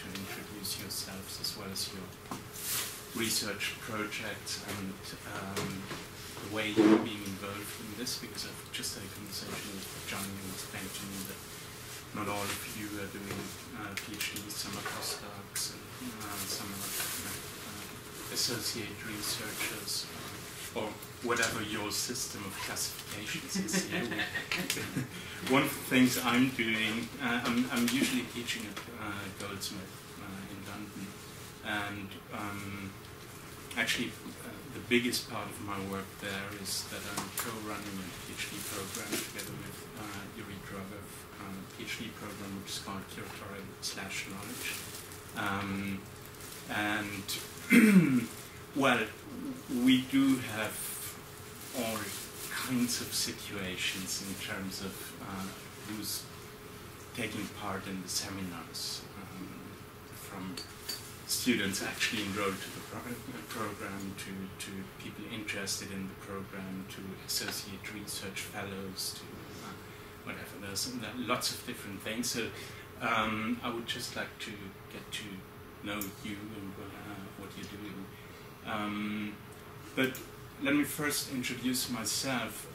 to introduce yourselves as well as your research projects and the way you're being involved in this, because I've just had a conversation with Johnny who explained to me that not all of you are doing PhDs, some are postdocs, and some are associate researchers, or whatever your system of classifications is here. One of the things I'm doing, I'm usually teaching at Goldsmith in London, and actually the biggest part of my work there is that I'm co-running a PhD program together with Yuri Drogov, a PhD program which is called Curatorial/Knowledge. And well, we do have all kinds of situations in terms of who's taking part in the seminars, from students actually enrolled to the program, to people interested in the program, to associate research fellows, to whatever. There's lots of different things. So I would just like to get to know you and what you're doing. But let me first introduce myself.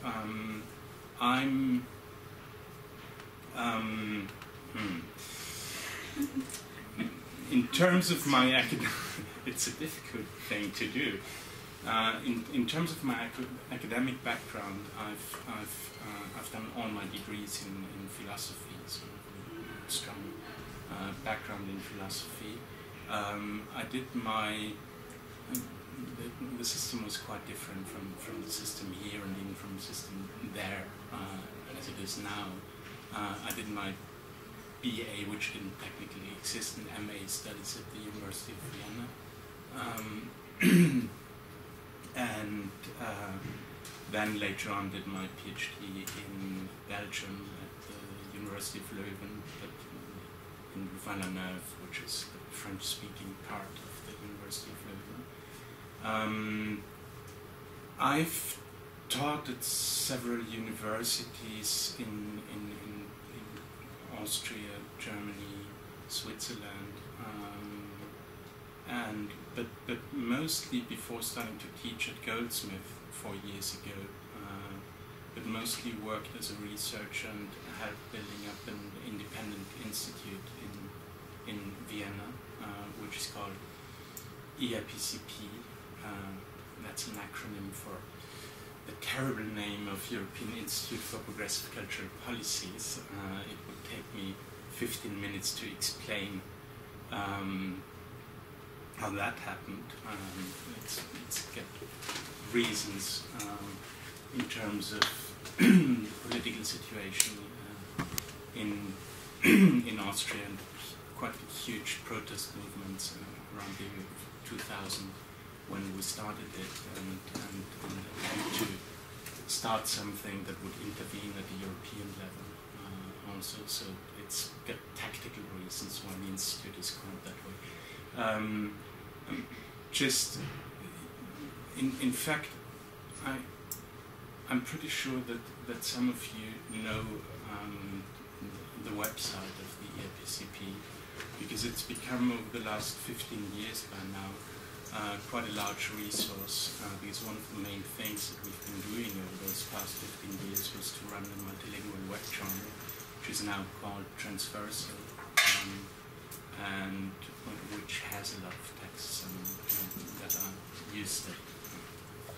In terms of my academic, it's a difficult thing to do. In terms of my academic background, I've done all my degrees in philosophy, so I have a strong background in philosophy. I did my the system was quite different from the system here and even from the system there as it is now. I did my BA, which didn't technically exist, and MA studies at the University of Vienna. And then later on did my PhD in Belgium at the University of Leuven, but in Villeneuve, which is the French-speaking part of the University of Leuven. I've taught at several universities in Austria, Germany, Switzerland, but mostly before starting to teach at Goldsmith 4 years ago, but mostly worked as a researcher and helped building up an independent institute in Vienna, which is called EIPCP. That's an acronym for the terrible name of European Institute for Progressive Cultural Policies. It would take me 15 minutes to explain how that happened. It's got reasons in terms of the political situation in Austria, and quite huge protest movements around the year 2000 when we started it, and to start something that would intervene at the European level also. So it's got tactical reasons why the institute is called that way. Just in fact, I'm pretty sure that some of you know the website of the EIPCP, because it's become over the last 15 years by now quite a large resource, because one of the main things that we've been doing over those past 15 years was to run a multilingual web journal, which is now called Transversal, and which has a lot of texts that are used at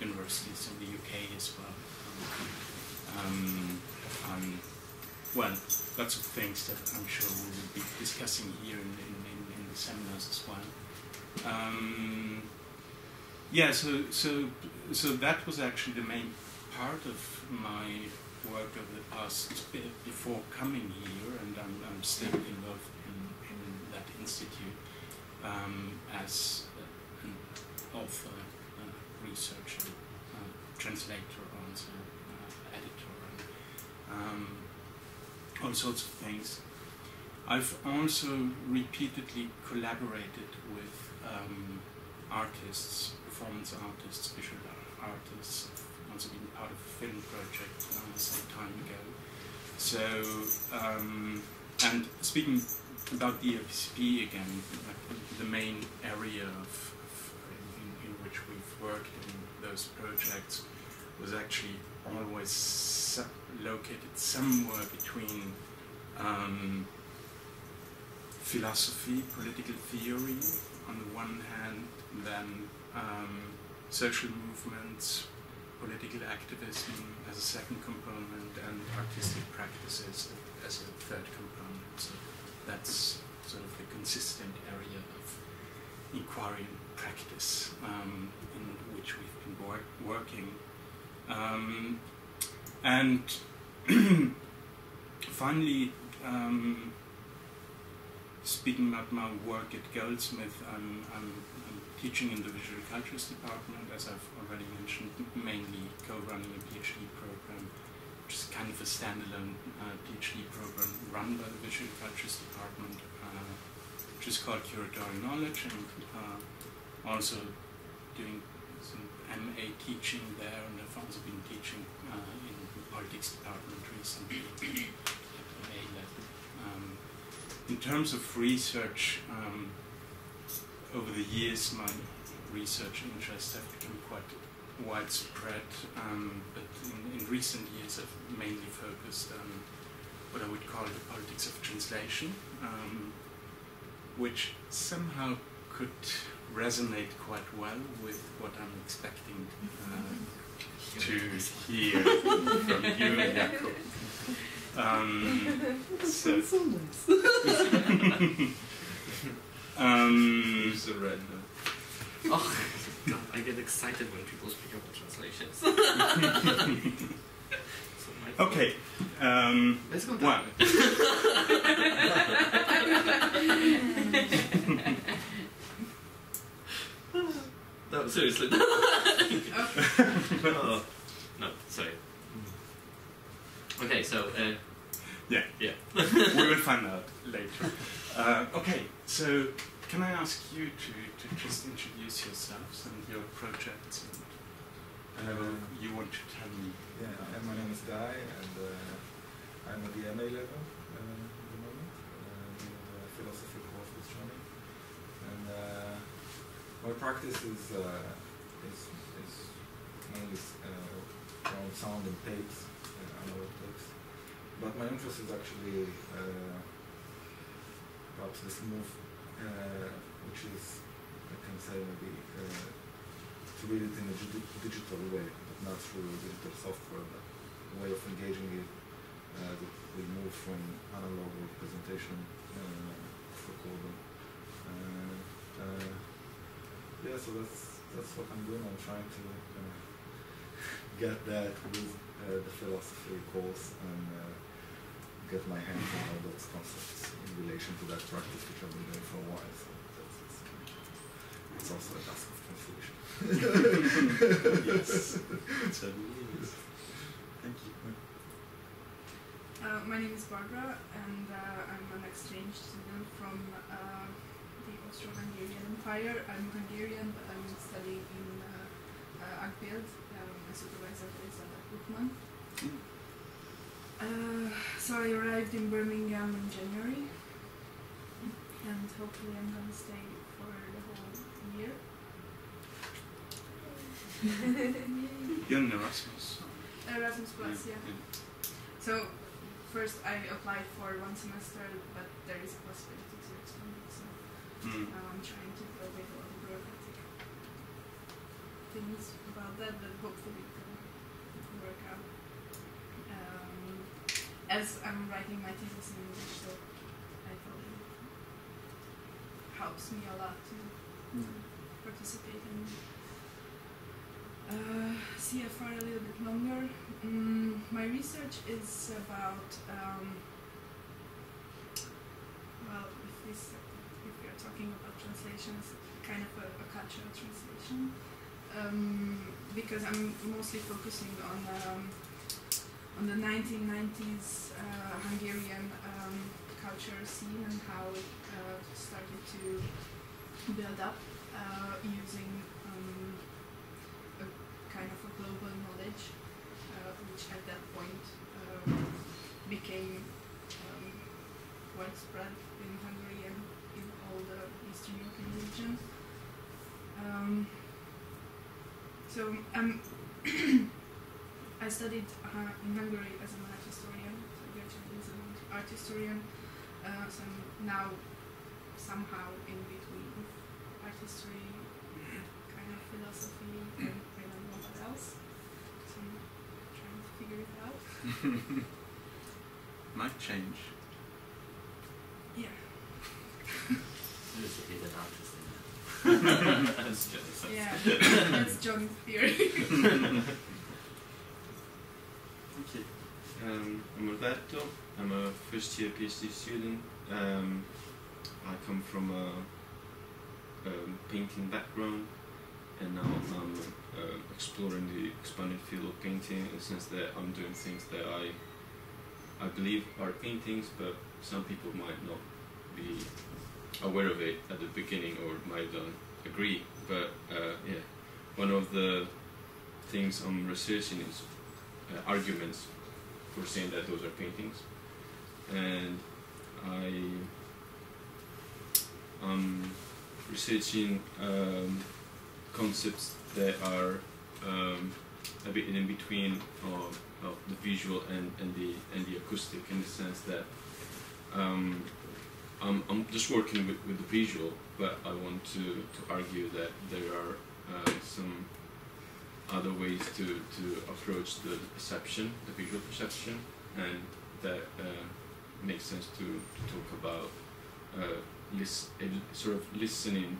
universities in the UK as well. Well, lots of things that I'm sure we will be discussing here in the seminars as well. Yeah, so that was actually the main part of my work over the past before coming here, and I'm still involved in that institute as an author, researcher, translator, also editor, and all sorts of things. I've also repeatedly collaborated with artists, performance artists, visual artists. I've also been part of a film project some time ago. So, and speaking about the FSP again, the main area in which we've worked in those projects was actually always located somewhere between philosophy, political theory on the one hand, then social movements, political activism as a second component, and artistic practices as a third component. So that's sort of the consistent area of inquiry and practice in which we've been working. And finally, speaking about my work at Goldsmith, I'm teaching in the Visual Cultures department, as I've already mentioned, mainly co-running a PhD program, which is kind of a standalone PhD program run by the Visual Cultures department, which is called Curatorial Knowledge, and also doing some MA teaching there, and I've also been teaching in the politics department recently at MA level. In terms of research, over the years my research interests have become quite widespread, but in recent years I've mainly focused on what I would call the politics of translation, which somehow could resonate quite well with what I'm expecting to hear from you, Jakob. So nice. Use the red. Oh, God, I get excited when people speak about translations. So okay. Let's go down. No, seriously. Oh, no, sorry. Okay, so yeah. We will find out later. Okay, so can I ask you to just introduce yourselves and your projects and you want to tell me? Yeah, my name is Guy, and I'm at the MA level at the moment, in the philosophy course with Johnny. And my practice is mainly around sound and tapes, analog tapes. But my interest is actually perhaps this move, which is, I can say, maybe to read it in a digital way, but not through digital software, but a way of engaging it that we move from analog representation of recording. Yeah, so that's what I'm doing. I'm trying to get that with the philosophy course and get my hands on all those concepts in relation to that practice, which I've been doing for a while. So it's also a task of translation. Yes, it certainly is. Thank you. My name is Barbara, and I'm an exchange student from the Austro-Hungarian Empire. I'm Hungarian, but I'm studying in Agbild. My supervisor is Bookman. So I arrived in Birmingham in January, and hopefully I'm going to stay for the whole year. You're in Erasmus. Erasmus Plus, yeah. So first I applied for 1 semester, but there is a possibility to extend it. So now I'm trying to deal with all the bureaucratic things about that, but hopefully it will work out. As I'm writing my thesis in English, so I thought it helps me a lot to participate in CFAR a little bit longer. My research is about, well, if we are talking about translations, kind of a cultural translation, because I'm mostly focusing on the 1990s Hungarian culture scene and how it started to build up using a kind of a global knowledge, which at that point became widespread in Hungary and in all the Eastern European region. So I studied in Hungary as an art historian, so gradually as an art historian. So I'm now somehow in between art history, kind of philosophy, and I don't know what else. So I'm trying to figure it out. Might change. Yeah. There's a bit of artist in there. That's just Yeah, that's John's theory. Okay. I'm Roberto. I'm a first year PhD student. I come from a painting background, and now I'm exploring the expanded field of painting in the sense that I'm doing things that I believe are paintings, but some people might not be aware of it at the beginning or might not agree. But yeah, one of the things I'm researching is arguments for saying that those are paintings, and I'm researching concepts that are a bit in between of the visual and the acoustic, in the sense that I'm just working with the visual, but I want to argue that there are some other ways to approach the perception, the visual perception, and that makes sense to talk about sort of listening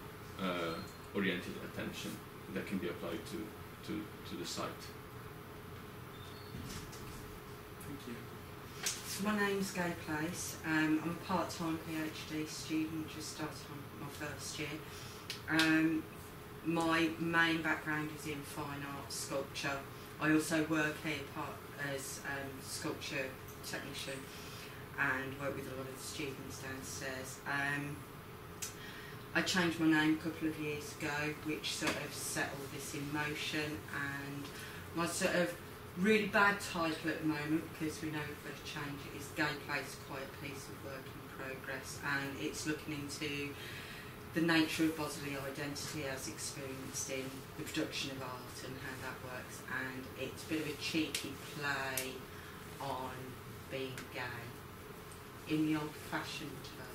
oriented attention that can be applied to the site. Thank you. So my name's Gay Place. I'm a part-time PhD student, just started on my first year. My main background is in fine art, sculpture. I also work here as sculpture technician and work with a lot of the students downstairs. I changed my name a couple of years ago, which sort of settled this in motion, and my sort of really bad title at the moment, because we know we've got to change it, is Gay Place, Quiet Piece of Work in Progress, and it's looking into the nature of bodily identity as experienced in the production of art and how that works, and it's a bit of a cheeky play on being gay in the old-fashioned term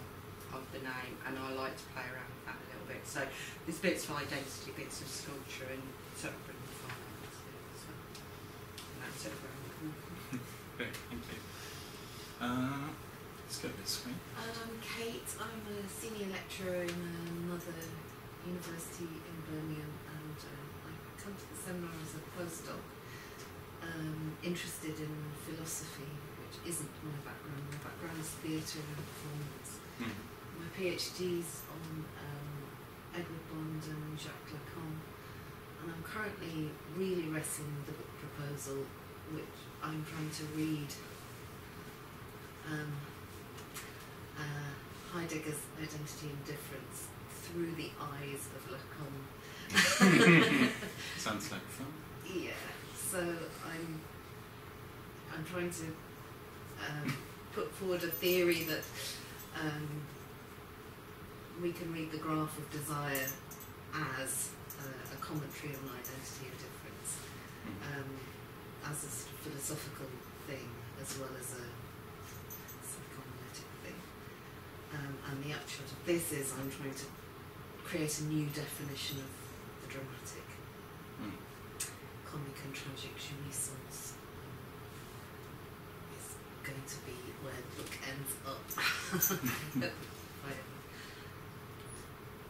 of the name, and I like to play around with that a little bit. So there's bits of identity, bits of sculpture, and sort of bringing fun into it as well. And that's it for me. Great, thank you. Let's go this way. Kate, I'm a senior lecturer in another university in Birmingham, and I come to the seminar as a postdoc, interested in philosophy, which isn't my background. My background is theatre and performance. My PhD's on Edward Bond and Jacques Lacan, and I'm currently really wrestling with the book proposal, which I'm trying to read Heidegger's Identity and Difference through the eyes of Lacan. Sounds like fun. Yeah, so I'm trying to put forward a theory that we can read the graph of desire as a commentary on identity of difference, as a sort of philosophical thing as well as a psychoanalytic thing. And the upshot of this is I'm trying to create a new definition of the dramatic. Comic and tragic jouissance is going to be where the book ends up.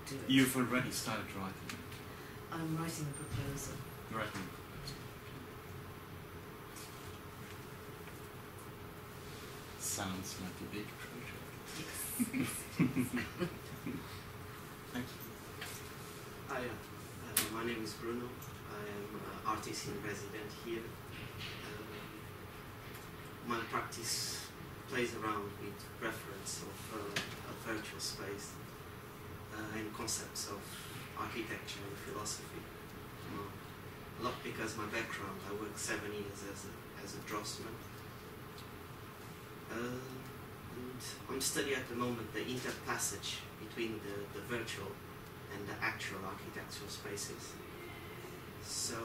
Do it. You've already started writing. I'm writing a proposal. Writing. Sounds like a big project. Yes. Thank you. Hi, my name is Bruno. I am an artist in resident here. My practice plays around with reference of a virtual space and concepts of architecture and philosophy. A lot because my background, I worked 7 years as a draftsman. and I'm studying at the moment the interpassage between the virtual and the actual architectural spaces. So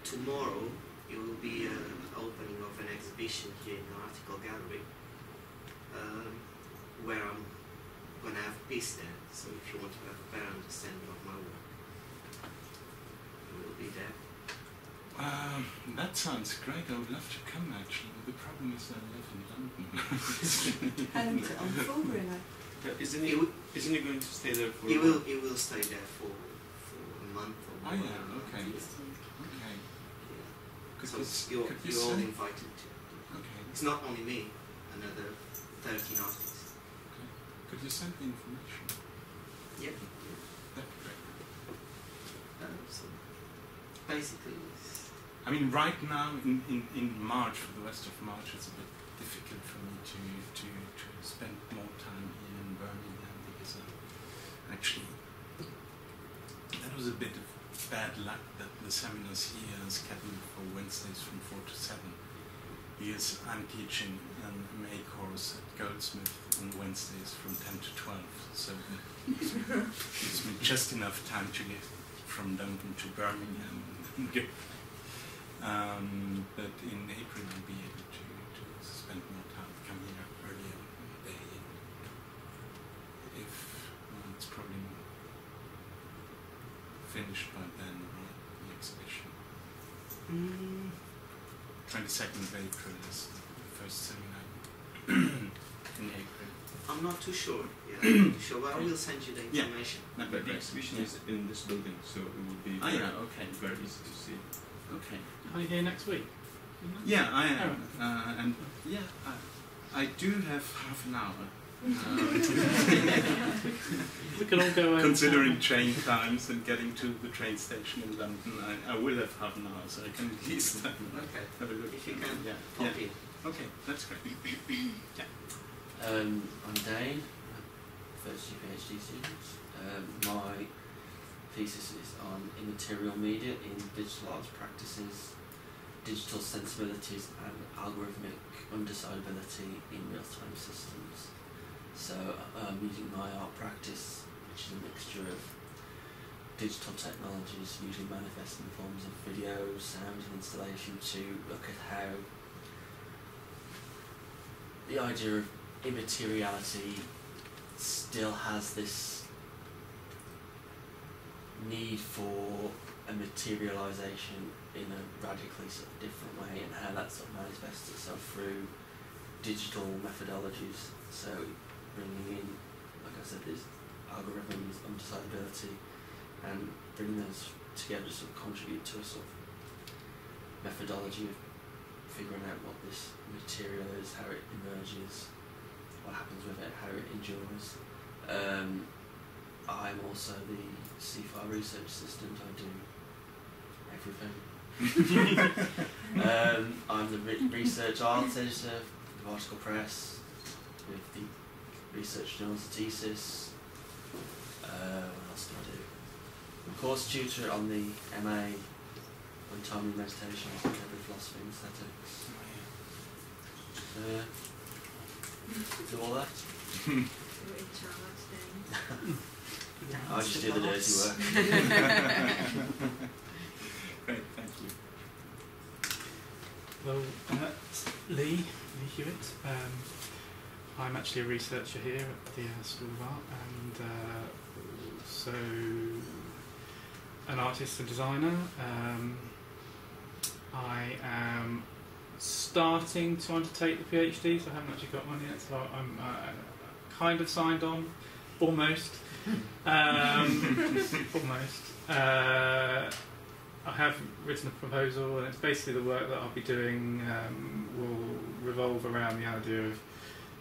tomorrow it will be an opening of an exhibition here in the Article Gallery, where I'm going to have a piece there. So if you want to have a better understanding of my work, it will be there. That sounds great. I would love to come actually. The problem is I live in London. And I'm full, really. Isn't he going to stay there for? He will stay there for a month or more. Oh yeah, okay. Okay. So you're all invited to. Okay. It's not only me, another 13 artists. Okay. Could you send the information? Yeah. That'd be great. So basically, I mean, right now in March, for the rest of March, it's a bit difficult for me to spend more time here in Birmingham because actually that was a bit of bad luck that the seminars here are scheduled for Wednesdays from 4 to 7 because I'm teaching an MA course at Goldsmith on Wednesdays from 10 to 12, so it gives me just enough time to get from London to Birmingham. But in April I'll be able to spend more time, come here earlier in the day, and if it's probably finished by then, right, the exhibition. 22nd of April is the first seminar in April. I'm not too sure. Yeah, I'm not too sure, but I will send you the information. Yeah. But the exhibition is in this building, so it will be very easy to see. Okay. Are you here next week? Yeah, I am. And yeah, I do have half an hour. We can all go over. Considering train times and getting to the train station in London, I will have half an hour, so I can at least have a look. If you can, yeah. pop in. Okay, that's great. Yeah. I'm Dane, first year PhD student. My thesis is on immaterial media in digital arts practices, digital sensibilities and algorithmic undecidability in real-time systems. So I'm using my art practice, which is a mixture of digital technologies usually manifest in the forms of video, sound and installation to look at how the idea of immateriality still has this need for a materialisation in a radically sort of different way, and how that sort of manifests itself through digital methodologies. So bringing in, like I said, these algorithms, undecidability, and bringing those together to sort of contribute to a sort of methodology of figuring out what this material is, how it emerges, what happens with it, how it endures. I'm also the CFAR research assistant. I do everything. I'm the research art editor of Article Press, with the research journals thesis. What else do I do? I'm a course tutor on the MA on timely meditation, contemporary philosophy and aesthetics. Do all that. You're in charge then. I just do the dirty work. Great, thank you. Well, Lee Hewitt. I'm actually a researcher here at the School of Art, and so an artist and designer. I am starting to undertake the PhD, so I haven't actually got one yet, so I'm kind of signed on, almost. Almost. I have written a proposal, and it's basically the work that I'll be doing will revolve around the idea of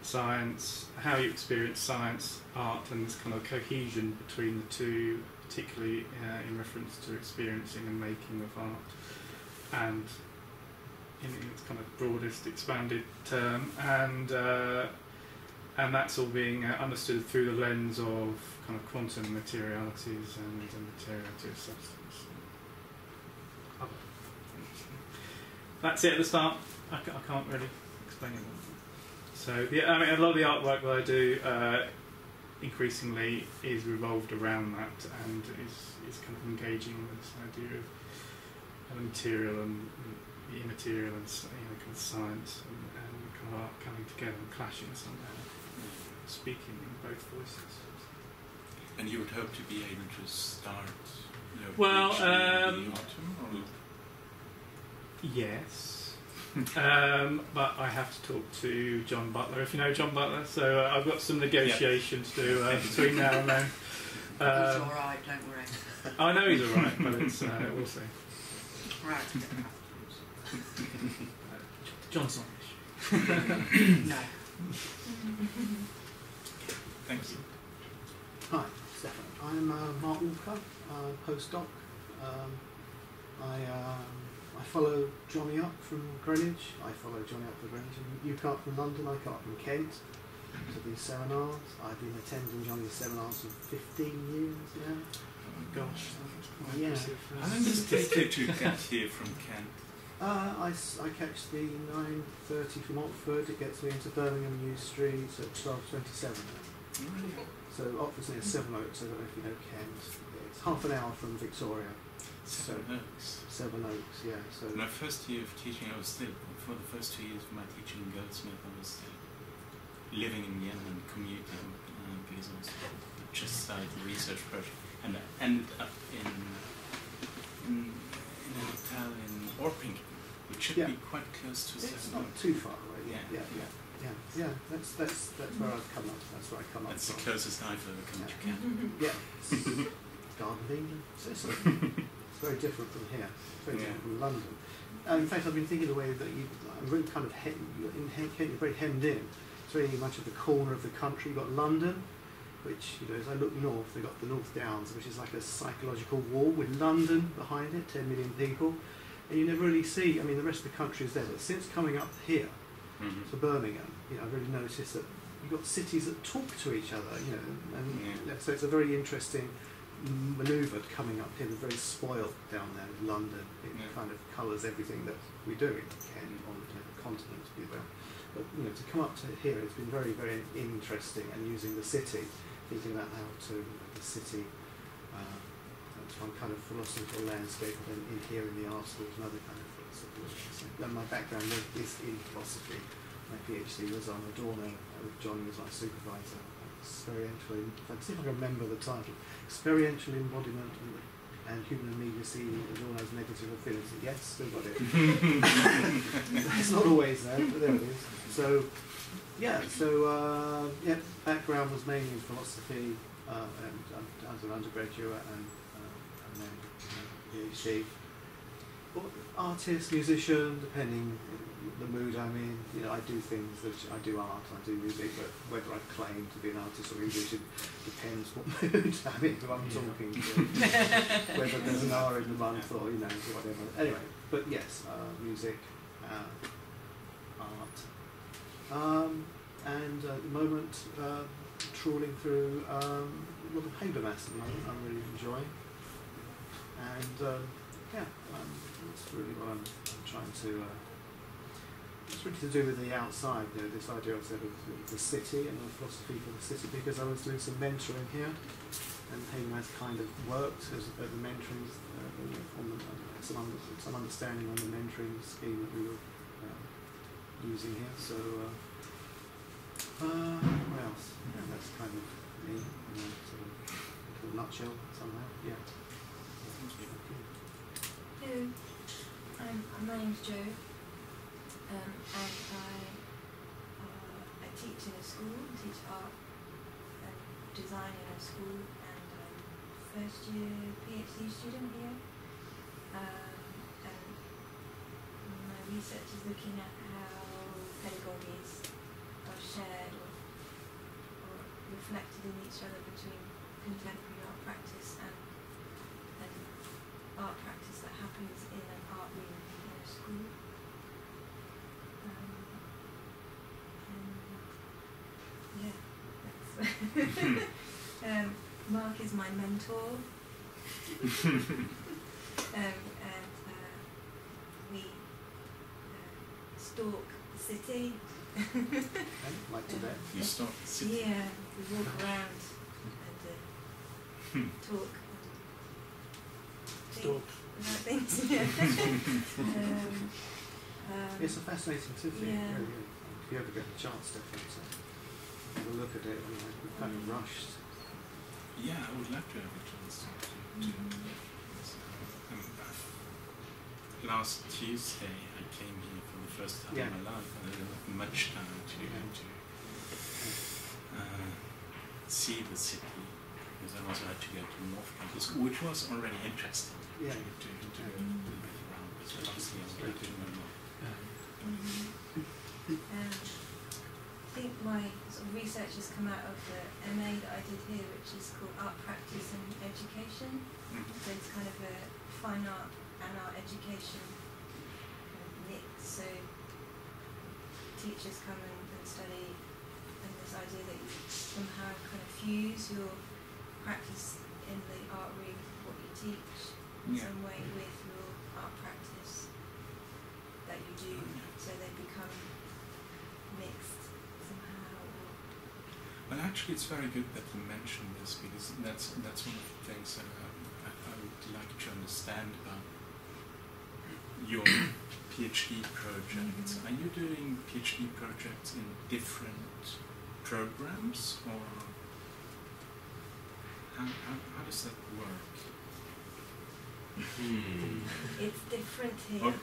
science, how you experience science, art, and this kind of cohesion between the two, particularly in reference to experiencing and making of art, and in its kind of broadest expanded term, and that's all being understood through the lens of kind of quantum materialities and the materiality of substance. That's it at the start. I can't really explain it more. So I mean, a lot of the artwork that I do increasingly is revolved around that, and is kind of engaging with this idea of the material and the immaterial, and kind of science and kind of art coming together and clashing somehow, speaking in both voices. And you would hope to be able to start well, in the autumn, or? Yes. But I have to talk to John Butler, if you know John Butler, so I've got some negotiation to do between now and then. He's alright, don't worry. I know he's alright, but it's, we'll see. Right. John's not No. Thanks. Hi, Stefan. I'm Mark Walker, postdoc. I follow Johnny up from Greenwich. I follow Johnny up from Greenwich. You come up from London, I come up from Kent to these seminars. I've been attending Johnny's seminars for 15 years now. Oh gosh, that's quite Yeah. impressive. How long does it take to get here from Kent? I catch the 9:30 from Oxford. It gets me into Birmingham New Street at 12:27. Really? So Oxford's near Seven Oaks. I don't know if you know Kent. It's half an hour from Victoria. Seven Oaks. Seven Oaks, yeah. So My first year of teaching, I was still, for the first 2 years of my teaching in Goldsmith, I was still living in Vienna and commuting because I was just started a research project, and I ended up in a hotel in Orpington, which should be quite close to it's Seven not Oaks. too far away. Yeah. Yeah. That's where I've come up. That's where I come That's up the from. closest I've ever come to Kent. Yeah. Garden of England. It's very different from here. It's very different from London. In fact, I've been thinking the way that I'm really kind of in Kent, you're very hemmed in. It's very much at the corner of the country. You've got London, which, as I look north, they've got the North Downs, which is like a psychological wall with London behind it, 10 million people. And you never really see, the rest of the country is there. But since coming up here to Birmingham, I've really noticed that you've got cities that talk to each other, so it's a very interesting manoeuvre coming up here. It's very spoiled down there in London. It kind of colours everything that we do in Kent on the continent, to be well. But to come up to here, it's been very, very interesting, and using the city, thinking about how to the city, that's one kind of philosophical landscape, and then in here in the art school is another kind of philosophical landscape. And my background is in philosophy. My PhD was on Adorno, with John was my supervisor. Experiential, let's see if I can remember the title. Experiential embodiment and human immediacy, Adorno's negative affinity. Yes, still got it. It's not always there, but there it is. So, background was mainly in philosophy, and as an undergraduate, and then PhD. Artist, musician, depending the mood I'm in. I do things that I do art, I do music, but whether I claim to be an artist or musician depends what mood I'm in, who I'm talking to, whether there's an hour in the month or whatever. Anyway, but yes, music, art, and at the moment trawling through a lot of Habermas at the moment. I'm really enjoying, and that's really what I'm trying to. It's really to do with the outside, this idea of the city and the philosophy for the city, because I was doing some mentoring here, and Habermas kind of worked as the mentoring, some understanding on the mentoring scheme that we were using here. So, what else? Yeah, that's kind of me, sort of in a nutshell somehow. Yeah. Hello, my name's Jo, and I teach in a school, teach art and design in a school, and I'm first year PhD student here, and my research is looking at how pedagogies are shared or reflected in each other between contemporary art practice and art practice that happens in an art room in a school. Mark is my mentor, and we stalk the city Okay, like today. You start sitting. Yeah, we walk around and talk. Stalk. About things. Yeah. It's a fascinating thing, yeah. really. If you ever get the chance, definitely. So have a look at it. We've kind of rushed. Yeah, I would like to have a chance to last Tuesday I came here for the first time in my life, and I didn't have much time to see the city, because I also had to go to North Campus, which was already interesting. Yeah. To look around, but obviously I was going to know more. I think my sort of research has come out of the MA that I did here, which is called Art Practice and Education. So it's kind of a fine art and art education kind of mix. So teachers come and study, and this idea that you somehow kind of fuse your practice in the art room, what you teach, in some way with your art practice that you do, so they become mixed somehow. Well, actually, it's very good that you mentioned this, because that's one of the things that I would like to understand about your PhD projects. Are you doing PhD projects in different programs, or how does that work? It's different here.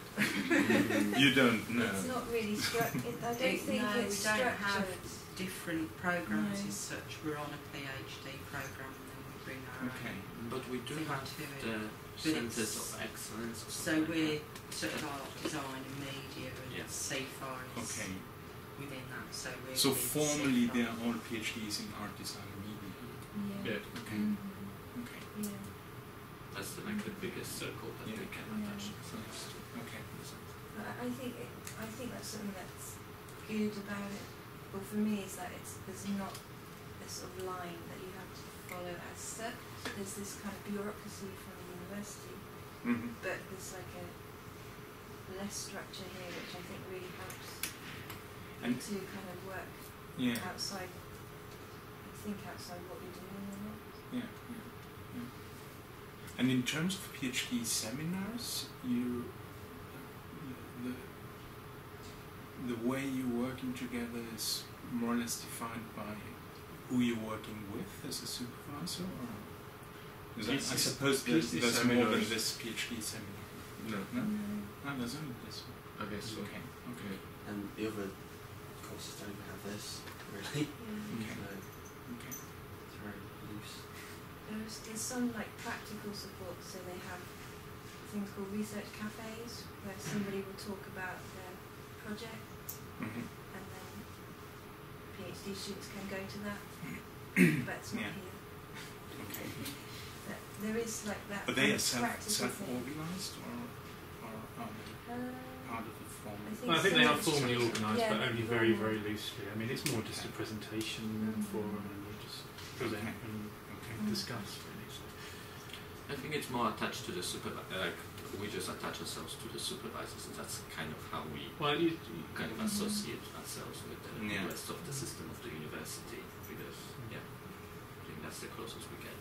You don't know. It's not really structured. I don't think no, it's we don't have structured. different programs No. as such. We're on a PhD program, and then we bring our Okay. But we do thing have to it. the But centres it's- of excellence. Or So something like we're sort of art design and media, and Yeah. CFAR is Okay. within that. So we're So within formally, CFAR. they are all PhDs in art design and media. Yeah. Okay. Okay. Yeah. that. That's the, like the biggest circle that Yeah. they can Yeah. attach themselves to. Okay. But I think that's something that's good about it. Well, for me, is that there's not a sort of line that you have to follow as such. There's this kind of bureaucracy from the university, but there's like a less structure here, which I think really helps And to kind of work outside, think outside what you're doing or not. Yeah. And in terms of PhD seminars, the way you're working together is more or less defined by who you're working with as a supervisor, or? Because I suppose there's more than this PhD seminar. No. No? No, there's only this one. I guess so. Okay. Okay. And the other courses don't even have this, really. Okay. So Okay. it's very loose. There's some like practical support, so they have things called research cafes where somebody will talk about their project, and then PhD students can go to that, but it's not here. Okay. But there is like that. Are they kind of practical thing. self-organized, or are they part of the form? Well, I think they are so. formally organised, Yeah, but only they're very, formal. very loosely. I mean, it's more just a presentation forum, and you just present and discuss, really. So. I think it's more attached to the like we just attach ourselves to the supervisors, and that's kind of how we kind of associate ourselves with the rest of the system of the university, because I think that's the closest we get.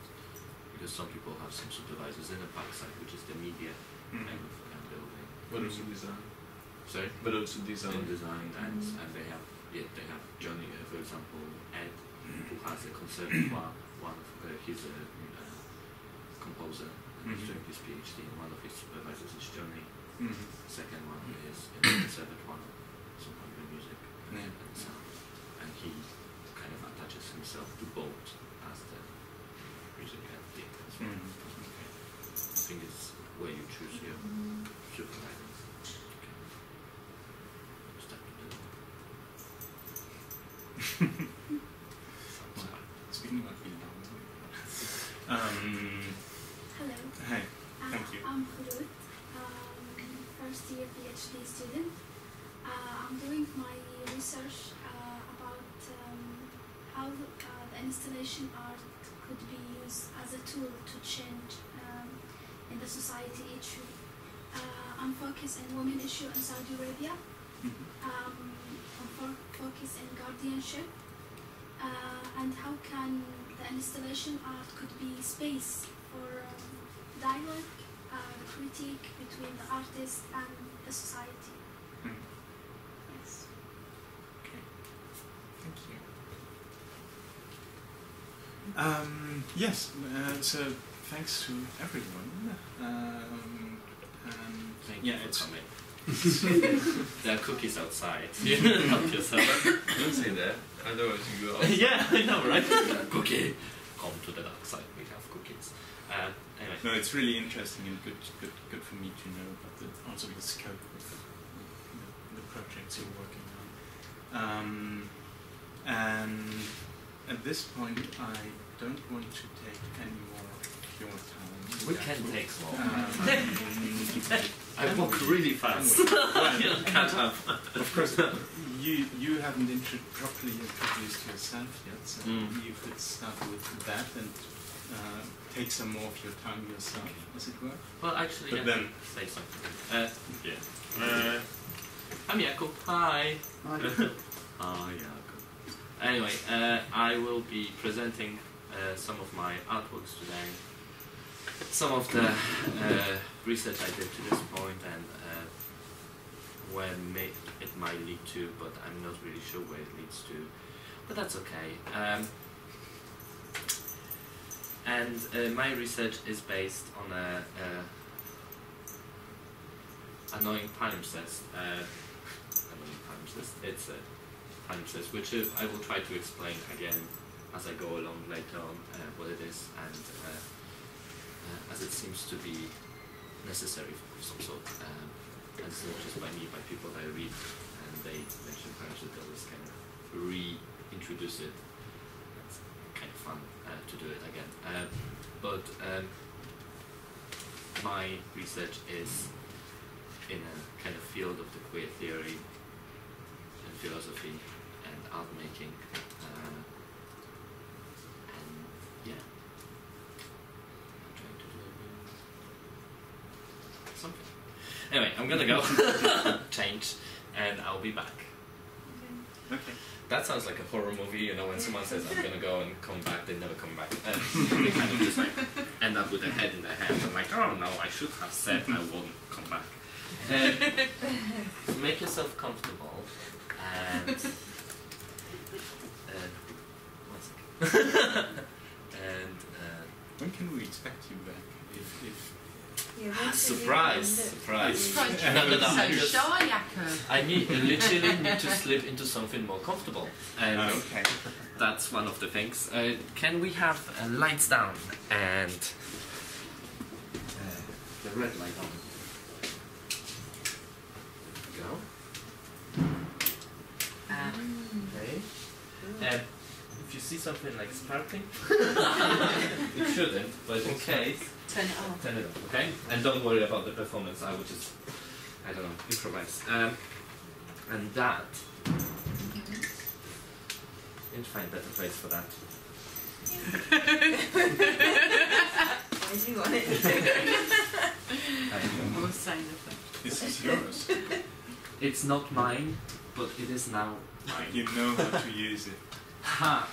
Because some people have some supervisors in the backside, which is the media kind of building. But also design. Sorry? But also design. And design, and they have Johnny, for example, Ed, who has a conservatoire. He's a composer, and he's doing his PhD, and one of his supervisors is Johnny. Second one is in the conservatoire, somewhere in music and sound, and he kind of attaches himself to both as the music and theatre as well. I think it's where you choose your supervisors. Step to Speaking about being Hello. Hi. Thank you. I'm Hurut, first year PhD student. I'm doing my research about how the installation art could be used as a tool to change in the society issue. I'm focused on women issue in Saudi Arabia. focus in guardianship, and how can the installation art could be space for dialogue, critique between the artist and the society. Yes. Okay. Thank you. Yes. So thanks to everyone. Thank yeah, you for it's coming. There are cookies outside. Help yourself. Don't say that. Otherwise you go out. Yeah, I know, right? Cookie. Come to the dark side. We have cookies. Anyway. No, it's really interesting and good for me to know about also the scope of the projects you're working on. And at this point, I don't want to take any more of your time. We can take more. I Can walk we? really fast. Can't have. Of course, you haven't properly introduced yourself yet, so you could start with that and take some more of your time yourself, as it were. Well, actually, But I then, say something. Yeah. I'm Jakub. Hi. Hi. Hi, Jakub. Anyway, I will be presenting some of my artworks today. Some of the research I did to this point and where it might lead to, but I'm not really sure where it leads to. But that's okay. And my research is based on a annoying palimpsest. It's a palimpsest, which I will try to explain again as I go along later on what it is, and as it seems to be necessary of some sort. And it's not just by me, by people I read, and they mention palimpsest, they always kind of reintroduce it. It's kind of fun to do it again. But my research is in a kind of field of the queer theory and philosophy and art making. And yeah, I'm trying to do something. Anyway, I'm gonna go change, and I'll be back. okay. That sounds like a horror movie, you know, when someone says I'm gonna go and come back, they never come back. They kind of just like end up with their head in their hands. I'm like, oh no, I should have said I won't come back. Make yourself comfortable and one second. And When can we expect you back? If surprise. I'm No, so I just- shy, Jakub. I literally need to slip into something more comfortable. And okay. that's one of the things. Can we have lights down and the red light on? Go. Okay. If you see something like sparkling, it shouldn't, but in case, Turn it on. turn it on, okay? And don't worry about the performance, I will just, I don't know, improvise. And that, need to find a better place for that. Why do you want it? I don't know. I was saying nothing. This is yours. It's not mine, but it is now mine. You know how to use it. Ha!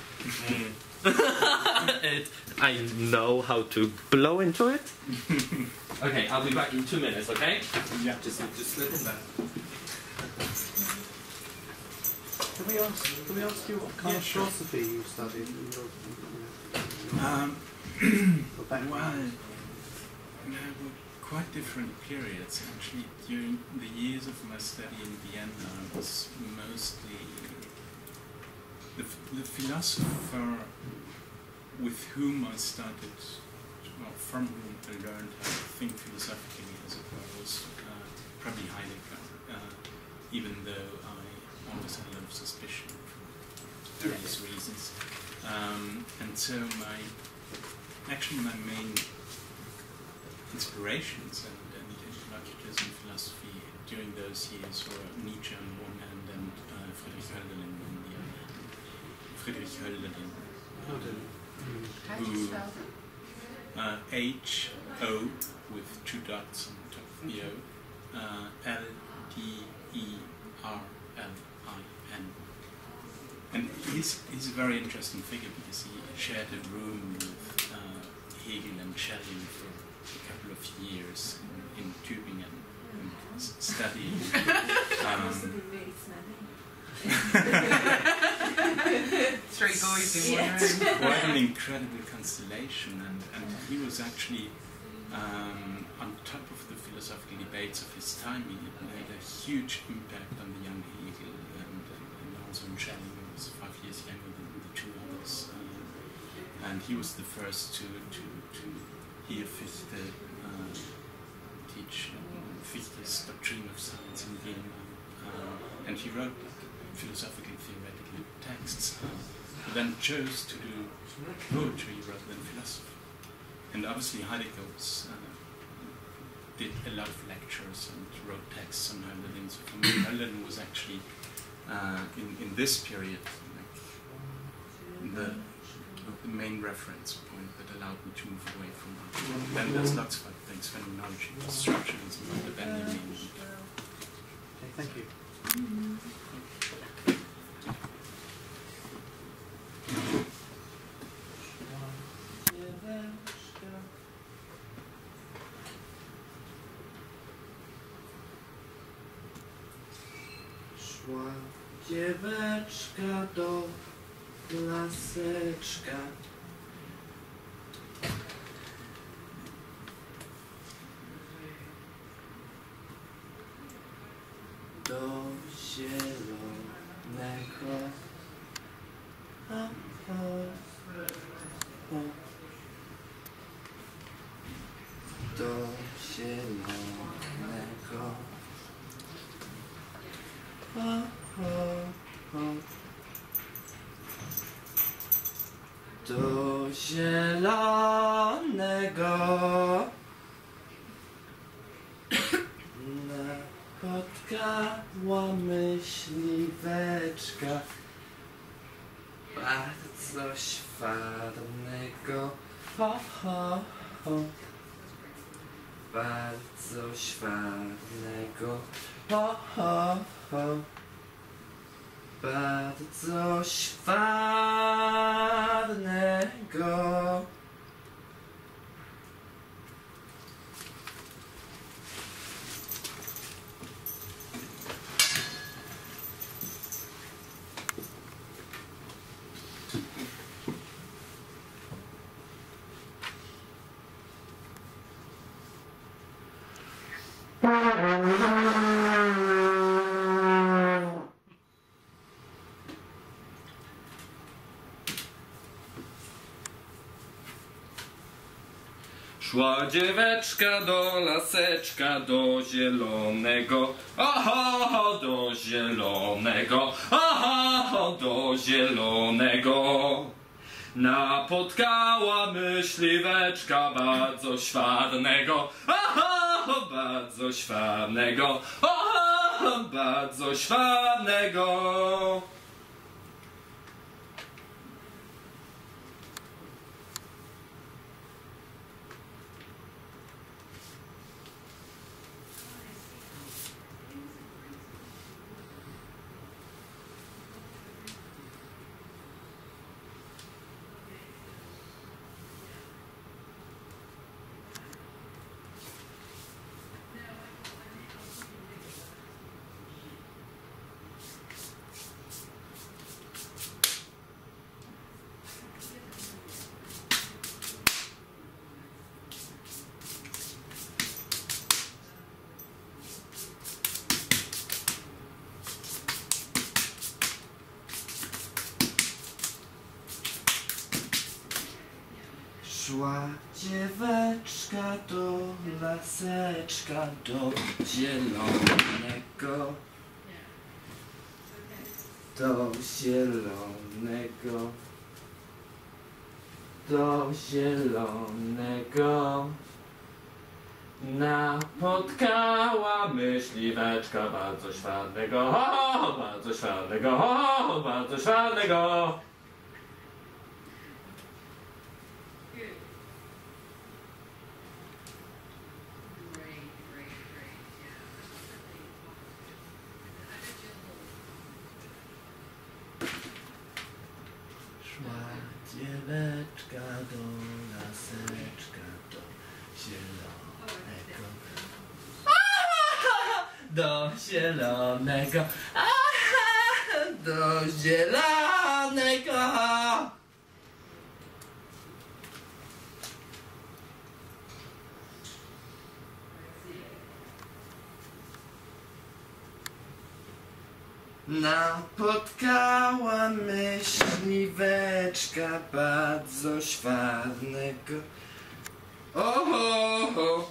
I know how to blow into it. Okay, I'll be back in 2 minutes, okay? Yeah. Just slip in there. Can we ask you what kind of philosophy you studied in your background? Well, there were quite different periods. Actually, during the years of my study in Vienna, I was mostly the philosopher with whom I started, well, from whom I learned how to think philosophically, as it were, was probably Heidegger, even though I always had a lot of suspicion for various reasons. And so my main inspirations and interlocutors in philosophy during those years were Nietzsche on one hand and Friedrich Hölderlin on the other hand. Friedrich Hölderlin, How do you spell that? H-O with 2 dots on top of the O, L-D-E-R R-L-I-N. And he's a very interesting figure because he shared a room with Hegel and Schelling for a couple of years in Tübingen and studying. Three boys in one room. It's quite an incredible constellation, and he was actually on top of the philosophical debates of his time. He had a huge impact on the young Hegel and also on Schelling, who was 5 years younger than the two others. And he was the first to hear Fichte teach Fichte's doctrine of science in Vienna. And he wrote philosophical theoretical texts, but then chose to do poetry rather than philosophy. And obviously Heidegger did a lot of lectures and wrote texts on Hölderlin. So for me, Hölderlin was actually, in this period, like, the main reference point that allowed me to move away from art. Then there's lots of other things, phenomenology, structuralism, the Benjamin. Okay, thank you. Szła dzieweczka do laseczka. Do zielonego. Do zielonego. Do zielonego napotkała myśliweczka bardzo świetnego, bardzo świetnego, bardzo świetnego. Szła dzieweczka do laseczka, do zielonego, aha, do zielonego, aha, do zielonego. Napotkała myśliweczka bardzo świetnego, aha, bardzo świetnego, aha, bardzo świetnego. Szła dzieweczka do laseczka, do zielonego, do zielonego, do zielonego. Napotkała myśliweczka bardzo świetnego, bardzo świetnego, bardzo świetnego. zieleczka do laseczka do zielonego. Do zielonego, do zielonego. Napotkała myśliweczka bardzo świetnego. Oho!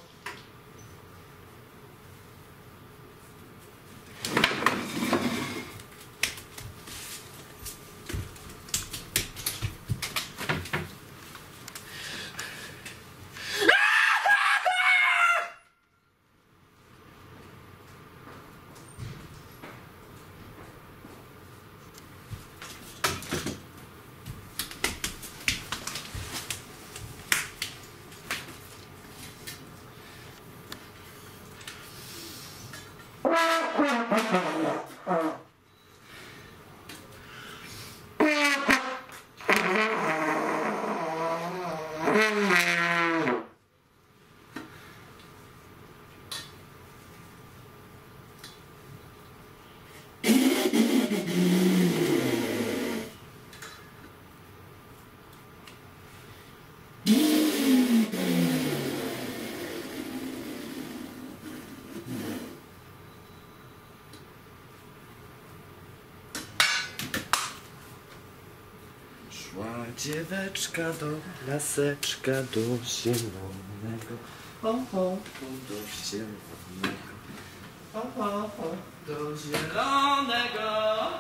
Szła dzieweczka do laseczka do zielonego. Oho, do zielonego. Oho, do zielonego.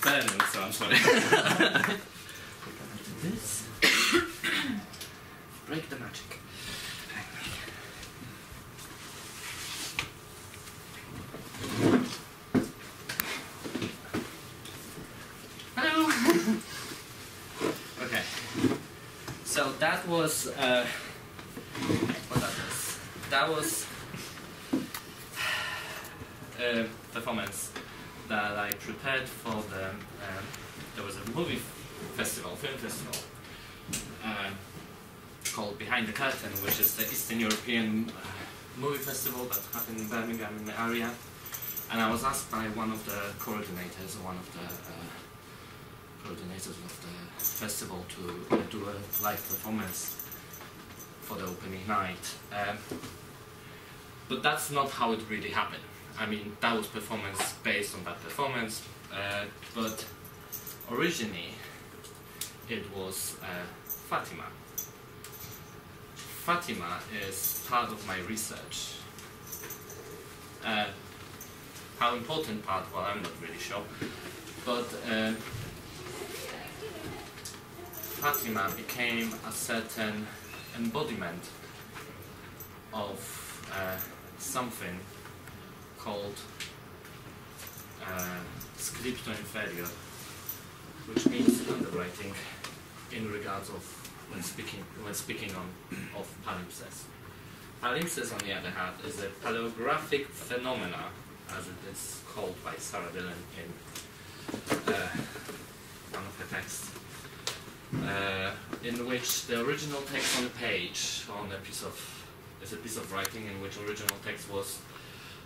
Burning, so I'm sorry. This. Break the magic. Hello. Okay. So that was what that was. That was a performance that I prepared for the. There was a movie festival, film festival, called Behind the Curtain, which is the Eastern European movie festival that happened in Birmingham in the area. And I was asked by one of the coordinators, of the festival, to do a live performance for the opening night. But that's not how it really happened. I mean, that was performance based on that performance, but originally it was Fatima. Fatima is part of my research. How important part, well, I'm not really sure, but Fatima became a certain embodiment of something called scripto inferior, which means underwriting in regards of when speaking of palimpsest. Palimpsest, on the other hand, is a paleographic phenomena, as it is called by Sarah Dillon in one of her texts, in which the original text on the page, is a piece of writing in which original text was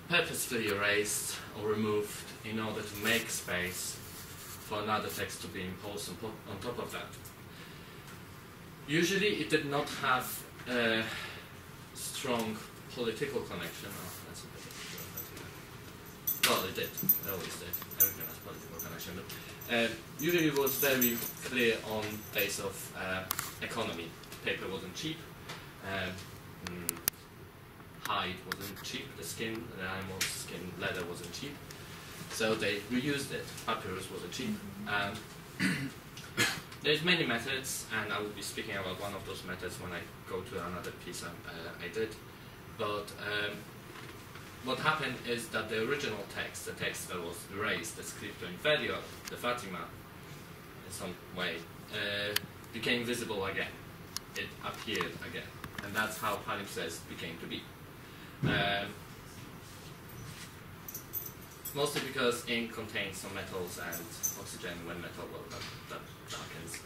purposefully erased or removed in order to make space for another text to be imposed on top of that. Usually it did not have a strong political connection. Oh, that's a bit Well, it did. It always did. Everything has political connection. But usually it was very clear on base of economy. Paper wasn't cheap. Hide wasn't cheap. The animal's skin, leather wasn't cheap. So they reused it. Papyrus wasn't cheap. There's many methods, and I will be speaking about one of those methods when I go to another piece I did. But what happened is that the original text, the text that was erased, the scripto inferior, the Fatima, in some way, became visible again. It appeared again. And that's how palimpsest became to be. Mostly because ink contains some metals and oxygen. When metal, well, that darkens.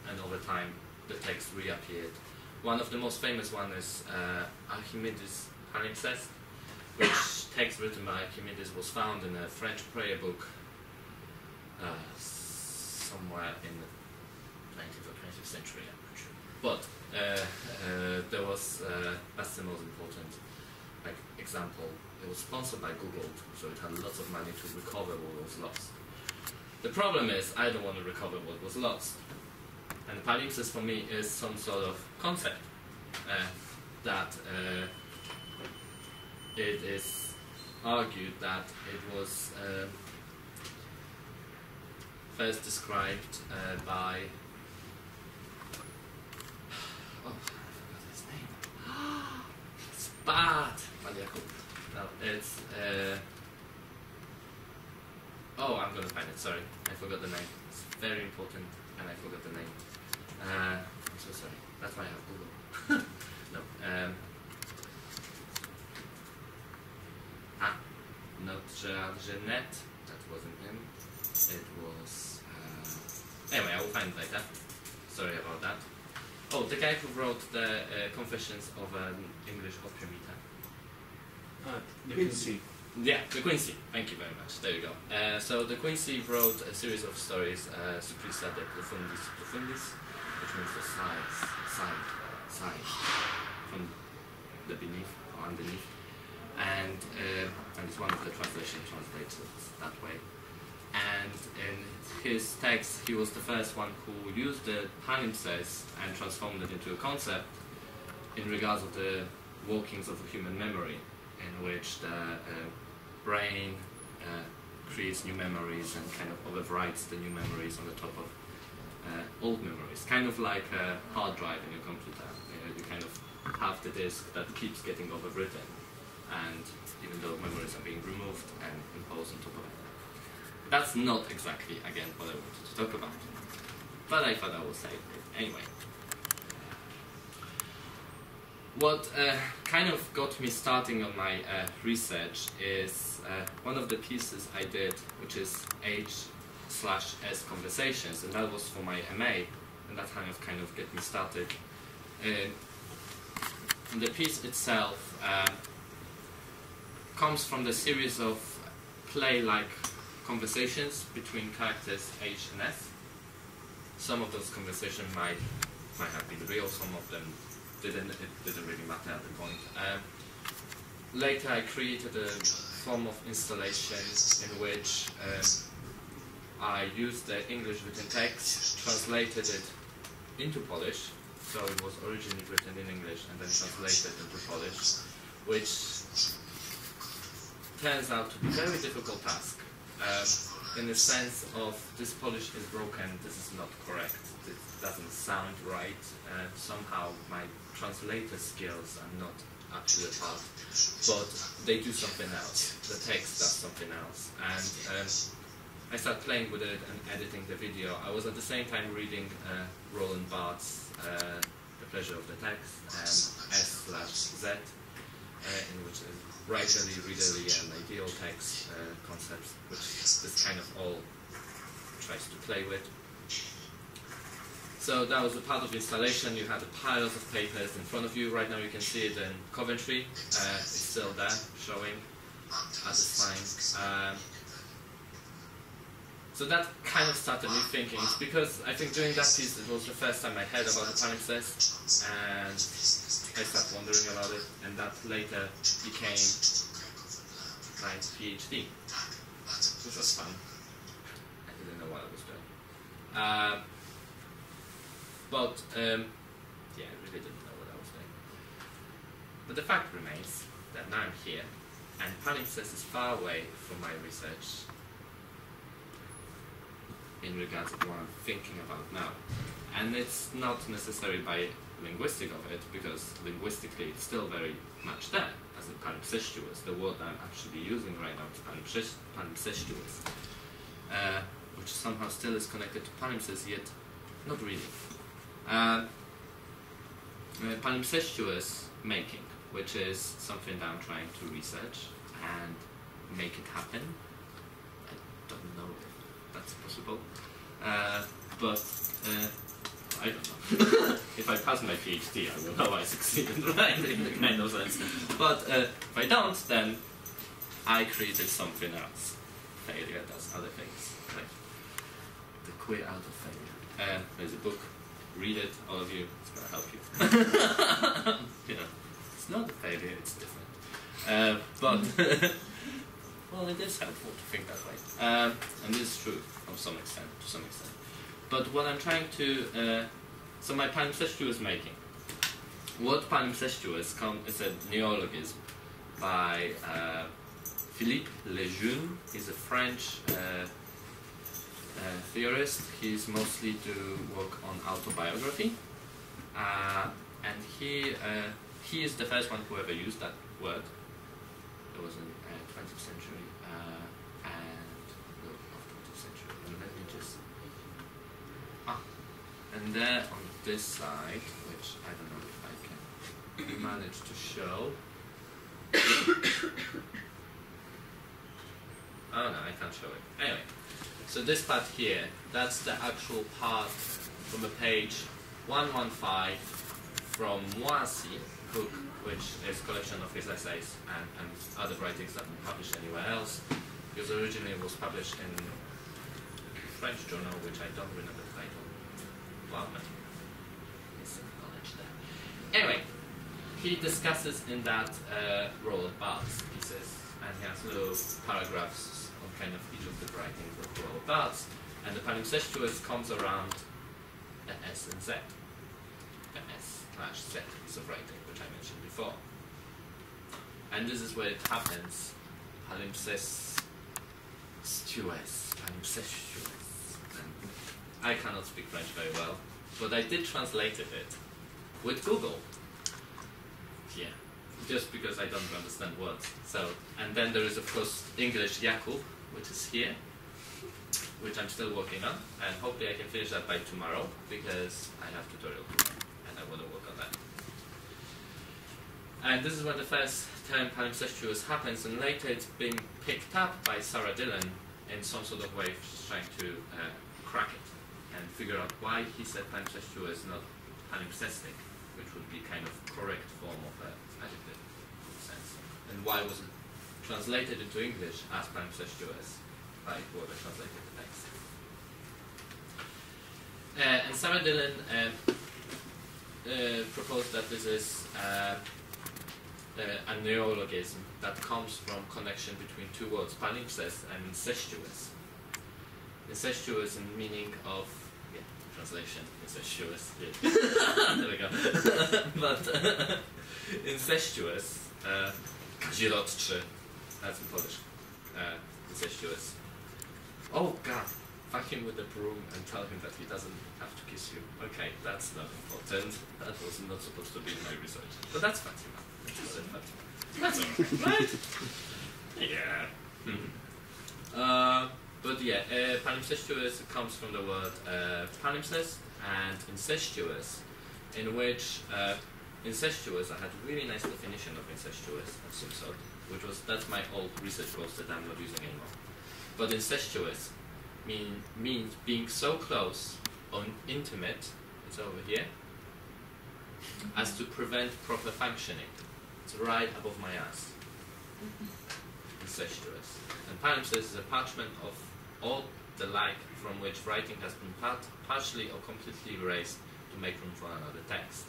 And over time, the text reappeared. One of the most famous one is Archimedes' palimpsest, which text written by Archimedes was found in a French prayer book somewhere in the 19th or 20th century, I'm not sure. But there was, that's the most important example. It was sponsored by Google, so it had lots of money to recover what was lost. The problem is, I don't want to recover what was lost. And palimpsest for me is some sort of concept that it is argued that it was first described by oh, I forgot his name. It's bad. No, it's oh, I'm gonna find it. Sorry, I forgot the name. It's very important, and I forgot the name. I'm so sorry. That's why I have Google. No. Not Jeanette. That wasn't him. It was. Anyway, I will find it later. Sorry about that. Oh, the guy who wrote the Confessions of an English Opium Eater. The Quincy. Yeah, the Quincy. Thank you very much. There you go. So the Quincy wrote a series of stories, Supprisa de Profundis Profundis, which means the side, from the beneath or underneath, and it's one of the translations translated that way. And in his text, he was the first one who used the palimpsest and transformed it into a concept in regards of the workings of a human memory, in which the brain creates new memories and kind of overwrites the new memories on the top of old memories. Kind of like a hard drive in your computer. You kind of have the disk that keeps getting overwritten, and even though memories are being removed and imposed on top of it. That's not exactly, again, what I wanted to talk about, but I thought I would say it anyway. What kind of got me starting on my research is one of the pieces I did, which is H/S conversations, and that was for my MA, and that kind of get me started. The piece itself comes from the series of play-like conversations between characters H and S. Some of those conversations might have been real, some of them didn't. It didn't really matter at the point. Later I created a form of installation in which I used the English written text, translated it into Polish, so it was originally written in English and then translated into Polish, which turns out to be a very difficult task. In the sense of this Polish is broken, this is not correct, it doesn't sound right, somehow my translator skills are not up to the part, but they do something else, the text does something else, and I started playing with it and editing the video. I was at the same time reading Roland Barthes' The Pleasure of the Text and S/Z, in which is writerly, readerly, and ideal text concepts, which this kind of all tries to play with. So that was a part of the installation. You had a pile of papers in front of you. Right now you can see it in Coventry. It's still there, showing at this time. So that kind of started me thinking. It's because I think during that piece it was the first time I heard about the palimpsest, and I started wondering about it, and that later became my PhD, which was fun. I didn't know what I was doing. Yeah, I really didn't know what I was doing. But the fact remains that now I'm here, and palimpsest is far away from my research in regards to what I'm thinking about now. And it's not necessarily by linguistic of it, because linguistically it's still very much there as a palimpsestuous. The word I'm actually using right now is palimpsestuous, which somehow still is connected to palimpsest, yet not really. Palimpsestuous making, which is something that I'm trying to research and make it happen. I don't know if that's possible, but I don't know. If I pass my PhD, I will know I succeeded, right, in the kind of sense. But if I don't, then I created something else. Failure does other things. Right? The queer out of failure. There's a book. Read it, all of you. It's going to help you. You know, it's not a failure, it's different. But well, it is helpful to think that way, and this is true to some extent. But what I'm trying to, so my palimpsestuous making. What palimpsestuous is a neologism by Philippe Lejeune. He's a French theorist. He's mostly to work on autobiography, and he is the first one who ever used that word. It was in 20th century, of 20th century. And let me just and there on this side, which I don't know if I can manage to show. Oh no, I can't show it. Anyway. So this part here, that's the actual part from a page 115 from Moissy book, which is a collection of his essays and other writings that were published anywhere else, because originally it was published in a French journal, which I don't remember the title. Well, there's some knowledge there. Anyway, he discusses in that Roll of Barthes pieces, and he has little paragraphs on kind of each of the writings of Roll of Barthes, and the palimpsestuous comes around the S and Z. The S/Z piece of writing, which I mentioned before. And this is where it happens. Palimpsestuous. I cannot speak French very well, but I did translate it with Google. Yeah, just because I don't understand words. So, and then there is of course English Jakub, which is here, which I'm still working on, and hopefully I can finish that by tomorrow, because I have tutorial tomorrow, and I want to work on that. And this is where the first term palimpsestuous happens, and later it's being picked up by Sarah Dillon in some sort of way. She's trying to crack it and figure out why he said palimpsestuous, not palimpsestic, which would be kind of correct form of an adjective in a sense. And why was it translated into English as palimpsestuous by whoever translated the text. And Sarah Dillon proposed that this is a neologism that comes from connection between two words, palimpsest and incestuous. Incestuous in meaning of, yeah, translation, incestuous, yeah. There we go. But incestuous, kazirodczy, that's in Polish, incestuous. Oh God, fuck him with the broom and tell him that he doesn't have to kiss you. Okay, that's not important. That was not supposed to be in my research. But that's Fatima. That's alright, right? Yeah. But yeah, palimpsestuous comes from the word palimpsest and incestuous, in which incestuous, I had a really nice definition of incestuous of some sort, which was, that's my old research post that I'm not using anymore. But incestuous means being so close or intimate, it's over here, as to prevent proper functioning. It's right above my ass. Incestuous. And palimpsest is a parchment of all the like from which writing has been partially or completely erased to make room for another text.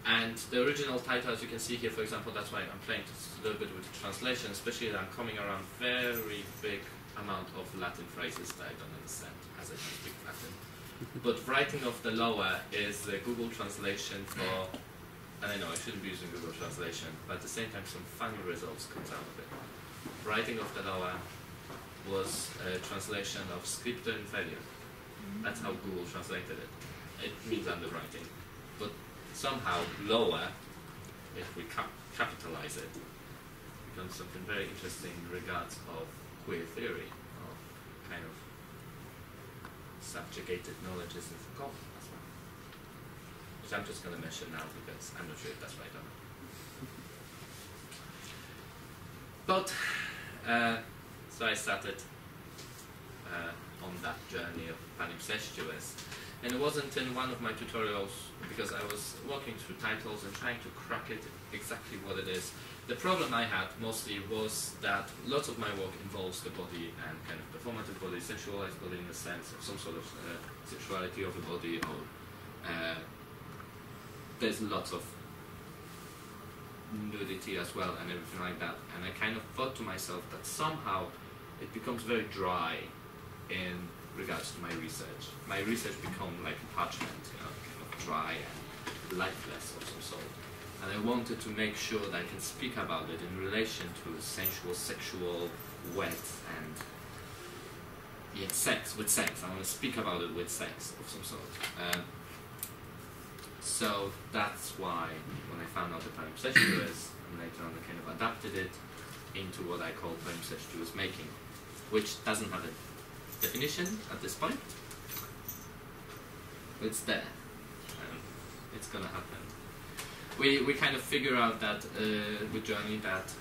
And the original title, as you can see here, for example, that's why I'm playing a little bit with the translation, especially that I'm coming around very big amount of Latin phrases that I don't understand, as I don't speak Latin. But writing of the lower is the Google translation for, and I know I shouldn't be using Google translation, but at the same time some funny results comes out of it. Writing of the lower was a translation of scripto inferior. That's how Google translated it. It means underwriting. But somehow lower, if we capitalize it, becomes something very interesting in regards of queer theory, of kind of subjugated knowledges in common as well. Which I'm just going to mention now because I'm not sure if that's right or not. But, so I started on that journey of palimpsestuous. And it wasn't in one of my tutorials because I was walking through titles and trying to crack it exactly what it is. The problem I had mostly was that lots of my work involves the body and kind of performative body, sexualized body in the sense of some sort of sexuality of the body, or there's lots of nudity as well and everything like that. And I kind of thought to myself that somehow it becomes very dry in regards to my research. My research become like parchment, kind of dry and lifeless of some sort. And I wanted to make sure that I can speak about it in relation to sensual, sexual, wet, and sex, with sex. I want to speak about it with sex of some sort. So that's why when I found out the palimpsestuous, and later on I kind of adapted it into what I call palimpsestuous making, which doesn't have a definition at this point. It's there. It's gonna happen. We kind of figure out that with Johnny that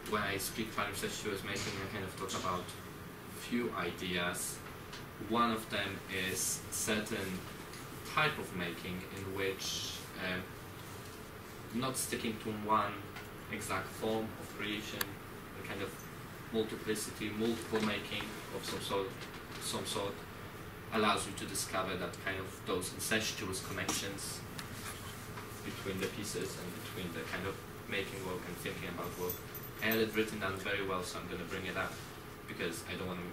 when I speak palimpsestuous making, I kind of talk about few ideas. One of them is certain type of making in which not sticking to one exact form of creation, a kind of multiplicity, multiple making of some sort allows you to discover that kind of those incestuous connections between the pieces and between the kind of making work and thinking about work. I had it written down very well, so I'm going to bring it up because I don't want to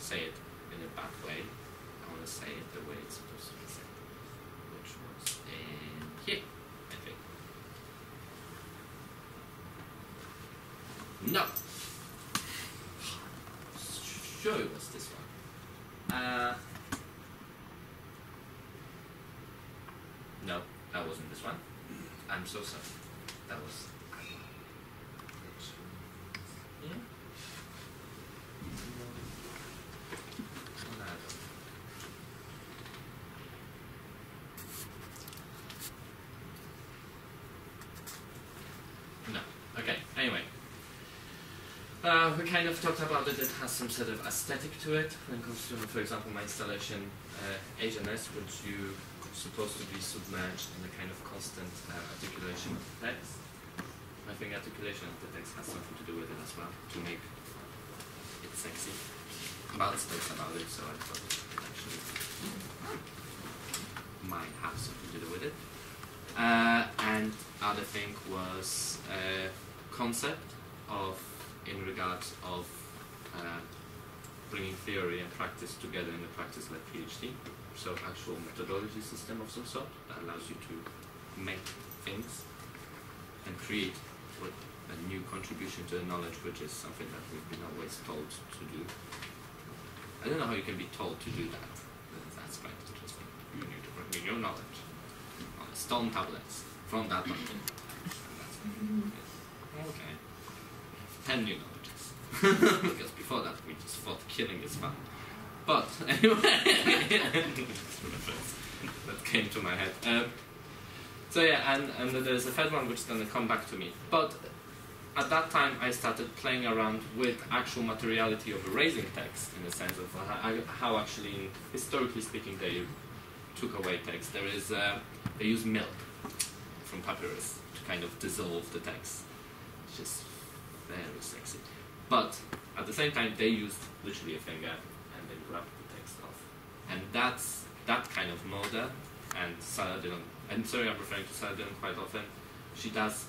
say it in a bad way. I want to say it the way it's supposed to be said, which was in here, I think. No. Sure it was this one. No, that wasn't this one. I'm so sorry. That was... Yeah? No. Okay, anyway. We kind of talked about it. It has some sort of aesthetic to it when it comes to, for example, my installation Asianness, which you supposed to be submerged in a kind of constant articulation of the text. I think articulation of the text has something to do with it as well, to make it sexy. Bad space about it, so I thought it actually might have something to do with it. And other thing was a concept of, in regards of bringing theory and practice together in a practice-led PhD. So actual methodology system of some sort that allows you to make things and create a new contribution to the knowledge, which is something that we've been always told to do. I don't know how you can be told to do that. That's quite interesting. You need to bring me your knowledge on stone tablets from that mountain. Okay. 10 new knowledges. Because before that we just thought killing is fun. But anyway, that came to my head. So yeah, and there's a third one which is going to come back to me. But at that time I started playing around with actual materiality of erasing text, in the sense of how actually, historically speaking, they took away text. There is they use milk from papyrus to kind of dissolve the text, which is very sexy. But at the same time, they used literally a finger and then grabbed the text off. And that's that kind of model, and and sorry I'm referring to Saladin quite often, she does,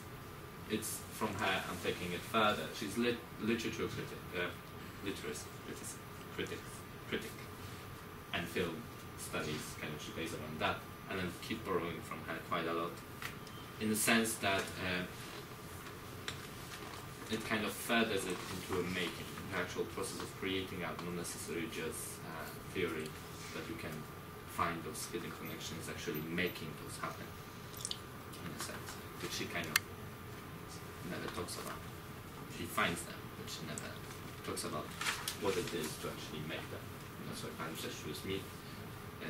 it's from her, I'm taking it further. She's literature critic, and film studies, kind of, she based around that, and then keep borrowing from her quite a lot, in the sense that it kind of furthers it into a making, the actual process of creating art, not necessarily just theory, that you can find those hidden connections, actually making those happen, in a sense, which she kind of never talks about. She finds them, but she never talks about what it is to actually make them. And that's why palimpsestuous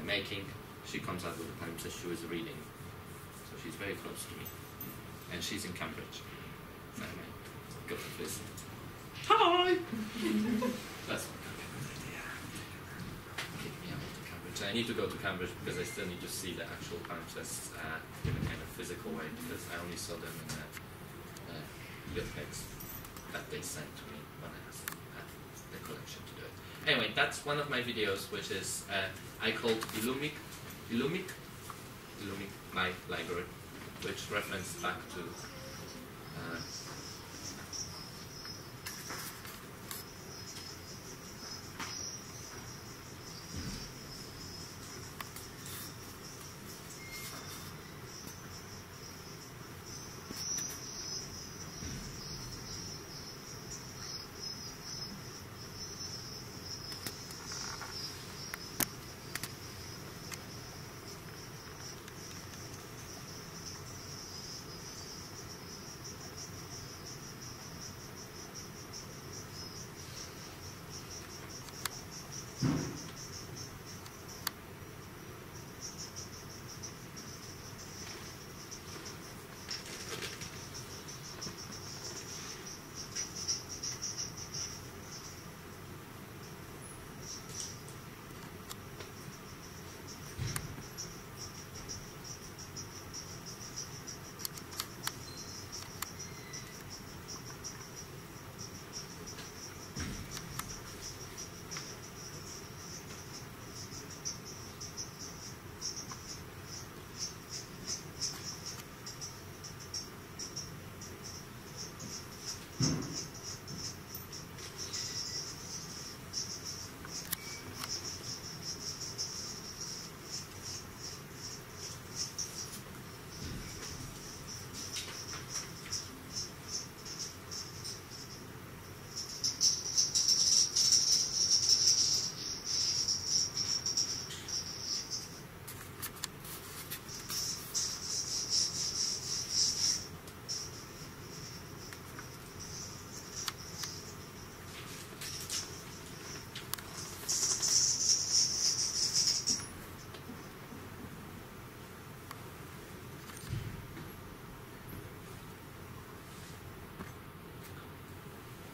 making, she comes out with a palimpsestuous reading. So she's very close to me. And she's in Cambridge. So I might go to visit. Hi! That's what get me out to Cambridge. I need to go to Cambridge because I still need to see the actual palimpsests in a kind of physical way, because I only saw them in the text that they sent to me when I asked the collection to do it. Anyway, that's one of my videos, which is I called Illumic, my library, which reference back to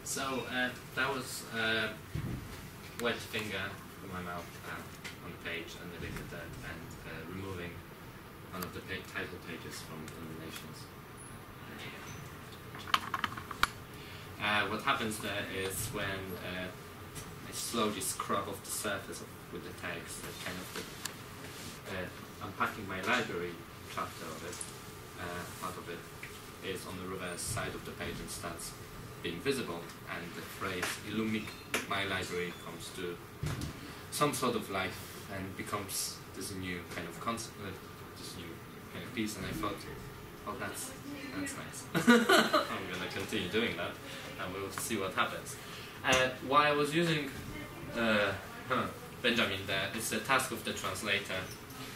So that was wet finger from my mouth on the page, and editing that, and removing one of the title pages from Illuminations. What happens there is when I slowly scrub off the surface with the text, kind of unpacking my library chapter of it, part of it is on the reverse side of the page and starts being visible, and the phrase "Illumic my library" comes to some sort of life and becomes this new kind of concept, this new kind of piece. And I thought, oh, that's nice. I'm gonna continue doing that, and we'll see what happens. Why I was using Benjamin there, it's the task of the translator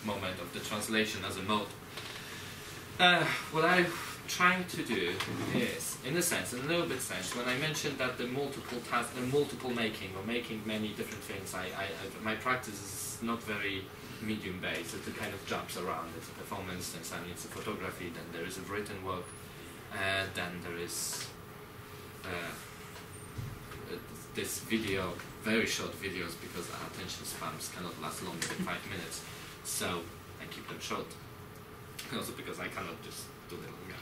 moment of the translation as a mode. What I'm trying to do is, in a sense, in a little bit sense, when I mentioned that the multiple making, or making many different things, my practice is not very medium based. It kind of jumps around. It's a performance, then suddenly it's a photography, then there is a written work, then there is this video, very short videos, because our attention spans cannot last longer than 5 minutes, so I keep them short. And also because I cannot just do them longer.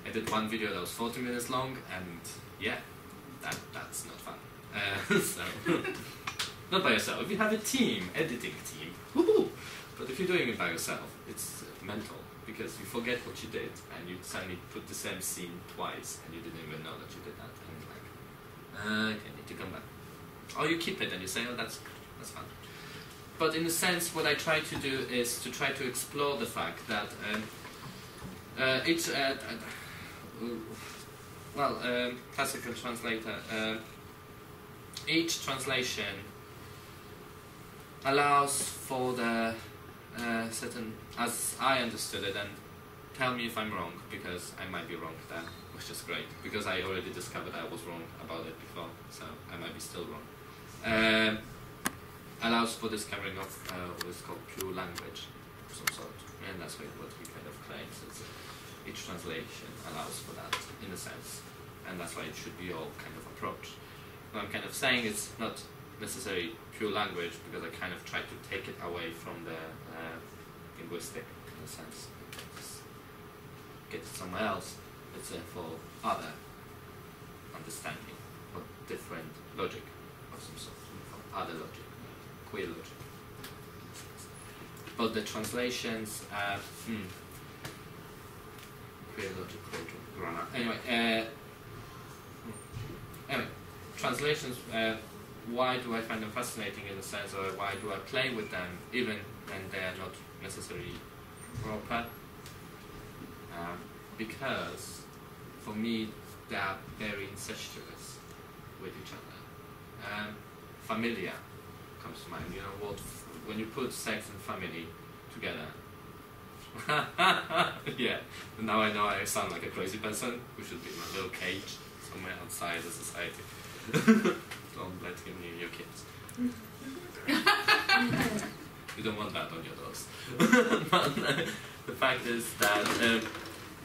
I did one video that was 40 minutes long, and yeah, that's not fun. So, not by yourself. If you have a team, editing team, woohoo! But if you're doing it by yourself, it's mental. because you forget what you did and you suddenly put the same scene twice and you didn't even know that you did that, and you're like, okay, need to come back. Or you keep it and you say, oh, that's fun. But in a sense, what I try to do is to try to explore the fact that classical translator, each translation allows for the certain, as I understood it, and tell me if I'm wrong, because I might be wrong there, which is great, because I already discovered I was wrong about it before, so I might be still wrong. Allows for discovering of what is called pure language of some sort, and that's what we kind of claim. So each translation allows for that, in a sense, and that's why it should be all kind of approached. What I'm kind of saying is not necessarily pure language, because I kind of try to take it away from the linguistic, in a sense, just get it somewhere else. It's for other understanding of different logic of some sort, from other logic. Queer logic. But the translations, queer logic, grammar. Anyway, translations. Why do I find them fascinating in a sense, or why do I play with them even when they are not necessarily proper? Because for me they are very incestuous with each other. Familiar comes to mind. You know what? When you put sex and family together. Yeah. Now I know I sound like a crazy person who should be in a little cage somewhere outside the society. Don't let him near your kids. You don't want that on your dogs. But the fact is that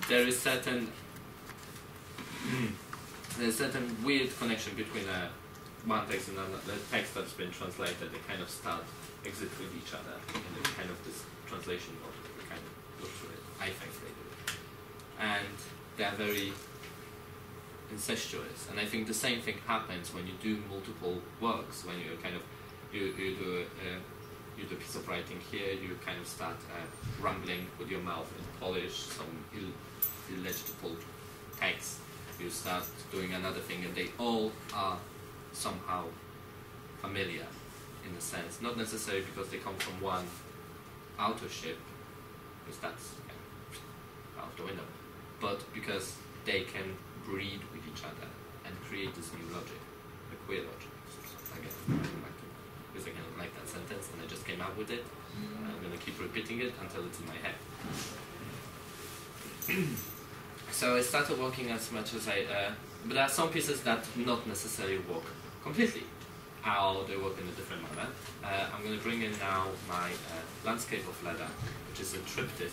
there is certain there's certain weird connection between one text and another. The text that's been translated, they kind of start exit with each other, and it's kind of this translation mode. We kind of go through it. I think they do it, and they are very incestuous. And I think the same thing happens when you do multiple works. When you kind of you do a piece of writing here, you kind of start rambling with your mouth in Polish, some illegible text. You start doing another thing, and they all are somehow familiar in a sense, not necessarily because they come from one authorship, because that's out the window, but because they can breed with each other and create this new logic, the queer logic. Again, because I kind of like that sentence, and I just came out with it. I'm going to keep repeating it until it's in my head. So I started working as much as but there are some pieces that not necessarily work completely, or they work in a different manner. I'm going to bring in now my landscape of leather, which is a triptych,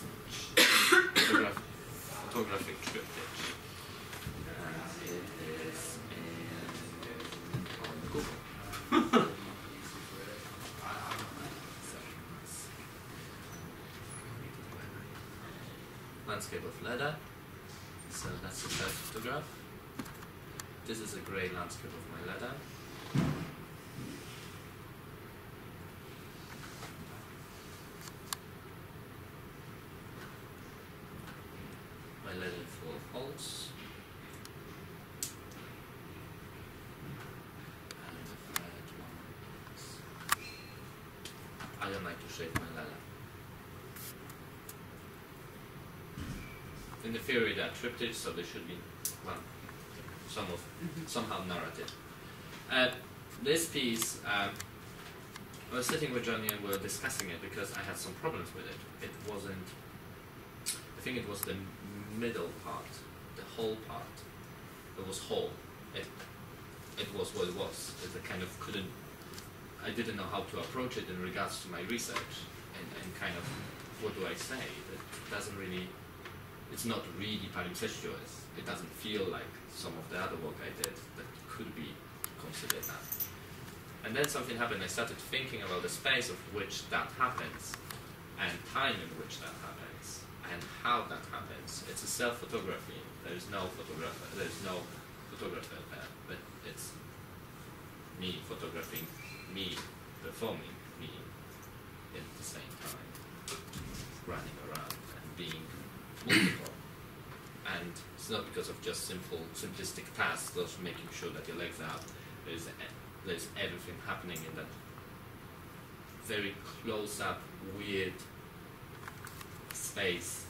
photographic triptych. It is on Google. Landscape of leather. So that's the first photograph. This is a grey landscape of my leather. My leather full of holes. And the third one. I don't like to shave my leather. In the theory they are triptych, so they should be, well, somehow narrative. This piece, I was sitting with Johnny and we were discussing it because I had some problems with it. It wasn't, I think it was the middle part, the whole part. It was whole. It was what it was. It kind of couldn't, I didn't know how to approach it in regards to my research and kind of, what do I say? It doesn't really, it's not really palimpsestuous. It doesn't feel like some of the other work I did that could be considered that. And then something happened. I started thinking about the space of which that happens, and time in which that happens, and how that happens. It's a self-photography. There is no photographer. There is no photographer there, but it's me photographing me, performing me at the same time, running around and being multiple. And it's not because of just simplistic tasks, of making sure that your legs are up. There's everything happening in that very close-up, weird space,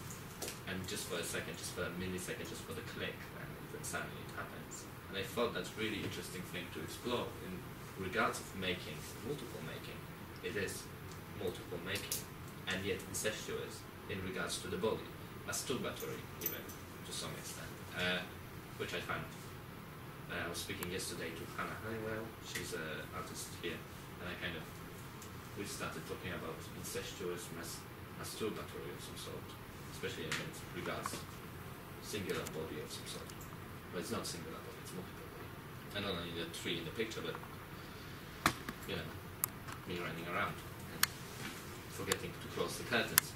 and just for a second, just for a millisecond, just for the click, and then suddenly it happens. And I thought that's a really interesting thing to explore in regards of making, multiple making. It is multiple making, and yet incestuous in regards to the body, masturbatory even, to some extent, which I found. I was speaking yesterday to Hannah Honeywell, she's an artist here, and we started talking about incestuous masturbatory of some sort, especially in regards singular body of some sort. But it's not singular body, it's multiple body. And not only the tree in the picture, but me running around and forgetting to close the curtains.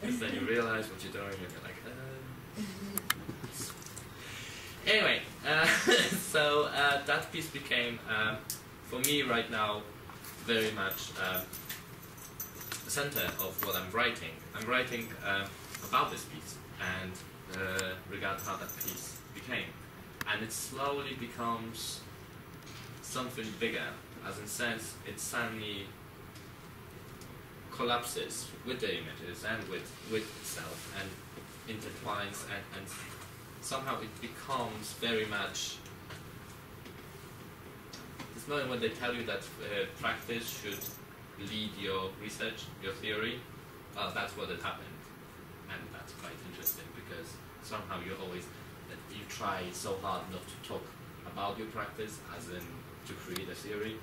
Because then you realize what you're doing and you're like, Anyway, so that piece became, for me right now, very much the center of what I'm writing. I'm writing about this piece and regard how that piece became. And it slowly becomes something bigger, as in sense it suddenly collapses with the images and with itself and intertwines and somehow it becomes very much this moment when they tell you that practice should lead your research, your theory. That's what had happened, and that's quite interesting because somehow you try so hard not to talk about your practice as in to create a theory,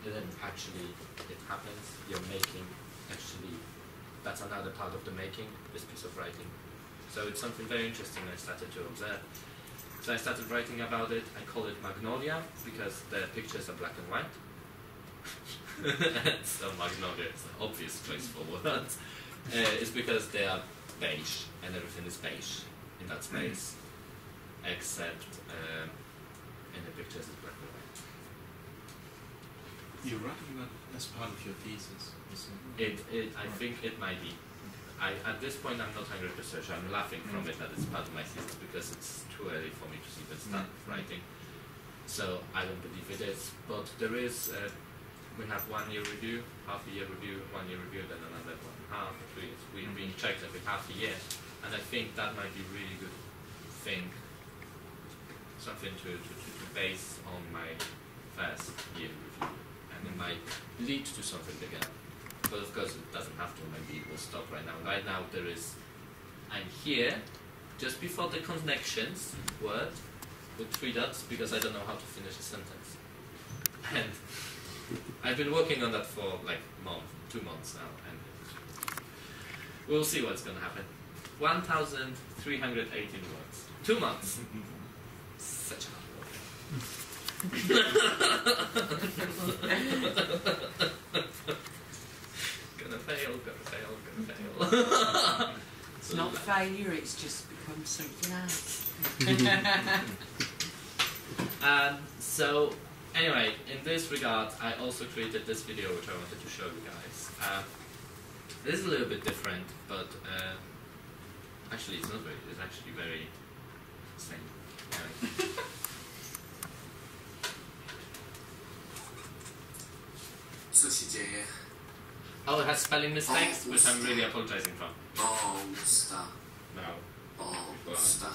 and then actually it happens. You're making that's another part of the making, this piece of writing. So it's something very interesting I started to observe. So I started writing about it. I call it Magnolia because the pictures are black and white. So Magnolia is an obvious choice for words. It's because they are beige and everything is beige in that space, except in the pictures it's black and white. You're writing that as part of your thesis? I think it might be. At this point I'm not 100% sure. I'm laughing from it that it's part of my thesis because it's too early for me to even start writing. So I don't believe it is. But there is, we have 1 year review, half a year review, 1 year review, then another 1.5, 3 years. We've been checked every half a year. And I think that might be a really good thing, something to base on my first year review. And it might lead to something bigger. But of course it doesn't have to, maybe it will stop right now. Right now I'm here just before the connections word with 3 dots because I don't know how to finish a sentence. And I've been working on that for like 2 months now, and we'll see what's going to happen. 1,318 words. 2 months. Such hard work. Gonna fail. It's not failure, it's just become something else. So, anyway, in this regard, I also created this video which I wanted to show you guys. This is a little bit different, but actually it's not very, it's actually very same. Co się dzieje? Oh, it has spelling mistakes, which I'm really apologizing for. Usta. No. Usta.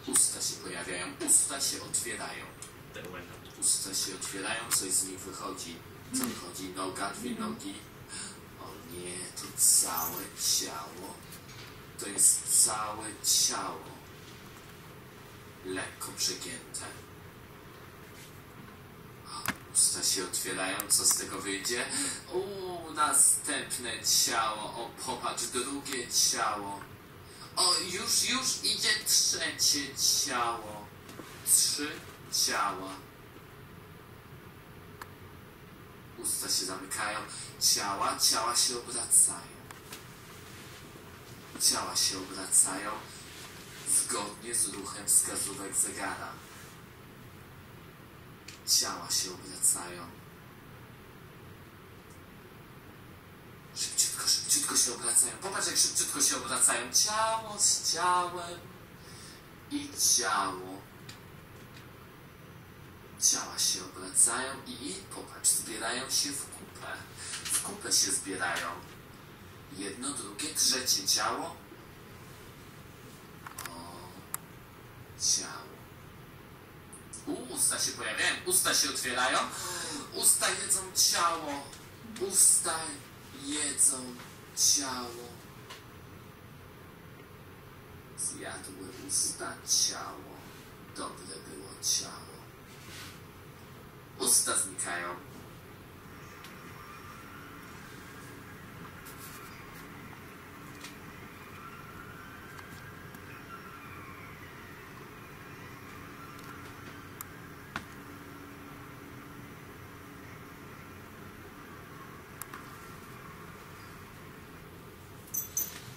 Usta się pojawiają, usta się otwierają. Usta się otwierają, coś z nich wychodzi. Co wychodzi? Noga, 2 nogi. O nie, to całe ciało. To jest całe ciało. Lekko przegięte. Usta się otwierają, co z tego wyjdzie? Następne ciało. O, popatrz, drugie ciało. O, już idzie 3 ciało. 3 ciała. Usta się zamykają. Ciała się obracają. Ciała się obracają zgodnie z ruchem wskazówek zegara. Ciała się obracają. szybciutko się obracają. Popatrz, jak szybciutko się obracają. Ciało z ciałem i ciało. Ciała się obracają i popatrz, zbierają się w kupę. W kupę się zbierają. Jedno, drugie, trzecie ciało. O, ciało. Usta się pojawiają, usta się otwierają. Usta jedzą ciało. Usta jedzą ciało. Zjadły usta ciało. Dobre było ciało. Usta znikają.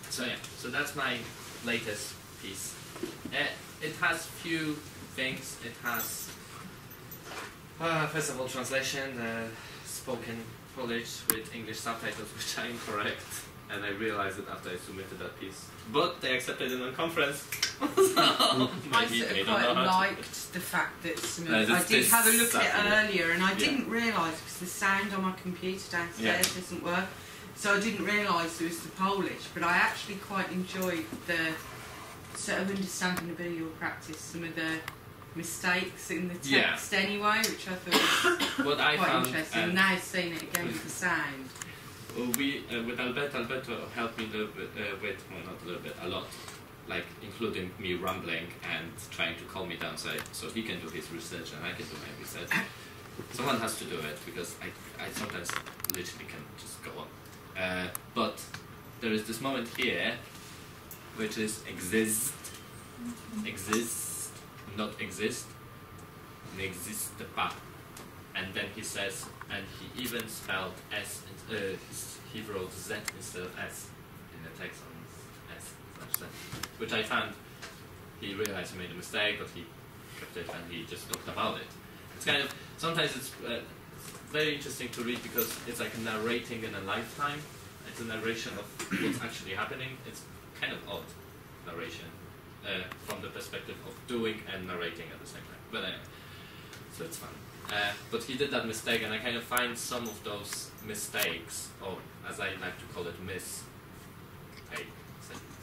So yeah, so that's my latest piece. It has few things. It has first of all translation, spoken Polish with English subtitles, which are incorrect, and I realized it after I submitted that piece. But they accepted it on conference. So I maybe sort they of don't know quite how to- liked the fact that some of, I did this have a look at Saturday. it earlier, and I Yeah. didn't realise because the sound on my computer downstairs doesn't work, so I didn't realise it was the Polish. But I actually quite enjoyed the sort of understanding of your practice, some of the mistakes in the text anyway, which I thought was What I quite found, interesting. Now seeing it again with the sound. we with Alberto helped me a little bit with, well, not a little bit, a lot, like including me rambling and trying to calm me down, so he can do his research and I can do my research. Someone has to do it because I sometimes literally can just go on. But there is this moment here, which is exist, not exist, n'existe pas. And then he says, and he even spelled S, he wrote Z instead of S in the text on S/Z, which I found, he realized he made a mistake, but he kept it and he just talked about it. It's kind of, sometimes it's very interesting to read because it's like a narrating in a lifetime. It's a narration of what's actually happening. It's kind of odd narration from the perspective of doing and narrating at the same time. But anyway, so it's fun. But he did that mistake, and I kind of find some of those mistakes, or as I like to call it, mistake.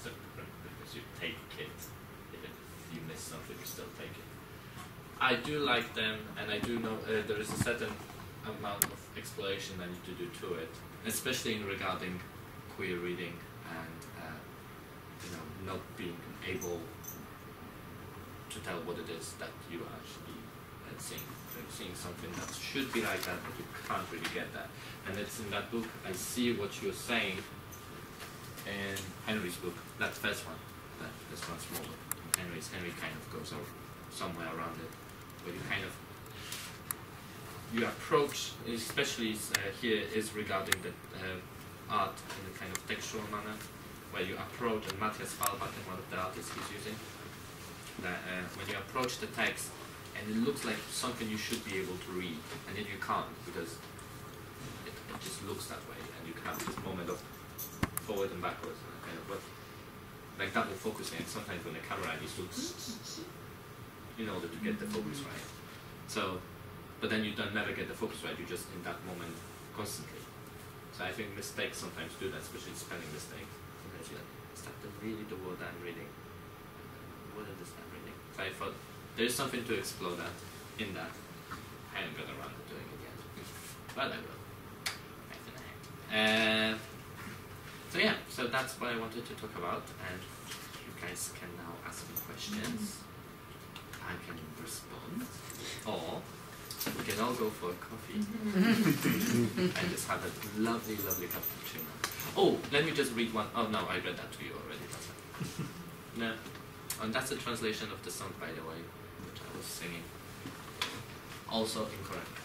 So because you take it, even if you miss something, you still take it. I do like them, and I do know there is a certain amount of exploration I need to do to it, especially in regarding queer reading and not being able to tell what it is that you are actually seeing. You're seeing something that should be like that, but you can't really get that. And it's in that book, I see what you're saying in Henry's book, that first one, this one small book. Henry kind of goes over somewhere around it, where you kind of, your approach, especially here, is regarding the art in a kind of textual manner, where you approach, and Matthias Falbach, one of the artists he's using, that when you approach the text, and it looks like something you should be able to read, and yet you can't, because it just looks that way, and you have this moment of forward and backwards, and kind of like double focusing, and sometimes when the camera needs to, in order to get the focus right. So, but then you don't never get the focus right, you're just in that moment constantly. So I think mistakes sometimes do that, especially spelling mistakes. Sometimes you're like, is that really the word I'm reading? What is that reading? So I thought, there's something to explore that, in that. I haven't got around to doing it yet, but I will. So yeah, so that's what I wanted to talk about, and you guys can now ask me questions. I can respond, or we can all go for a coffee and just have a lovely, lovely cappuccino. Oh, let me just read one. Oh no, I read that to you already. That's it. No, and that's a translation of the song, by the way, which I was singing. Also incorrect.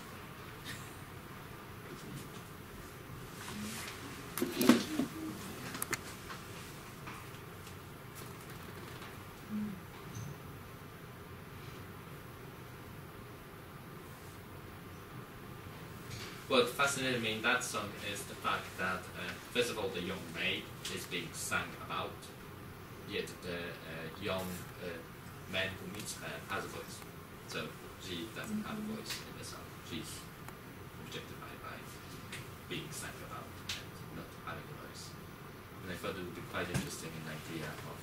what fascinated me in that song is the fact that, first of all, the young maid is being sung about, yet the young man who meets her has a voice. So she doesn't have a voice in the song. She's objectified by being sung about and not having a voice. And I thought it would be quite interesting an idea of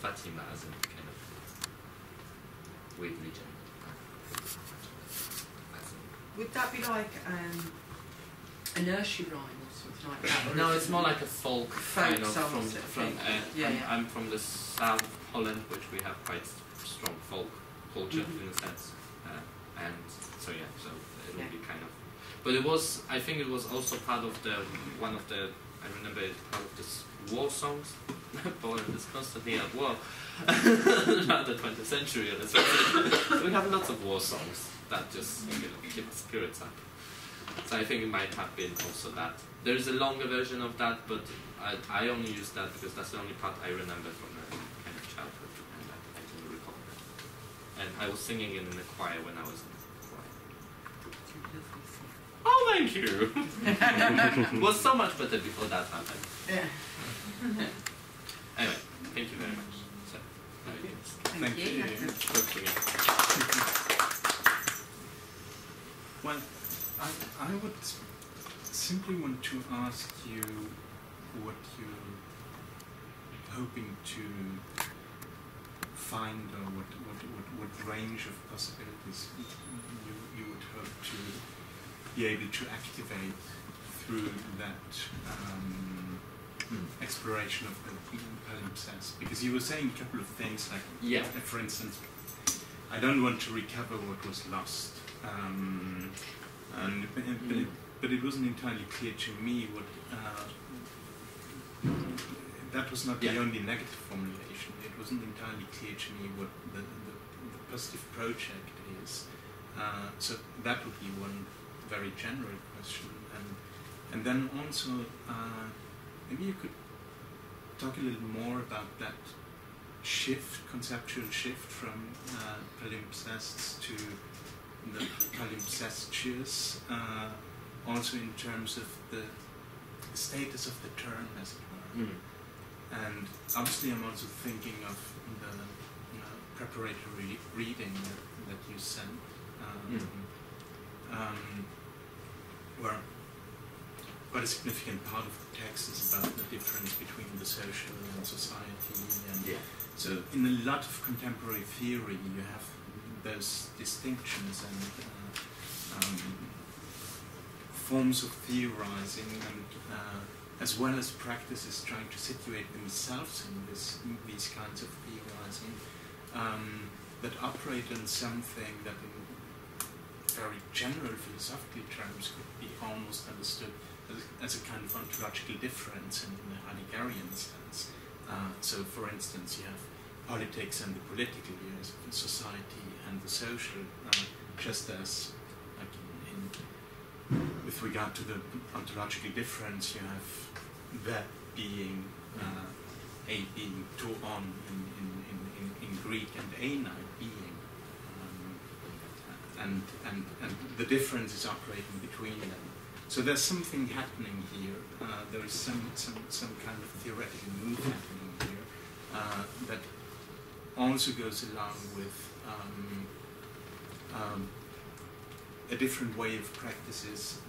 Fatima as a kind of weird region. Would that be like a nursery rhyme or something like that? Or No, is it's it more like a folk kind of song from sort of thing? I'm from the south of Holland, which we have quite strong folk culture in a sense, and so yeah, so it will be kind of. But it was, I think it was also part of the one of the. I remember it's part of this war songs. Poland is constantly at war. Around the 20th century, or so we have lots of war songs that just keep the spirits up. So I think it might have been also that. There is a longer version of that, but I only use that because that's the only part I remember from a kind of childhood, and I can recall that. And I was singing it in the choir when I was in the choir. Oh, thank you! It was so much better before that happened. Yeah. Anyway, thank you very much. So, Thank you. Well, I would simply want to ask you what you're hoping to find, or what range of possibilities you would hope to be able to activate through that exploration of the palimpsest. Because you were saying a couple of things, like, for instance, I don't want to recover what was lost. But it wasn't entirely clear to me what that was not the only negative formulation. It wasn't entirely clear to me what the positive project is. So that would be one very general question, and then also maybe you could talk a little more about that shift, conceptual shift from palimpsests to the palimpsestuous, also in terms of the status of the term, as it were. And obviously I'm also thinking of the preparatory reading that you sent, where quite a significant part of the text is about the difference between the social and society. And so in a lot of contemporary theory you have those distinctions and forms of theorizing, and as well as practices trying to situate themselves in these kinds of theorizing that operate on something that in very general philosophical terms could be almost understood as a kind of ontological difference in the Heideggerian sense. So for instance, you have politics and the political, you have society and the social, just as like with regard to the ontological difference, you have that being a being to on in Greek, and a being, and the difference is operating between them. So there's something happening here. There is some kind of theoretical move happening here that also goes along with a different way of practices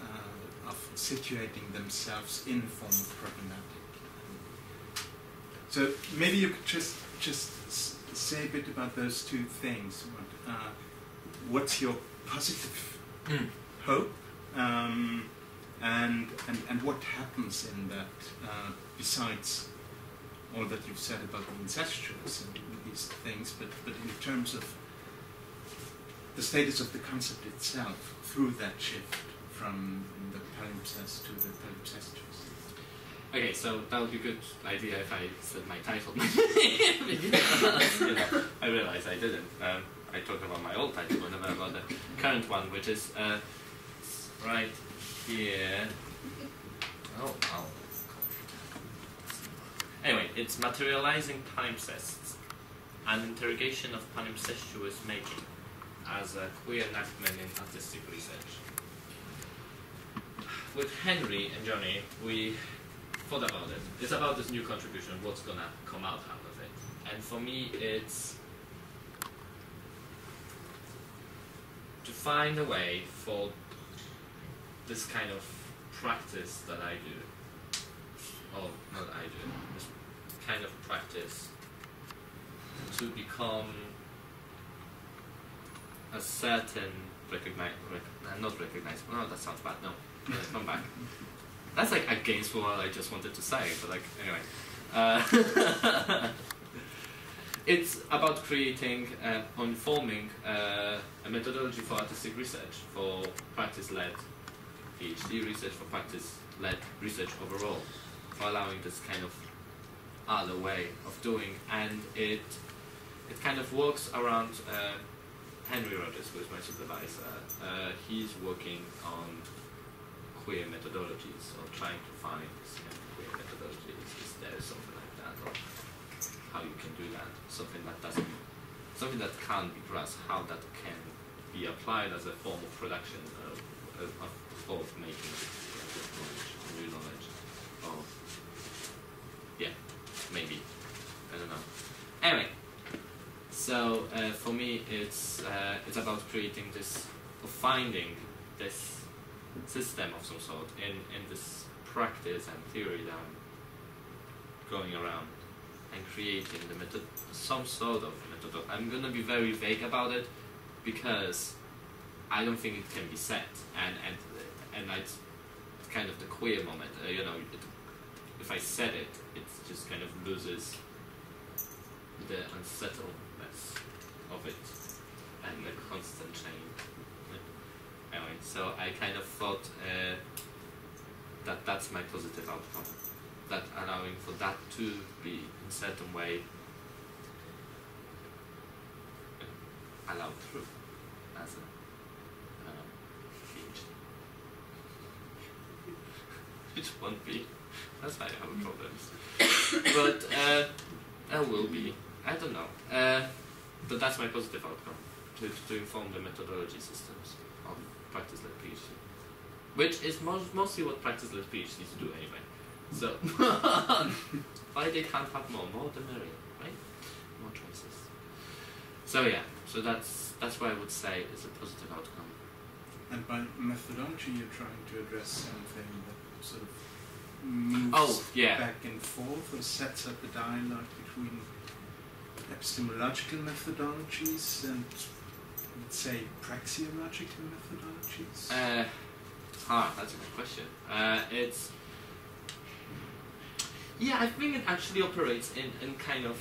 of situating themselves in a form of problematic. So maybe you could just say a bit about those two things. What's your positive hope, and what happens in that besides all that you've said about the incestuous and these things, but in terms of the status of the concept itself through that shift from the palimpsest to the palimpsestuous. Okay, so that would be a good idea if I said my title. Because, I realized I didn't. I talked about my old title, but never about the current one, which is right here. Anyway, it's Materializing Palimpsests, an interrogation of palimpsestuous making as a queer enactment in artistic research. with Henry and Johnny, we thought about it. It's about this new contribution, what's gonna come out of it. And for me, it's to find a way for this kind of practice that I do, or not I do, this kind of practice to become a certain not recognizable. No, that sounds bad. No, come back. That's like against what I just wanted to say, but like anyway. It's about creating or informing a methodology for artistic research, for practice-led PhD research, for practice-led research overall, for allowing this kind of other way of doing, and it kind of works around Henry Rogers, who is my supervisor. He's working on queer methodologies, or trying to find this kind of queer methodologies. Is there something like that, or how you can do that? Something that can't be grasped, how that can be applied as a form of production, a form of making knowledge, new knowledge, or yeah, maybe, I don't know. Anyway, so for me, it's about creating this, or finding this system of some sort in this practice and theory that I'm going around, and creating the method, some sort of method. I'm gonna be very vague about it because I don't think it can be set, and it's kind of the queer moment. You know, if I set it, it just kind of loses the unsettledness of it and the constant change. Anyway, so I kind of thought that that's my positive outcome. That allowing for that to be in a certain way allowed through as a PhD. It won't be. That's why I have problems. But it will be. I don't know. But that's my positive outcome, to inform the methodology systems of practice-led PhD, which is mostly what practice-led PhDs do anyway. So why they can't have more the merrier, right? More choices. So yeah, so that's what I would say is a positive outcome. And by methodology, you're trying to address something that sort of moves back and forth, or sets up a dialogue between epistemological methodologies and, let's say, praxeological methodologies? That's a good question. Yeah, I think it actually operates in kind of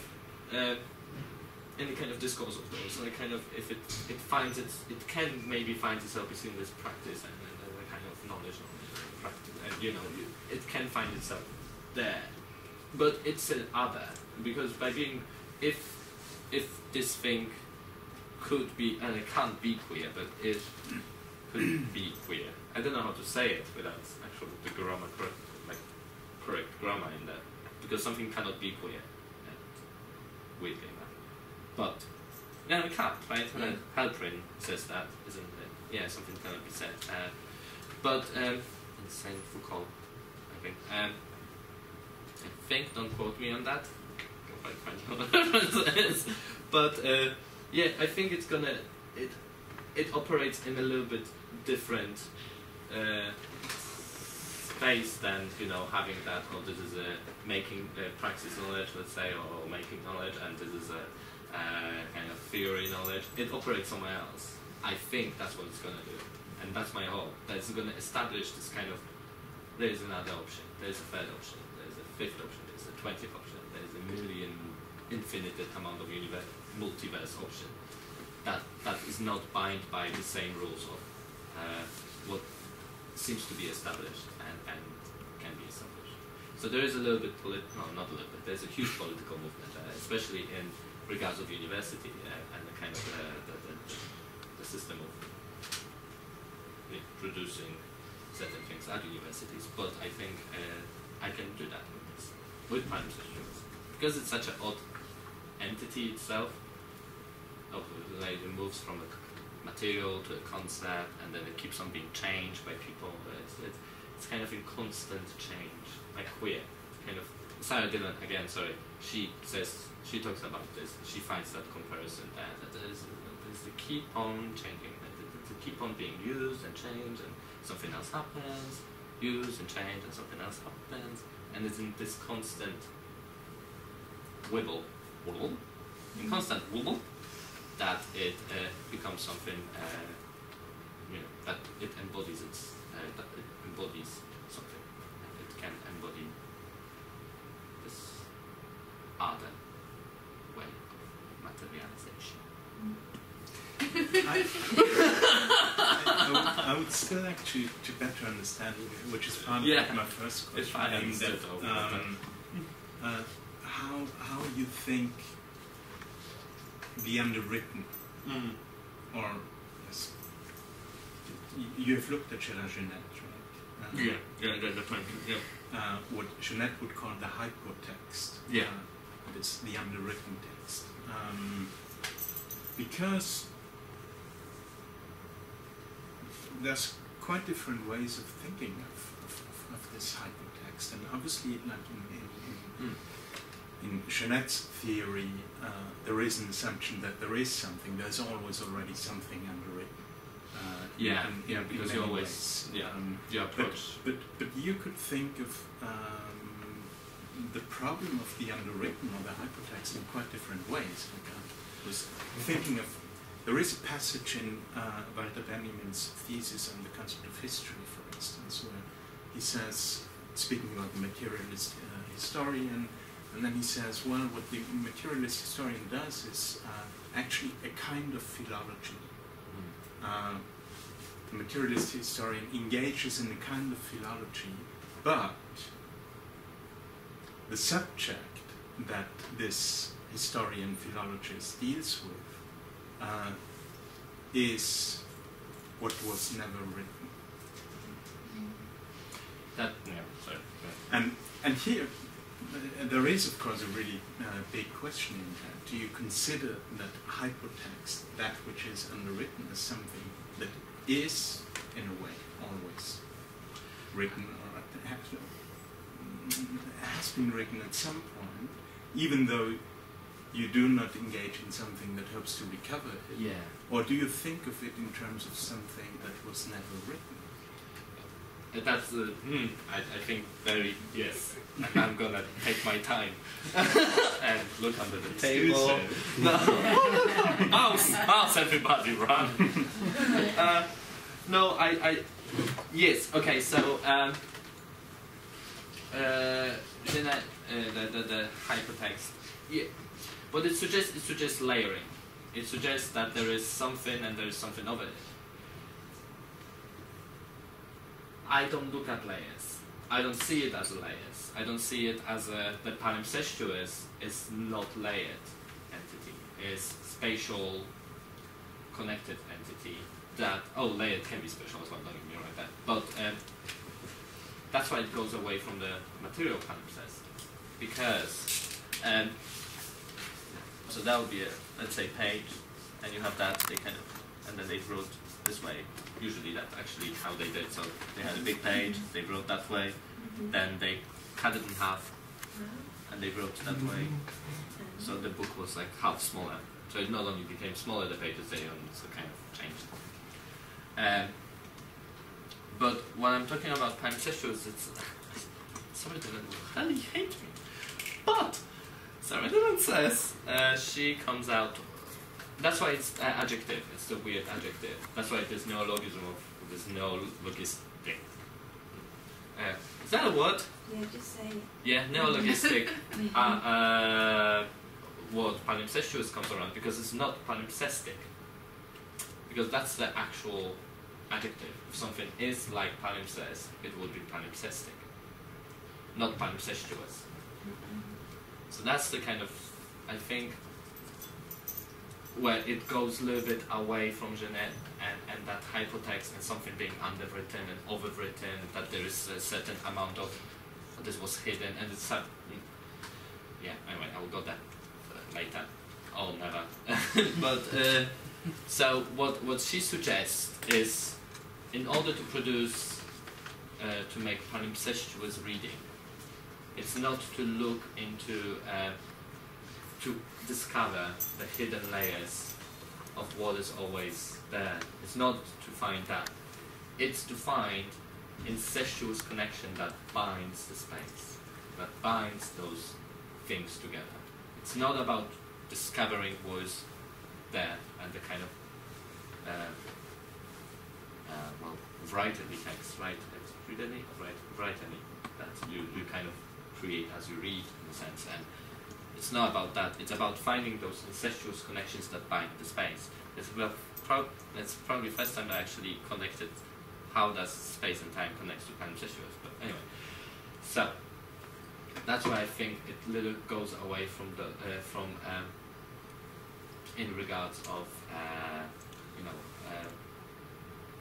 in the kind of discourse of those. Like kind of, if it finds it can maybe find itself between this practice and the kind of knowledge practice, and you know, it can find itself there. But it's an other, because by being, if this thing could be, and it can't be queer, but it could be queer. I don't know how to say it without actually the grammar correct grammar in that, because something cannot be queer. Weirdly enough, but no, we can't, right? Halperin says that, isn't it? Yeah, something cannot be said. But in Saint Foucault, I think. Don't quote me on that. If I find out what reference is. But yeah, I think it's gonna it operates in a little bit different space than, you know, having that, oh, this is making praxis knowledge, let's say, or making knowledge, and this is a kind of theory knowledge. It operates somewhere else. I think that's what it's going to do, and that's my hope. That it's going to establish this kind of, there is another option, there is a third option, there is a fifth option, there is a 20th option, there is a infinite amount of multiverse option. That is not bound by the same rules of what seems to be established and can be established. So there is a little bit, not a little bit, there's a huge political movement, especially in regards of university and the kind of the system of producing certain things at universities. But I think I can do that with prime institutions, because it's such an odd entity itself. Like it moves from a material to a concept, and then it keeps on being changed by people. it's kind of in constant change, like queer, kind of. Sarah Dillon again. Sorry, she talks about this. She finds that comparison that there's the keep on changing, the keep on being used and changed, and something else happens, used and changed, and something else happens, and it's in this constant wibble, in constant wobble, that it becomes something, that it embodies that it embodies something, and it can embody this other way of materialization. I would still like to better understand, which is part of my first question. How you think the underwritten, or yes, you have looked at Jeanette, right? Definitely. What Jeanette would call the hypotext. It's the underwritten text. Because there's quite different ways of thinking of this hypotext, and obviously, like in Jeanette's theory, there is an assumption that there is something. There's always already something underwritten. Because you always approach. But you could think of the problem of the underwritten or the hypotext in quite different ways. Like I was thinking of, there is a passage in Walter Benjamin's thesis on the concept of history, for instance, where he says, speaking about the materialist historian, and then he says, well, what the materialist historian does is actually a kind of philology. The materialist historian engages in a kind of philology, but the subject that this historian philologist deals with is what was never written. And here there is, of course, a really big question in that. Do you consider that hypotext, that which is underwritten, as something that is, in a way, always written, or has been written at some point, even though you do not engage in something that hopes to recover it? Yeah. Or do you think of it in terms of something that was never written? That's I think very yes. And I'm gonna take my time and look under the table. No, mouse, everybody, run. No, yes. Okay, so Jeanette, the hypertext. Yeah, but it suggests layering. It suggests that there is something and there is something of it. I don't look at layers. I don't see it as layers. I don't see it as the palimpsestuous is not layered entity. It's spatial connected entity that, layered can be spatial as well, don't get me wrong there. But that's why it goes away from the material palimpsest. Because, so that would be a, let's say, page, and you have that, they kind of, and then they wrote this way. Usually that's actually how they did. So they had a big page, they wrote that way, then they cut it in half, and they wrote that way. So the book was like half smaller. So it not only became smaller, the pages, they also kind of changed. But when I'm talking about palimpsestuous, it's Sarah Dillon will hardly hate me. But Sarah Dillon says she comes out. That's why it's adjective. It's the weird adjective. That's why there's neologism of this neologistic. Is that a word? Yeah, just say it. Yeah, neologistic. Word palimpsestuous comes around because it's not palimpsestic. Because that's the actual adjective. If something is like palimpsest, it would be palimpsestic, not palimpsestuous. So that's the kind of, I think, where it goes a little bit away from Jeanette and that hypotext and something being underwritten and overwritten, that there is a certain amount of this was hidden, and it's anyway, I will go there later. Oh, never. But so what she suggests is, in order to produce to make palimpsestuous reading. It's not to look into, to discover the hidden layers of what is always there. It's not to find that. It's to find incestuous connection that binds the space, that binds those things together. It's not about discovering what is there and the kind of writerly text, right? Writerly that you kind of create as you read, in a sense. And it's not about that. It's about finding those incestuous connections that bind the space. It's probably the first time I actually connected how does space and time connect to palimpsestuous. But anyway, so that's why I think it little goes away from the in regards of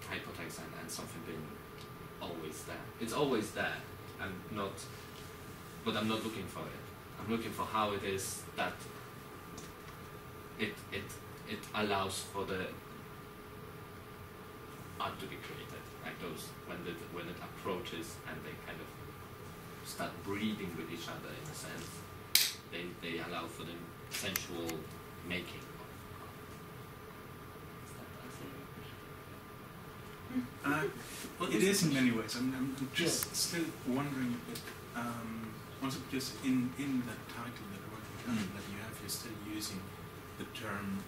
hypotext and something being always there. It's always there, but I'm not looking for it. I'm looking for how it is that it allows for the art to be created. Like those when it approaches and they kind of start breathing with each other, in a sense, they allow for the sensual making. Well, it is in many ways. I'm just still wondering a bit, also because in the title that I wrote, that you have, you're still using the term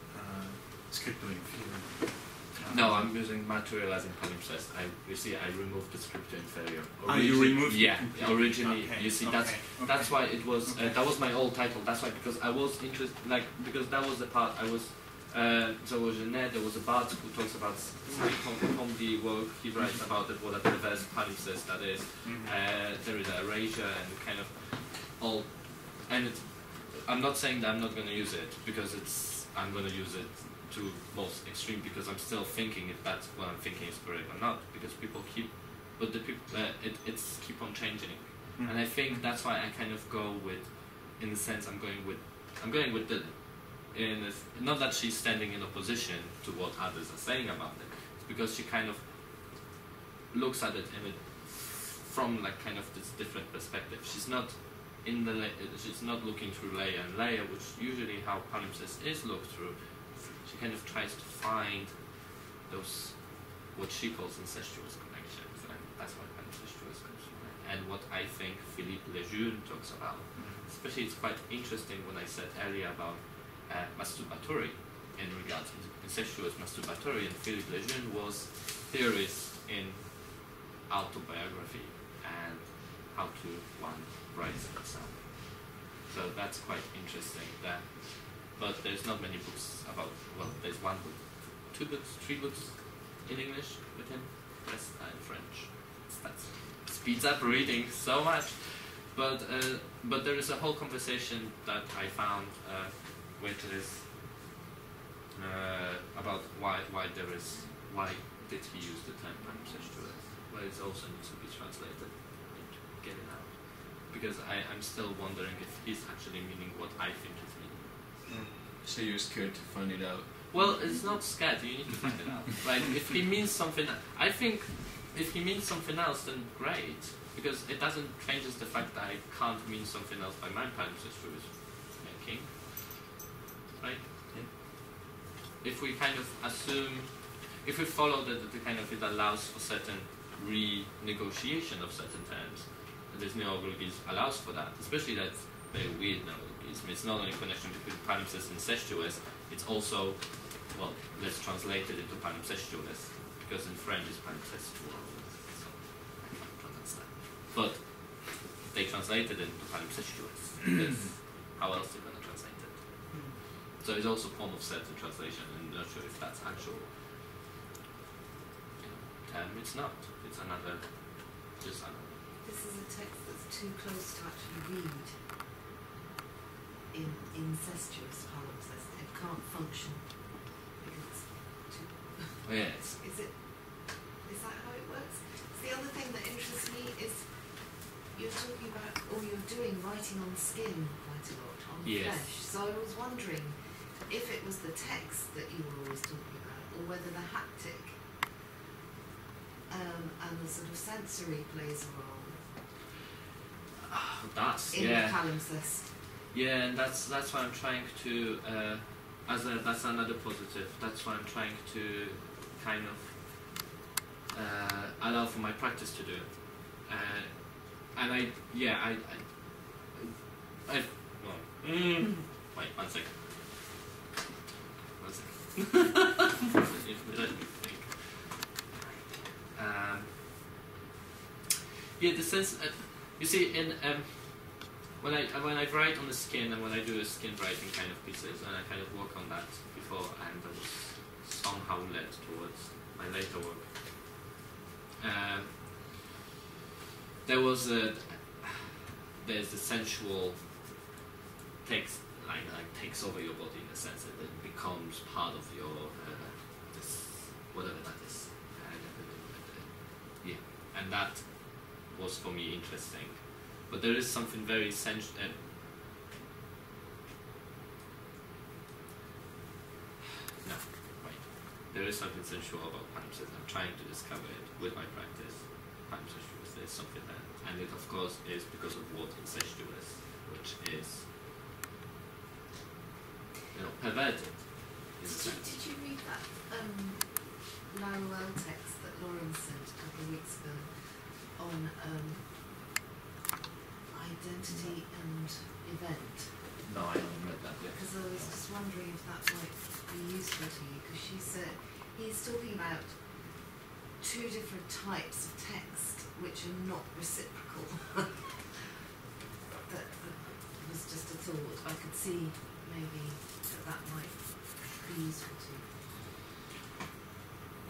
scripto-inferior. No, I'm using materializing palimpsest. You see, I removed the scripto-inferior. You removed it? Yeah, originally. Okay. You see, Okay. that's why it was. That was my old title. That's why, because I was interested, because that was the part I was. There was a Bart who talks about comedy work. He writes about it, what a perverse palimpsest that is. There is erasure and kind of all, and I'm not saying that I'm not going to use it, because I'm going to use it to most extreme, because I'm still thinking if that's what I'm thinking is correct or not, because people keep, but the people it's keep on changing, and I think that's why I kind of go with, in the sense I'm going with Dylan. Not that she's standing in opposition to what others are saying about it, it's because she kind of looks at it from like kind of this different perspective. She's not she's not looking through layer and layer, which usually how palimpsest is looked through. She kind of tries to find those what she calls incestuous connections, and that's why palimpsestuous comes from it. And what I think Philippe Lejeune talks about, especially it's quite interesting when I said earlier about masturbatory in regards to incestuous masturbatory, and Philippe Lejeune was theorist in autobiography and how to one writes itself. So that's quite interesting there. But there's not many books about, well, there's one book, 2 books, 3 books in English with him, rest are in French. That speeds up reading so much. But there is a whole conversation that I found which is about why did he use the term palimpsestuous? Well, it also needs to be translated into getting out, because I'm still wondering if he's actually meaning what I think he's meaning. So you're scared to find it out? Well, it's not scared. You need to find it out. Like if he means something, I think if he means something else, then great, because it doesn't change the fact that I can't mean something else by my palimpsestuous making. Right? Yeah. If we kind of assume, if we follow the kind of, it allows for certain renegotiation of certain terms, and this neologism allows for that, especially that very weird neologism. It's not only connection between palimpsest and incestuous, it's also, well, let's translate it into palimpsestuous, because in French it's palimpsestuous, so I can't pronounce that. But they translated it into palimpsestuous, because how else are they going to translate it? So it's also a form of certain translation, and I'm not sure if that's actual term. It's not. It's another, just another. This is a text that's too close to actually read in incestuous palimpsest. It can't function because it's too. Yes. Is that how it works? The other thing that interests me is you're talking about, or you're doing writing on skin quite a lot, on flesh. So I was wondering if it was the text that you were always talking about, or whether the haptic and the sort of sensory plays a role That's in the palimpsest. Yeah, and that's why I'm trying to that's another positive. That's why I'm trying to kind of allow for my practice to do. And I wait 1 second. 1 second. Let me think. Yeah, the sense. You see, in when I write on the skin and when I do a skin writing kind of pieces, and I kind of work on that before, and I was somehow led towards my later work. There's the sensual takes over your body in the sense that it becomes part of your this whatever that is, yeah, and that was for me interesting. But there is something very sensual. No, wait. There is something sensual about palimpsest. I'm trying to discover it with my practice. Palimpsest, there's something there, and it of course is because of what incestuous, which is, perverted. Did you read that Laurel text that Lauren sent a couple of weeks ago on identity and event? No, I haven't read that yet. Because I was just wondering if that might be useful to you, because she said he's talking about two different types of text which are not reciprocal. that was just a thought. I could see maybe that might be useful to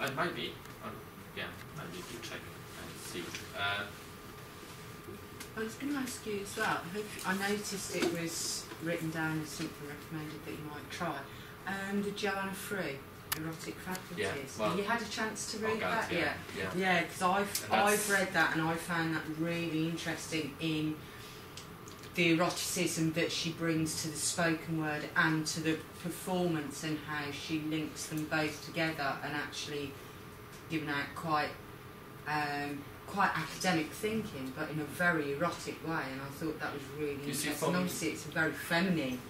you. It might be. Yeah, I need to check and see. I was going to ask you as well, I noticed it was written down as something recommended that you might try. The Joanna Free, Erotic Faculties. Yeah, well, have you had a chance to read that? Yeah. Yeah, because I've read that and I found that really interesting in the eroticism that she brings to the spoken word and to the performance, and how she links them both together and actually giving out quite academic thinking, but in a very erotic way, and I thought that was really interesting. Obviously, it's a very feminine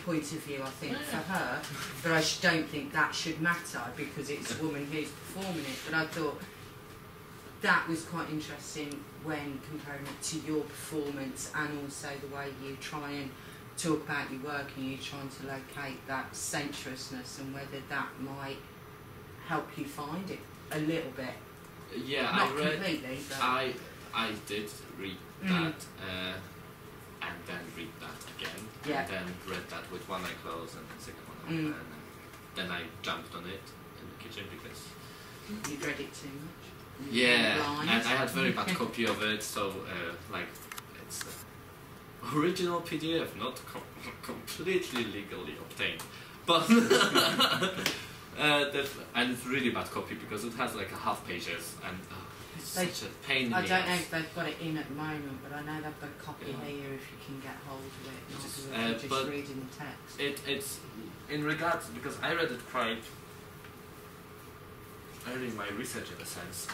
point of view, I think, for her, but I don't think that should matter because it's a woman who's performing it. But I thought that was quite interesting when comparing it to your performance, and also the way you try and talk about your work and you trying to locate that sensuousness, and whether that might help you find it a little bit. Yeah, not I read. Completely, but I did read that, and then read that again, and then read that with one eye closed and the second one open, and then I jumped on it in the kitchen because you read it too much. Yeah, and I had very bad copy of it, so it's the original PDF, not completely legally obtained, but and it's really bad copy because it has like a half pages, and it's such a pain in the I don't know ass. if they've got it in at the moment, but I know they've got a copy here if you can get hold of it. Just but reading the text. It's in regards, because I read it quite early in my research in a sense,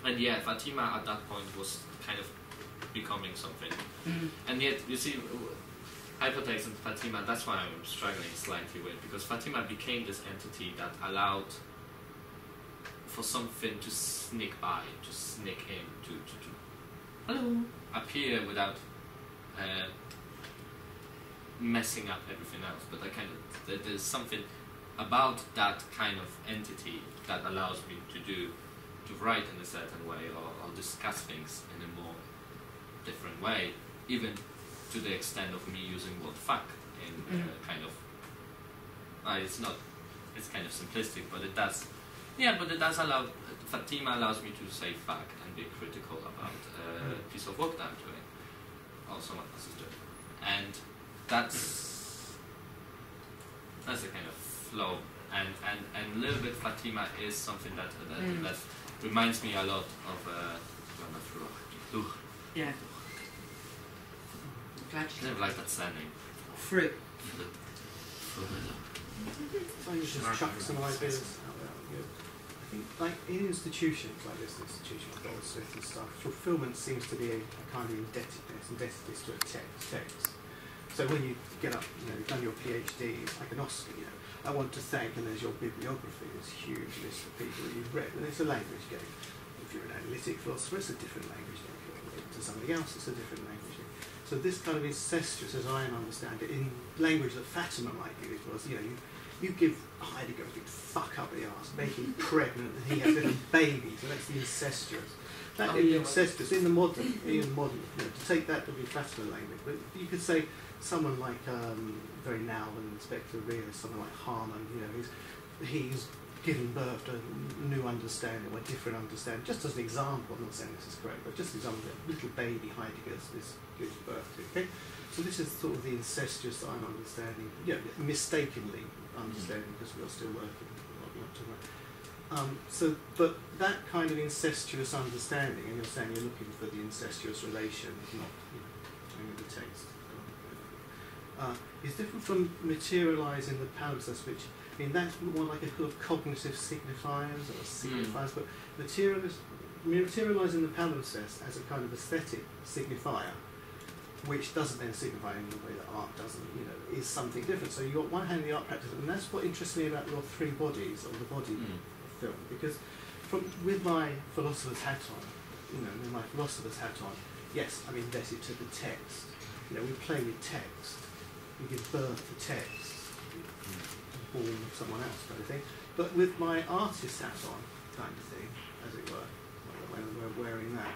and yeah, Fatima at that point was kind of becoming something, and yet you see, Hypotext and Fatima, that's why I'm struggling slightly with, because Fatima became this entity that allowed for something to sneak by, to sneak in, to hello, appear without messing up everything else. But there's something about that kind of entity that allows me to write in a certain way, or discuss things in a more different way, even to the extent of me using word fuck in kind of it's kind of simplistic, but it does allow, Fatima allows me to say fuck and be critical about a piece of work that I'm doing, or someone else is doing, and that's a kind of flow, and a little bit Fatima is something that reminds me a lot of yeah. I never like that surname. Fruit. So you just chuck some ideas out there. I think, like in institutions like this institution, like Goldsmith and stuff, fulfillment seems to be a kind of indebtedness to a text. So when you get up, you've done your PhD, it's like an Oscar, I want to thank, and there's your bibliography, this huge list of people that you've read, and it's a language game. If you're an analytic philosopher, it's a different language game. If you're to something else, it's a different language game. So this kind of incestuous, as I understand it, in language that Fatima might use, was, you give Heidegger a big fuck up the arse, make him pregnant, and he has little babies, and that's the incestuous. That is incestuous in the modern, to take that would be Fatima language. But you could say someone like very now and Inspector Rear, someone like Harman, he's given birth to a new understanding or a different understanding. Just as an example, I'm not saying this is correct, but just an example, that little baby Heidegger is given birth to. Okay, so this is sort of the incestuous I'm understanding, mistakenly understanding, because we're still working on what we're talking about. But that kind of incestuous understanding, and you're saying you're looking for the incestuous relation, not the text. Is different from materialising the palimpsest, which that's more like a sort of cognitive signifiers or signifiers, but materialising the palimpsest as a kind of aesthetic signifier, which doesn't then signify in the way that art doesn't, is something different. So you've got one hand the art practice, and that's what interests me about your three bodies, or the body film, because with my philosopher's hat on, yes, I'm indebted to the text. We play with text. We give birth to text, born someone else kind of thing. But with my artist hat on kind of thing, as it were, when we're wearing that,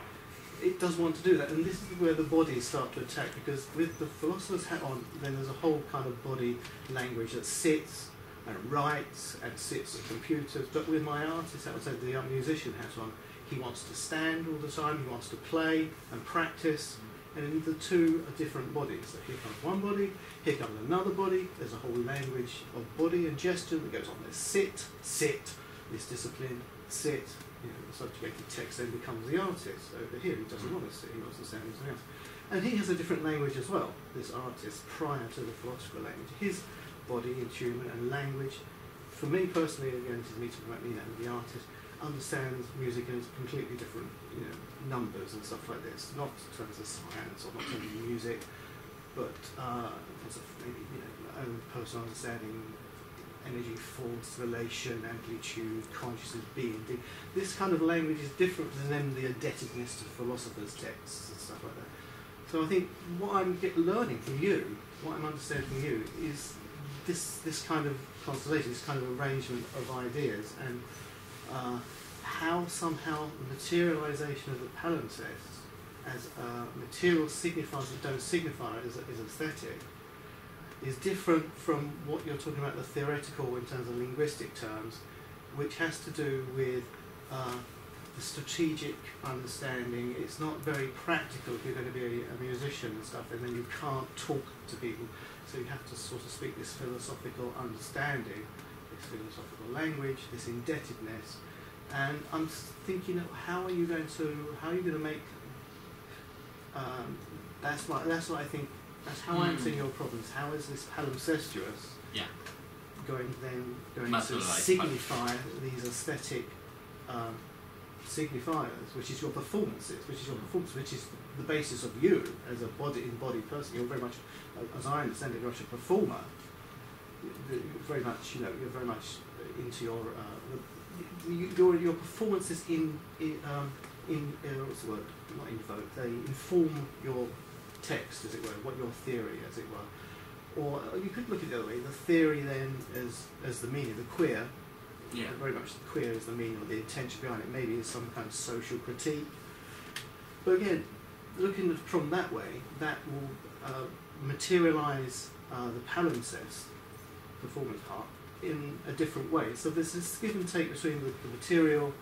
it does want to do that. And this is where the bodies start to attack, because with the philosopher's hat on, then there's a whole kind of body language that sits and writes and sits at computers. But with my artist hat on, so the musician hat on, he wants to stand all the time, he wants to play and practice. And the two are different bodies. So here comes one body, here comes another body. There's a whole language of body and gesture that goes on. There's sit, this discipline, sit. The subjugated text then becomes the artist. Over here, he doesn't want to sit, he wants to stand something else. And he has a different language as well, this artist, prior to the philosophical language. His body, attunement, and language, for me personally, again, this is me talking about the artist, understands music in completely different, numbers and stuff like this. Not in terms of science or not in terms of music, but as of maybe own personal understanding, energy, force, relation, amplitude, consciousness, being. This kind of language is different than the indebtedness to philosophers' texts and stuff like that. So I think what I'm learning from you, what I'm understanding from you, is this kind of constellation, this kind of arrangement of ideas, and how somehow the materialisation of the palimpsest as material signifiers that don't signify it as aesthetic is different from what you're talking about, the theoretical in terms of linguistic terms, which has to do with the strategic understanding. It's not very practical if you're going to be a musician and stuff, and then you can't talk to people, so you have to sort of speak this philosophical understanding, this philosophical language, this indebtedness. And I'm thinking, how are you going to make? That's what I think. That's how I'm seeing your problems. How is this palimpsestuous going to signify these aesthetic signifiers, which is your performances, which is the basis of you as a embodied person. You're very much, as I understand it, you're a performer. You're very much, you're very much into your performances what's the word? Not invoke. They inform your text, as it were, what your theory, as it were. Or you could look at it the other way. The theory then as the meaning, the queer. Very much the queer is the meaning, or the intention behind it. Maybe is some kind of social critique. But again, looking from that way, that will materialise the palimpsest performance part in a different way. So there's this give and take between the material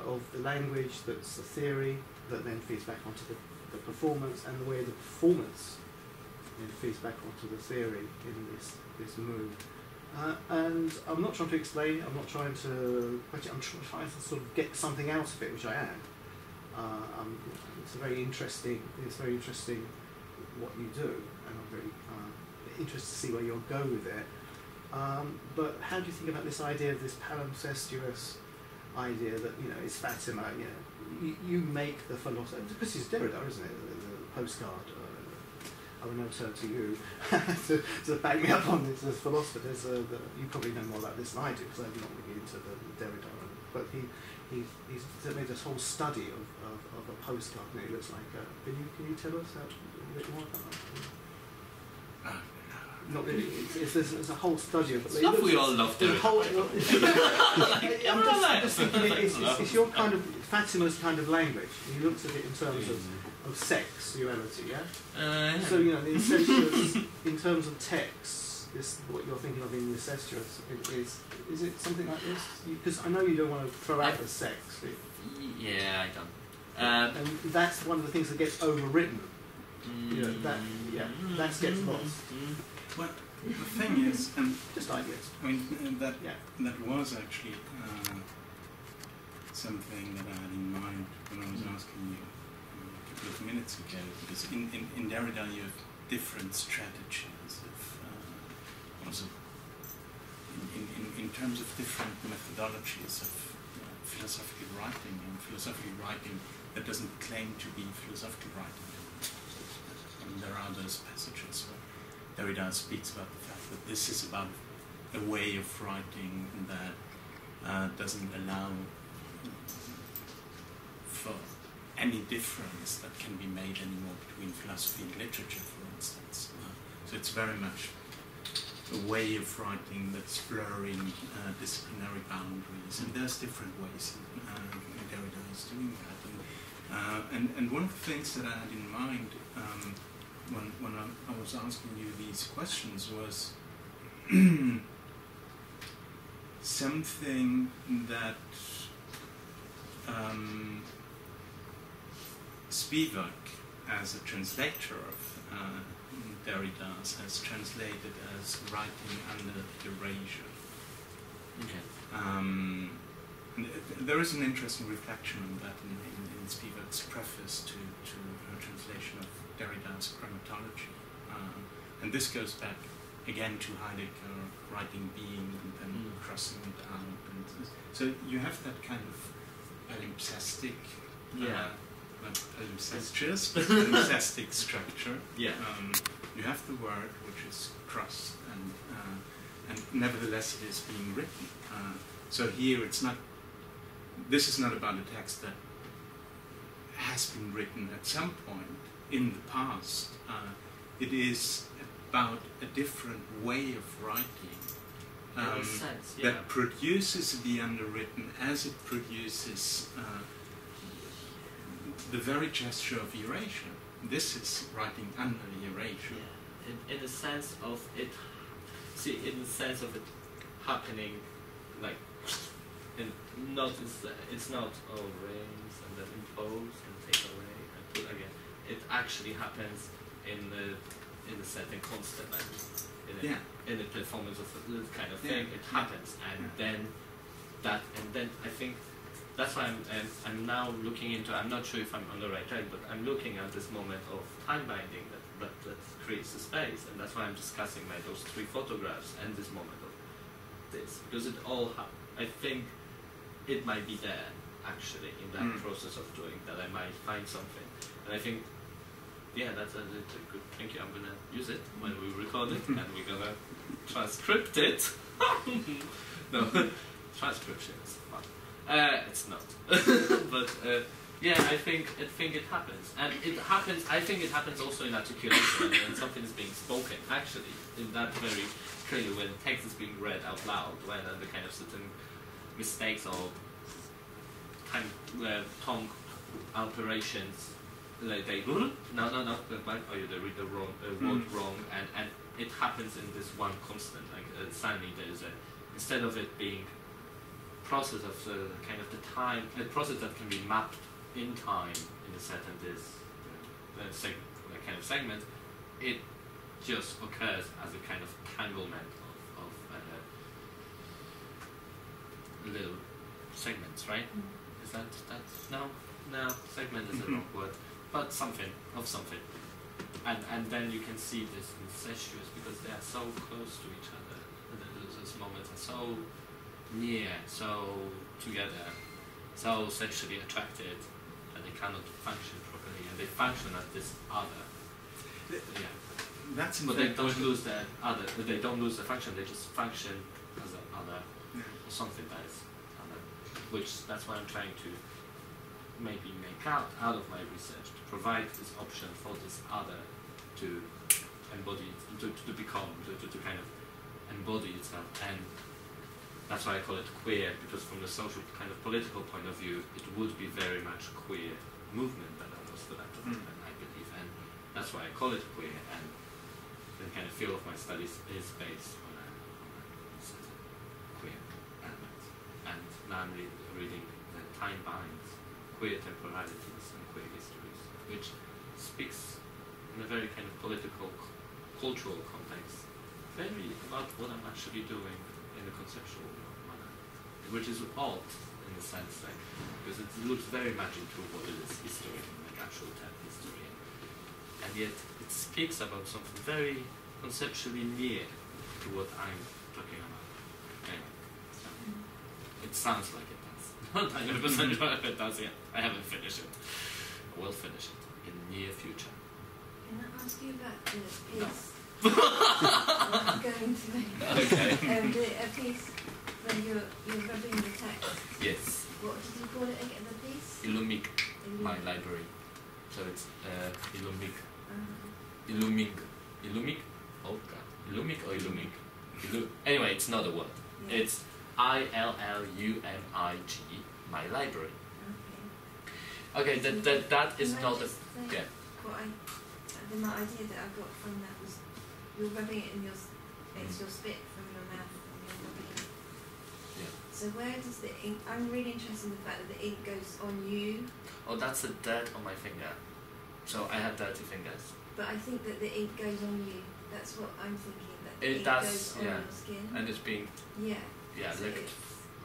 of the language that's the theory that then feeds back onto the performance, and the way the performance then feeds back onto the theory in this move. And I'm not trying to explain, I'm trying to sort of get something out of it, which I am. It's very interesting what you do, and I'm very interested to see where you'll go with it. But how do you think about this idea of this palimpsestuous idea that, you know, it's Fatima, you know, you make the philosophy, because it's Derrida, isn't it, the postcard. I will now turn to you to back me up on this as a philosopher. You probably know more about this than I do, because I'm not really into the Derrida. But he's made this whole study of a postcard, and it looks like. Can you tell us a bit more about that? Not really. It's a whole study of it. Stuff we all love doing. I'm just thinking it's your kind of Fatima's kind of language. He looks at it in terms of sexuality, yeah. So you know, the incestuous in terms of text. This what you're thinking of in the incestuous is it something like this? Because I know you don't want to throw out the sex. Yeah, I don't. And that's one of the things that gets overwritten. You know, that gets lost. Well, the thing is, just ideas. I mean, that was actually something that I had in mind when I was asking you a couple of minutes ago. Because in Derrida you have different strategies of also in terms of different methodologies of philosophical writing, and philosophical writing that doesn't claim to be philosophical writing. And there are those passages where Derrida speaks about the fact that this is about a way of writing that doesn't allow for any difference that can be made anymore between philosophy and literature, for instance. So it's very much a way of writing that's blurring disciplinary boundaries, and there's different ways Derrida is doing that. And one of the things that I had in mind when I was asking you these questions was something that Spivak, as a translator of Derrida's, has translated as writing under erasure. Okay. There is an interesting reflection on that in Spivak's preface to her translation of Derrida's grammatology. And this goes back again to Heidegger writing being and then crossing it out. And so you have that kind of palimpsestic, not palimpsestuous, but palimpsestic structure. Yeah. You have the word which is crossed, and nevertheless it is being written. So here it's not. This is not about a text that has been written at some point in the past. It is about a different way of writing that produces the underwritten as it produces the very gesture of erasure. This is writing under erasure. Yeah. In the sense of it, in the sense of it happening, like, it's not raise and then impose and take away and put again. It actually happens in the setting constantly. In the performance of this kind of thing, it happens, and then I think that's why I'm now looking into. I'm not sure if I'm on the right track, but I'm looking at this moment of time binding that creates the space, and that's why I'm discussing those 3 photographs and this moment of this, because it all I think it might be there actually in that process of doing that. I might find something, and I think that's a good. Thank you. I'm gonna use it when we record it, and we're gonna transcript it. No, transcription is fun. It's not, but I think it happens, and it happens. I think it happens also in articulation when something is being spoken. Actually, in that very clearly when text is being read out loud, when the kind of certain mistakes or tongue alterations. Like they no, they read the wrong word wrong, and it happens in this one constant. Like suddenly there's instead of it being process of kind of the time, a process that can be mapped in time in a set and this kind of segment, it just occurs as a kind of tanglement of little segments, right? Is that no segment is a wrong word. But something, and then you can see this incestuous because they are so close to each other. Those moments are so near, so together, so sexually attracted that they cannot function properly, and they function as this other. Yeah. That's but they don't lose their other. They don't lose the function. They just function as an other, or something that is other. Which that's what I'm trying to maybe make out of my research, to provide this option for this other to embody, to become, to kind of embody itself. And that's why I call it queer, because from the social kind of political point of view, it would be very much queer movement that I was stood up to, I believe, and that's why I call it queer. And the kind of field of my studies is based on a queer element. And now I'm reading the Time Binds, Queer Temporalities and Queer Histories, which speaks in a very kind of political, cultural context, very about what I'm actually doing in a conceptual manner, which is odd in a sense, like, because it looks very much into what it is history, like actual time history, and yet it speaks about something very conceptually near to what I'm talking about. Anyway, so it sounds like it does. Not 100% sure if it does yet. I haven't finished it. I will finish it in the near future. Can I ask you about the piece? No. I'm going to make Okay. a piece where you're rubbing the text. Yes. What did you call it again, the piece? Illumig, my library. So it's Illumig. Uh-huh. Illumig? Oh god. Illumig or Illumig? Anyway, it's not a word. Yeah. It's ILLUMIG, my library. Okay, that is not a... Yeah. What the idea that I got from that was you're rubbing it in your... It's your spit from your mouth and you're rubbing it. Yeah. So where does the ink... I'm really interested in the fact that the ink goes on you. Oh, that's the dirt on my finger. So I have dirty fingers. But I think that the ink goes on you. That's what I'm thinking. That the It ink does, goes on yeah. your skin. And it's being... Yeah. Yeah, So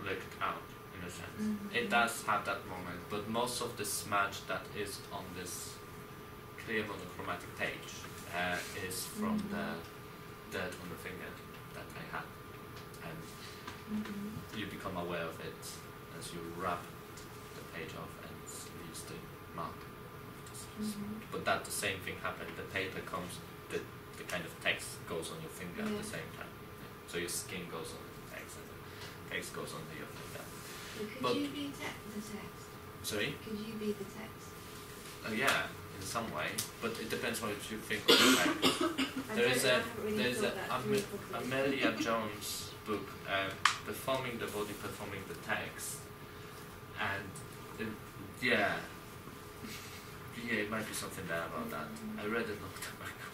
licked out, in a sense. Mhm. It does have that moment, but most of the smudge that is on this clear monochromatic page is from the dirt on the finger that I had. And you become aware of it as you rub the page off and it leaves the mark. But that the same thing happened. The paper comes, the kind of text goes on your finger at the same time. Yeah. So your skin goes on the text and the text goes on your finger. Could you be the text? Sorry? Could you be the text? Yeah, in some way, but it depends what you think of the text. There's a Amelia Jones book, Performing the Body, Performing the Text, and yeah, it might be something there about that. I read it long time ago.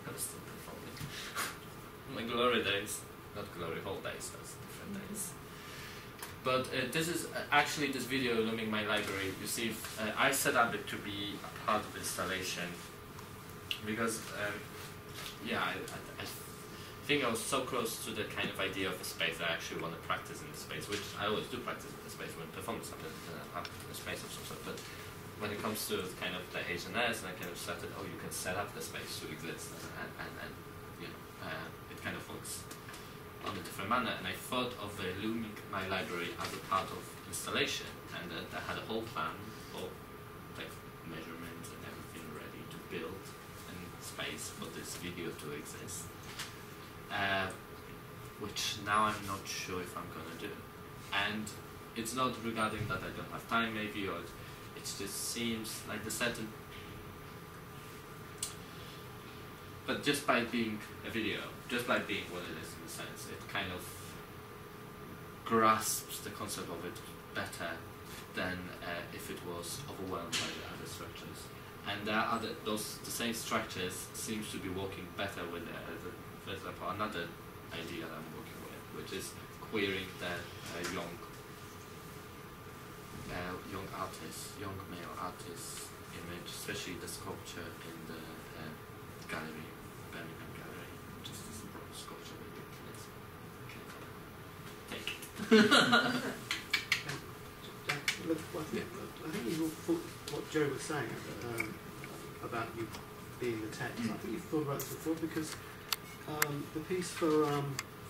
I was still performing. My glory days, not glory hole days, that's different days. But this is actually this video Illuming My Library. You see, I set up it to be a part of the installation because, I think I was so close to the kind of idea of a space that I actually want to practice in the space, which I always do practice in the space when performance happens in a space of some sort. But when it comes to kind of the HNS, and I kind of started, you can set up the space to exist, and it kind of works on a different manner. And I thought of Illuming My Library as a part of installation, and I had a whole plan of like measurements and everything ready to build a space for this video to exist. Which now I'm not sure if I'm gonna do. And it's not regarding that I don't have time maybe, or it just seems like the certain... But just by being a video, just by being what it is in a sense, it kind of grasps the concept of it better than if it was overwhelmed by the other structures. And there are the same structures seems to be working better with for example, another idea that I'm working with, which is queering the young male artist image, especially the sculpture in the gallery, Birmingham Gallery, just this bronze sculpture with big kids. Take it. Look, I think you thought what Joe was saying about you being the text. I think you've thought about this before because the piece for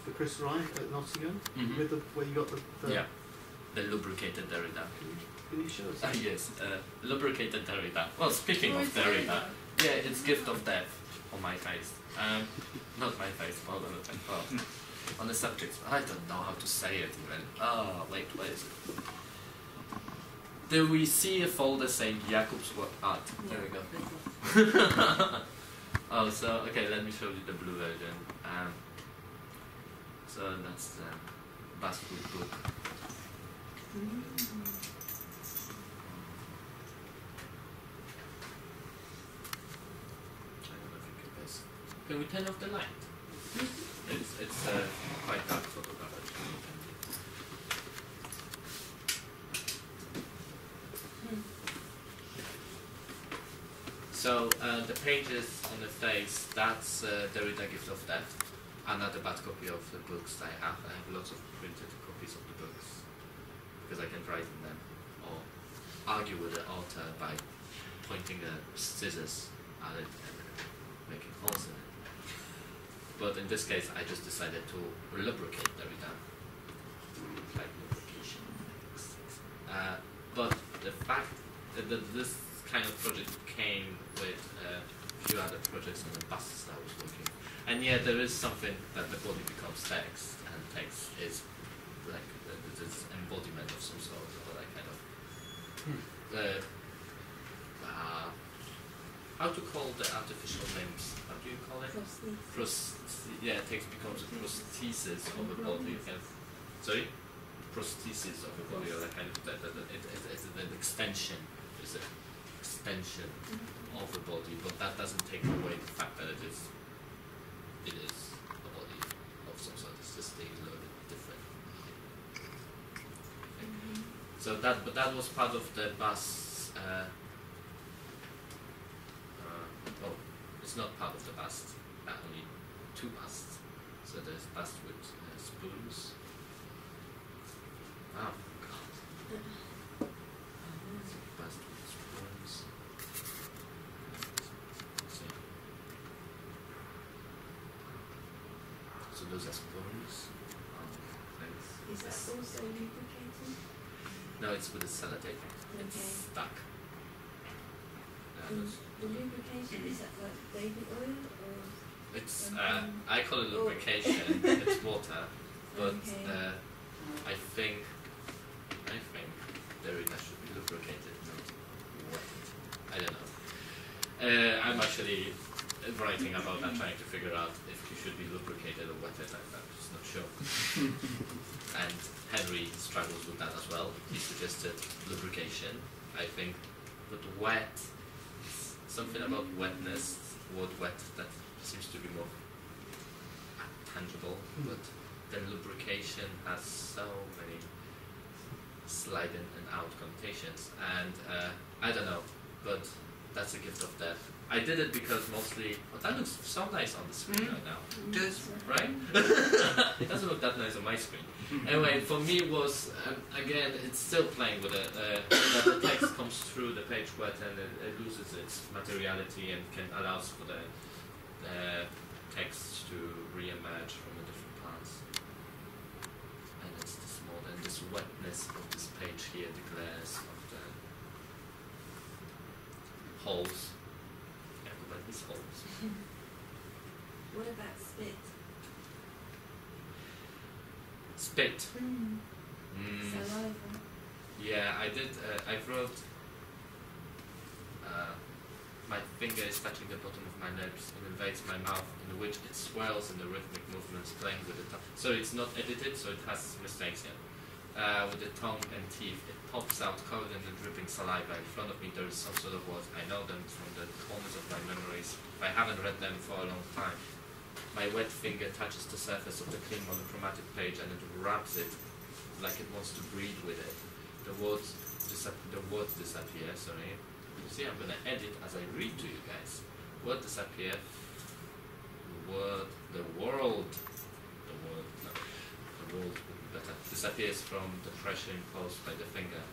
for Chris Wright at Nottingham, Mhm. with the where you got the Yeah, the lubricated Derrida. Can you show us? Yes, lubricated Derrida. Well, speaking of Derrida, yeah, it's gift of death on my face. Not my face, but on the face. Well, on the subject, I don't know how to say it even. Oh, wait, where is it? Do we see a folder saying Jakub's work art? There we go. Oh, so, okay, let me show you the blue version. So that's the Basswood book. Can we turn off the light? It's quite dark photograph actually. So the pages on the face, that's Derrida Gift of Death. Another bad copy of the books I have. I have lots of printed copies of the books because I can write in them or argue with the author by pointing the scissors at it and making holes in it. But in this case, I just decided to lubricate Derrida, like lubrication. But the fact that this kind of project came with a few other projects on the buses that I was working. And yeah, there is something that the body becomes text, and text is like this embodiment of some sort, or like kind of how to call the artificial limbs? How do you call it? Yeah, text becomes a prosthesis of a body. Sorry, prosthesis of a body, or like kind of it's an extension. It's an extension of a body, but that doesn't take away the fact that it is a body of some sort. It's just a little bit different. So that was part of the bust. Well, it's not part of the bust. Only two busts. So there's bust with spoons. Oh God. Bust with spoons. So those are spoons. Is that also lubricated? No, it's with a sellotape. It's stuck. The lubrication, is that like baby oil or? It's I call it lubrication. It's water, but I think Derrida should be lubricated, not wet. I don't know. I'm actually writing about that, trying to figure out if you should be lubricated or wetted. I'm just not sure. And Henry struggles with that as well. He suggested lubrication, I think, but wet. Something about wetness, word wet, that seems to be more tangible, but then lubrication has so many slide in and out connotations, and I don't know, but that's a gift of death. I did it because mostly, that looks so nice on the screen right now. Does. Right? It doesn't look that nice on my screen. Anyway, for me it was, again, it's still playing with it, that the text comes through the page wet and it loses its materiality and allows for the text to re-emerge from the different parts. And it's this more than this wetness of this page here, the glares of the holes. Yeah, but these holes. What about spit? Spit. Saliva. Yeah, I did. I wrote. My finger is touching the bottom of my lips and invades my mouth, in which it swirls in the rhythmic movements, playing with the tongue. So it's not edited, so it has mistakes here. With the tongue and teeth, it pops out covered in the dripping saliva. In front of me, there is some sort of words. I know them from the corners of my memories. I haven't read them for a long time. My wet finger touches the surface of the clean monochromatic page and it wraps it like it wants to breathe with it. The words disappear, sorry. You see, I'm going to edit as I read to you guys. Word disappear. The world would be better. Disappears from the pressure imposed by the finger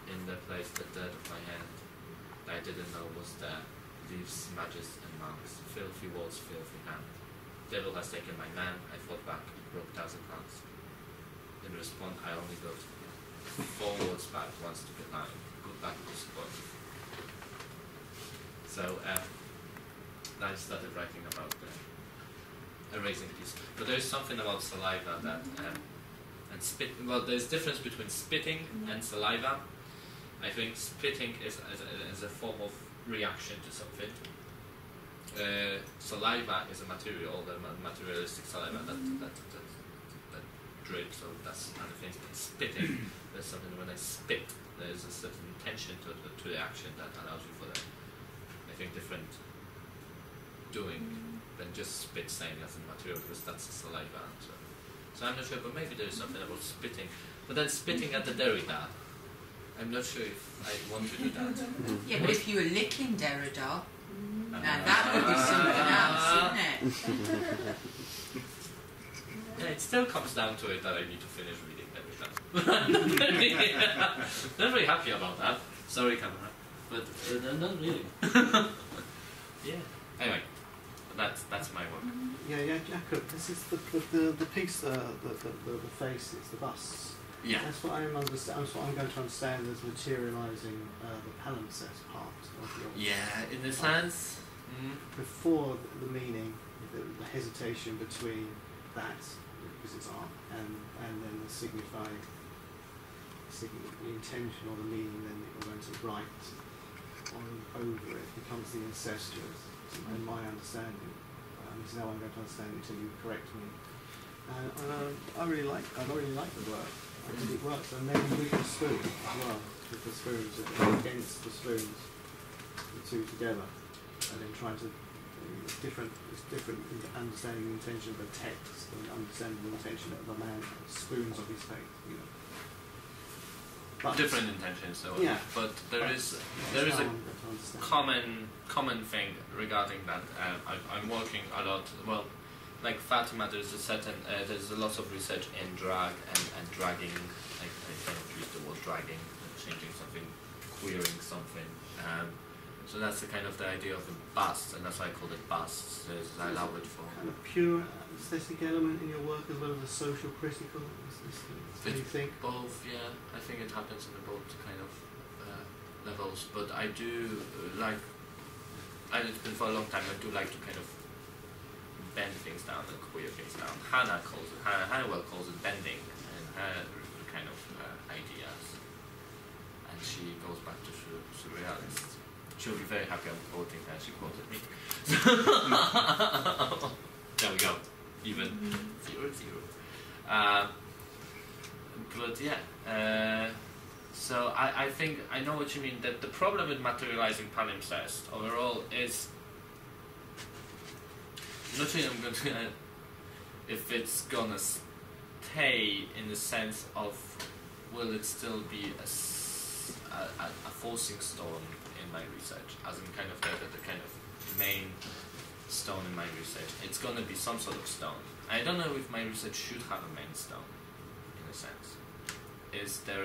in the place the dirt of my hand that I didn't know was there. Leaves smudges and marks. Filthy words, filthy hand. devil has taken my man, I fought back, broke 1,000 pounds. In response, I only got forwards back once to get line. Good back to support. So I started writing about erasing this. But there is something about saliva that and spit. Well, there's difference between spitting and saliva. I think spitting is a form of reaction to something. Saliva is a material, the materialistic saliva that drips, so that's other things. But spitting, there's something when I spit, there's a certain intention to the action that allows you for that. I think different doing than just spit saying as a material, because that's a saliva answer. So I'm not sure, but maybe there is something about spitting. But then spitting at the Derrida, I'm not sure if I want to do that. Yeah, but if you were licking Derrida, now that would be something else, wouldn't it? Yeah, it still comes down to it that I need to finish reading Derrida. Not very happy about that. Sorry, camera. But not really. Yeah. Anyway, that's my work. Yeah, Jacob. This is the piece, the face. It's the busts. Yeah. That's what I'm understand. That's what I'm going to understand as materialising the palimpsest part of your. Yeah, in a sense. Before the meaning, the hesitation between that, because it's art, and then the signified, the intention or the meaning then that you're going to write on over it becomes the incestuous. In my understanding, this is how I'm going to understand it until you correct me. And I really like the work. I think it works, and then with the spoon as well, with the spoons against the spoons, the two together, and then trying to it's different in understanding the intention of the text and understanding the intention of the man spoons of his face, you know. But different intentions, so yeah. But there is a common thing regarding that. I'm working a lot. Well, like Fatima, there's a lot of research in drag and dragging. I don't use the word dragging, changing something, queering something. So that's the kind of the idea of the bust, and that's why I call it busts. I allow it for kind of pure aesthetic element in your work as well as a social critical. Do you think? Both, yeah. I think it happens in both kind of levels. But I do like, and it's been for a long time. I do like to kind of bend things down and queer things down. Hannah calls it. Hannah calls it bending, and her kind of ideas. And she goes back to surrealists. She'll be very happy I'm quoting her. She quoted me. There we go. Even 0-0. But yeah. So I think I know what you mean. That the problem with materializing palimpsest overall is. I'm not sure I'm going to. If it's gonna stay in the sense of, will it still be a forcing stone in my research, as in kind of the kind of main stone in my research. It's going to be some sort of stone. I don't know if my research should have a main stone, in a sense. Is there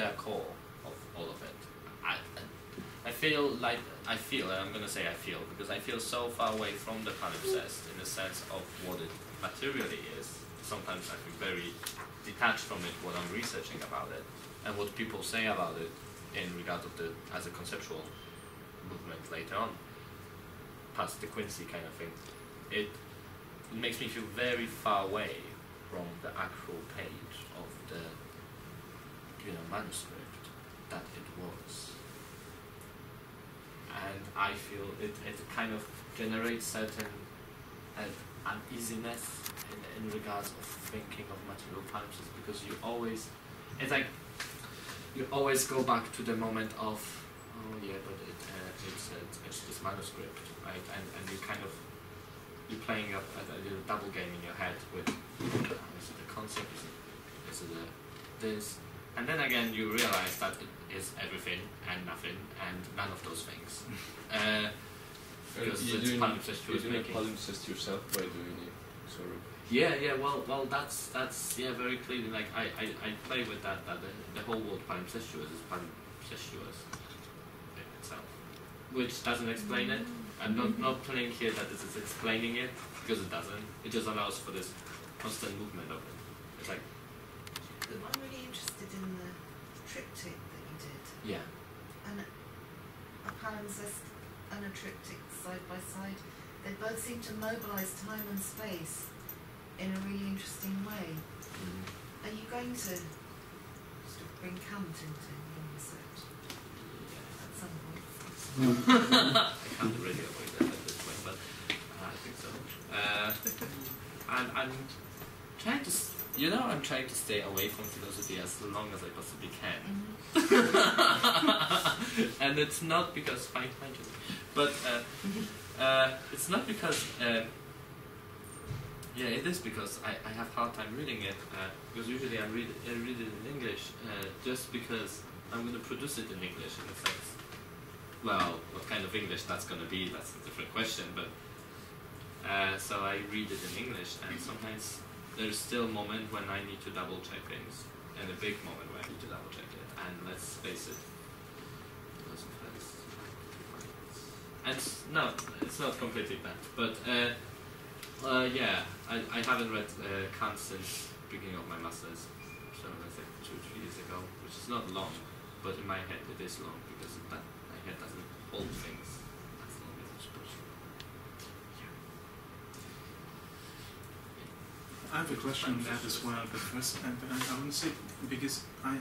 a core of all of it? I feel, and I'm going to say I feel, because I feel so far away from the palimpsest in the sense of what it materially is. Sometimes I feel very detached from it, what I'm researching about it, and what people say about it in regard of as a conceptual movement later on, past the Quincy kind of thing. It makes me feel very far away from the actual page of the manuscript that it was. And I feel it kind of generates certain uneasiness in regards of thinking of material palimpsest, because you always go back to the moment of, oh yeah, but it's this manuscript, right? And you kind of, you're playing up a little double game in your head with, is it the concept, is it this? And then again you realize that it is everything and nothing and none of those things. Because you're it's doing palimpsest palimpsest yourself by doing it, sort of. Yeah, well, that's very clearly, like, I play with that the whole word palimpsestuous is palimpsestuous itself, which doesn't explain it, I'm not playing here that this is explaining it, because it doesn't. It just allows for this constant movement of it. It's like, I'm really interested in the triptych that you did. yeah. And a palimpsest and a triptych side by side. They both seem to mobilise time and space in a really interesting way. Mm. Are you going to sort of bring Kant into your research at some point? I can't really avoid that at this point, but I think so. I'm trying to, I'm trying to stay away from philosophy as long as I possibly can. Mm-hmm. And it's not because but it's not because. Yeah, it is because I have hard time reading it. Because usually I read it in English, just because I'm going to produce it in English in a sense. Well, what kind of English that's going to be, that's a different question, but so I read it in English, and sometimes there's still a moment when I need to double check things, and a big moment where I need to double check it, and let's face it, and it's not completely bad, but yeah, I haven't read Kant since beginning of my masters, so that's like 2 or 3 years ago, which is not long, but in my head it is long because my head doesn't hold things as long as it's supposed to. I have a question on that as well, but first I want to say, because I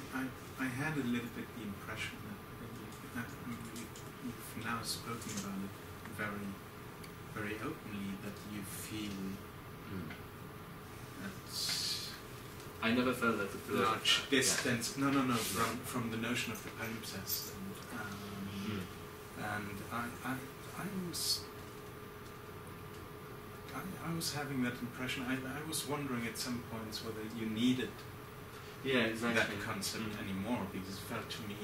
had a little bit the impression that you've now spoken about it very, very openly, that you feel that I never felt that the large distance, no, from the notion of the palimpsest, and I was having that impression. I was wondering at some points whether you needed that concept anymore, because it felt to me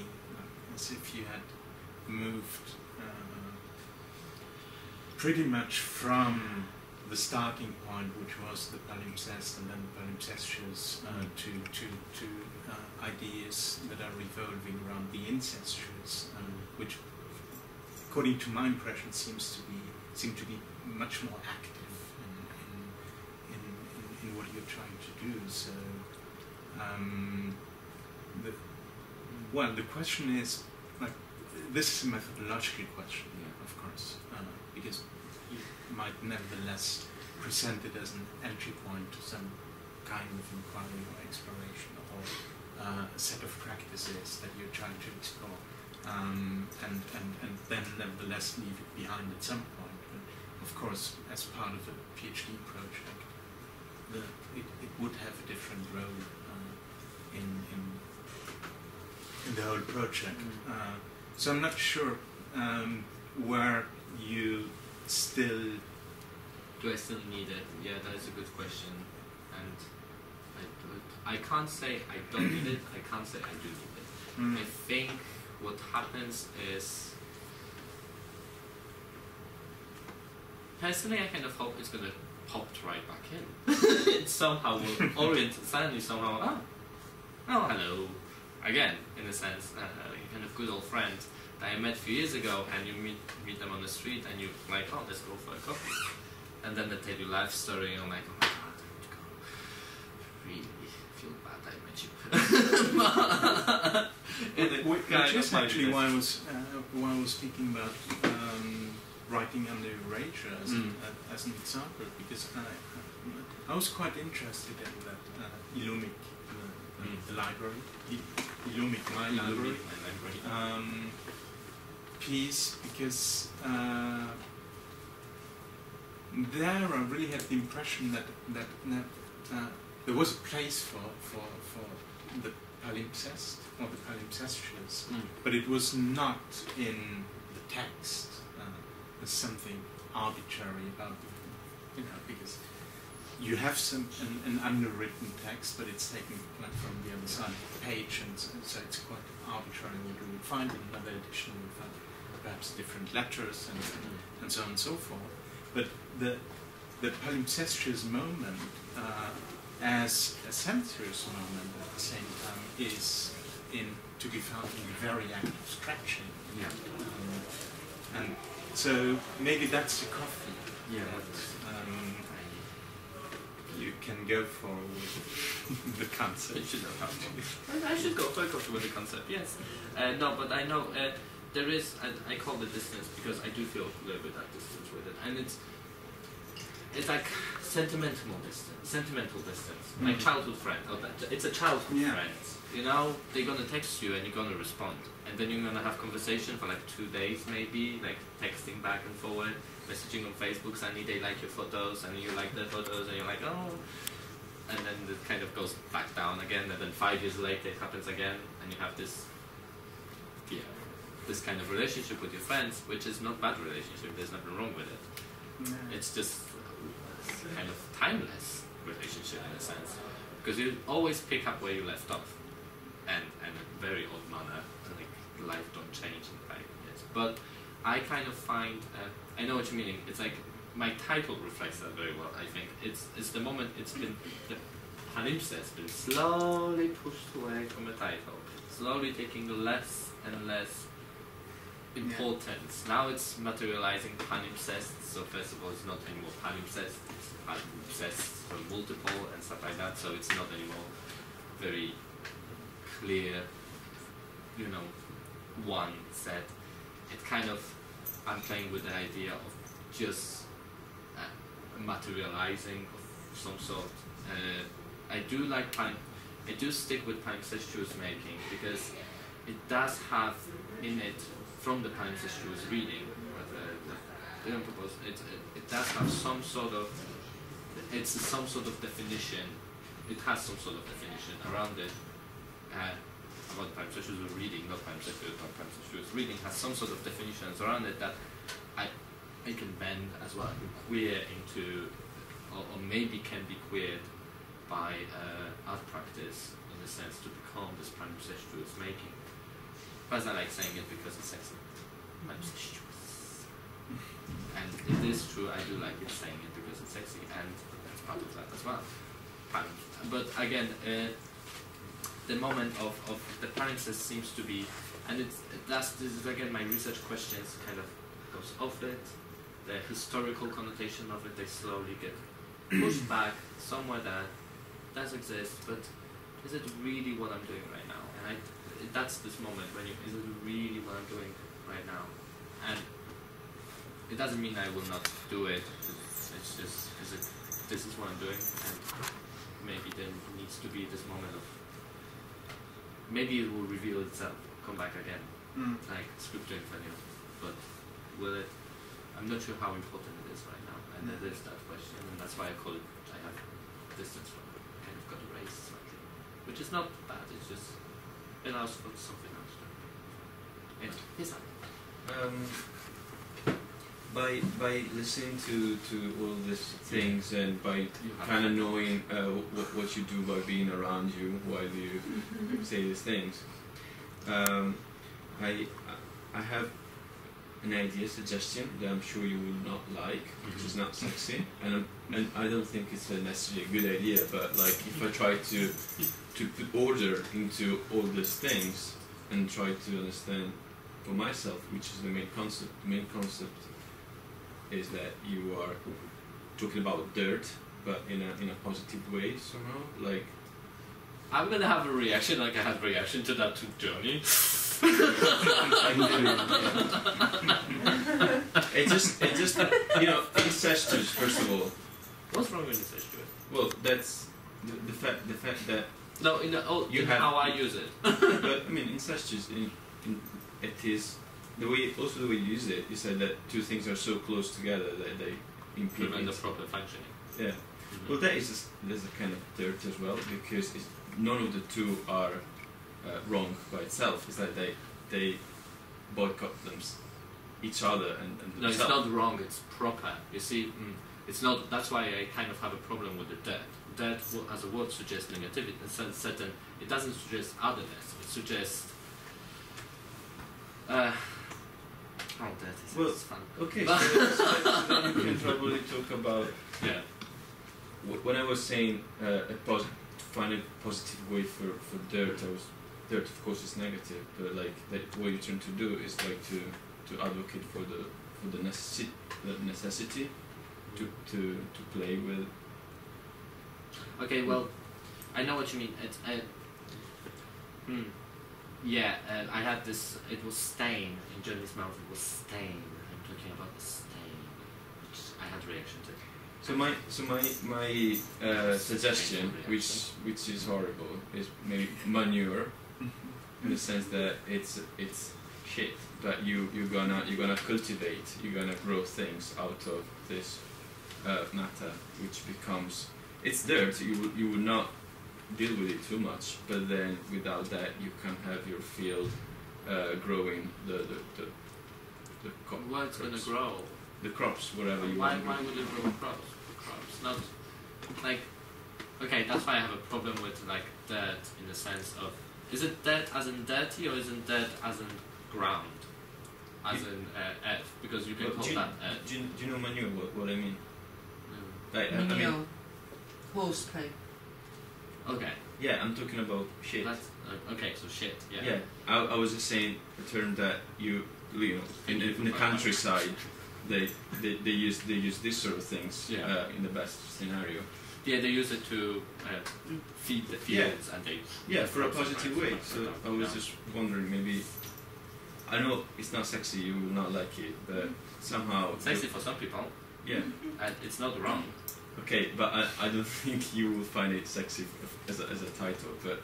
as if you had moved pretty much from the starting point, which was the palimpsest and then the palimpsestuous, to ideas that are revolving around the incestuous, which, according to my impression, seem to be much more active in what you're trying to do. So, the question is, like, this is a methodological question, of course, because you might nevertheless present it as an entry point to some kind of inquiry or exploration, or a set of practices that you're trying to explore, and then nevertheless leave it behind at some point. But of course, as part of a PhD project, it would have a different role in the whole project. So I'm not sure where you still... Do I still need it? Yeah, that is a good question. And I can't say I don't need it, I can't say I do need it. I think what happens is... Personally, I kind of hope it's going to pop right back in. It somehow will orient, suddenly somehow, oh, hello. Again, in a sense, kind of good old friend that I met a few years ago, and you meet them on the street, and you're like, oh, let's go for a coffee. And then they tell you life story, and I'm like, oh my god, I need to go. I really feel bad I met you. Which is actually why I was speaking about writing under erasure as an example, because I was quite interested in that Illumic, the library, Illumic, my library, piece, because there I really had the impression that there was a place for the palimpsest or the palimpsestuous, but it was not in the text. There's something arbitrary about it, because you have an underwritten text, but it's taken like from the other side of the page, and so it's quite arbitrary what you would find in another edition. You would find perhaps different letters and so on and so forth. But the palimpsestuous moment, as a sensuous moment at the same time, is to be found in the very act of scratching. And So maybe that's the coffee. Yeah. You can go for with the concept. You should know how to. I should go for a coffee with the concept. Yes. No, but I know there is. I call the distance because I do feel a little bit that distance with it, and it's like sentimental distance. My childhood friend. It's a childhood friend. You know, they're gonna text you and you're gonna respond, and then you're gonna have conversation for like 2 days maybe, like texting back and forward, messaging on Facebook. Suddenly they like your photos, and you like their photos, and you're like, oh, and then it kind of goes back down again, and then 5 years later it happens again, and you have this kind of relationship with your friends, which is not bad relationship. There's nothing wrong with it. It's just kind of timeless relationship in a sense, because you always pick up where you left off, and in a very odd manner, like life don't change in 5 years. But I kind of find, I know what you're meaning. It's like my title reflects that very well. I think it's the moment the palimpsest has been slowly pushed away from the title, slowly taking less and less importance. Now it's materializing palimpsest. So first of all, it's not anymore palimpsest. It's palimpsest from multiple and stuff like that. So it's not anymore very clear, you know, one set. It kind of, I'm playing with the idea of just materializing of some sort. I do like I do stick with palimpsestuous making because it does have in it, from the palimpsestuous reading, it does have some sort of, it's some sort of definition. It has some sort of definition around it. About palimpsestuous reading, not palimpsestuous, but palimpsestuous reading has some sort of definitions around it that I can bend as well. I can queer into, or maybe can be queered by art practice in a sense to become this palimpsestuous making. But I like saying it because it's sexy. Palimpsestuous. And it is true, I do like it saying it because it's sexy, and that's part of that as well. But again, the moment of the palimpsest seems to be, and this is again my research questions kind of goes off it, the historical connotation of it, they slowly get pushed back somewhere that does exist, but is it really what I'm doing right now? And that's this moment when is it really what I'm doing right now? And it doesn't mean I will not do it, it's just, this is what I'm doing, and maybe there needs to be this moment of, maybe it will reveal itself, come back again, like scripture infinio. But will it? I'm not sure how important it is right now, and there is that question, and that's why I call it. I have distance from it, kind of got erased slightly, which is not bad. It's just it allows for something else. Anyway, here's that. By listening to all these things and by kind of knowing what you do by being around you while you say these things, I have an idea, suggestion that I'm sure you will not like, which is not sexy, and I don't think it's necessarily a good idea. But like, if I try to put order into all these things and try to understand for myself, which is the main concept. The main concept is that you are talking about dirt, but in a positive way somehow. Like, I'm gonna have a reaction like I had a reaction to that to Johnny. it just you know, incestuous. First of all, what's wrong with incestuous? Well, that's the fact that no, how I use it. But I mean, incestuous. It is the way you use it. You said that two things are so close together that they impede prevent the proper functioning. Yeah. Well, there's a kind of dirt as well, because none of the two are wrong by itself. It's like they boycott each other and no, it's not wrong. It's proper. You see, it's not. That's why I kind of have a problem with the dirt. Dirt as a word suggests negativity. Certain. It doesn't suggest otherness. It suggests. Dirty. Well, it's fun. Okay, so then you can probably talk about. Yeah. When I was saying find a positive way for dirt, dirt of course is negative, but like that what you're trying to do is like to advocate for the necessity to play with. Okay, well, I know what you mean. Yeah, I had this. It was stain in Johnny's mouth. It was stain. I'm talking about the stain, which I had a reaction to. So my suggestion, which is horrible, is maybe manure, in the sense that it's shit, but you're gonna cultivate, you're gonna grow things out of this matter, which becomes, it's dirt. You would not deal with it too much, but then without that you can have your field growing the What's gonna grow? The crops, whatever you why, want. Why would it grow crops? Crops, not like. Okay, that's why I have a problem with like dirt in the sense of, is it dirt as in dirty or is it dirt as in ground, as in earth? Because you can call that earth. Do you know manure? What I mean? No. Like, Manure. I mean, Horse poo. Okay. Yeah, I'm talking about shit. That's, okay, so shit. Yeah. Yeah, I was just saying a term that you know in the countryside they use this sort of things in the best scenario. Yeah, they use it to feed the fields, and they for a positive way. So I was just wondering, maybe, I know it's not sexy, you will not like it, but somehow it's sexy for some people. Yeah, and it's not wrong. Okay, but I don't think you will find it sexy as a title. But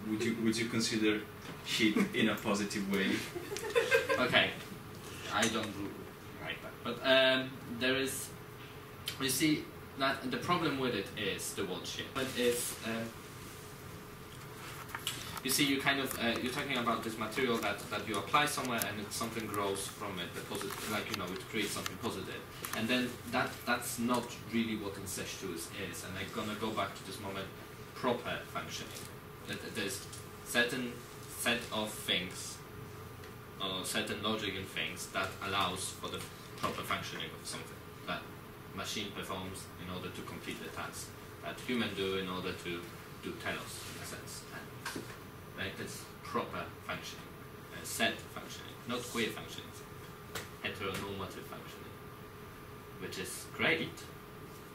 would you consider shit in a positive way? Okay, I don't like that. But there is, you see, that the problem with it is the word shit. But it's, you see, you kind of you're talking about this material that you apply somewhere and something grows from it, the positive, like, you know, it creates something positive, and then that's not really what incestuous is. And I'm gonna go back to this moment, proper functioning. There's certain set of things, or certain logic in things that allows for the proper functioning of something that machine performs in order to complete the task that human do in order to do telos, in a sense. And, right, that's proper functioning, set functioning, not queer functioning, heteronormative functioning, which is great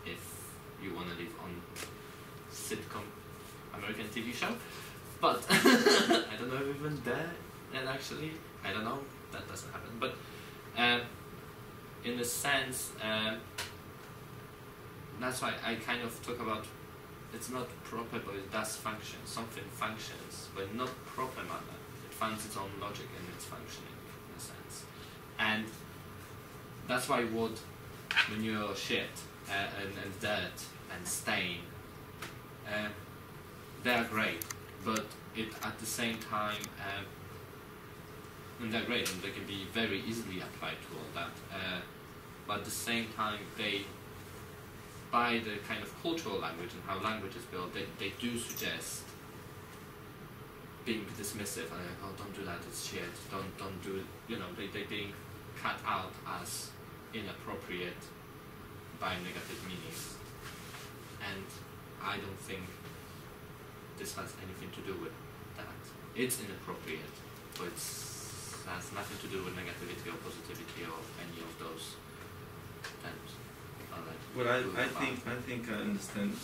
if you want to live on sitcom American TV show, but I don't know if even there, and actually, I don't know, that doesn't happen, but in a sense, that's why I kind of talk about it's not proper, but it does function. Something functions, but not proper manner. It finds its own logic in its functioning, in a sense. And that's why wood, manure, shit, and dirt, and stain, they are great, but it at the same time, and they're great, and they can be very easily applied to all that, but at the same time, they, by the kind of cultural language and how language is built, they do suggest being dismissive, and like, oh, don't do that, it's shit, don't do it, you know, they being cut out as inappropriate by negative meanings. And I don't think this has anything to do with that. It's inappropriate, but it has nothing to do with negativity or positivity or any of those terms. Well, I think I understand.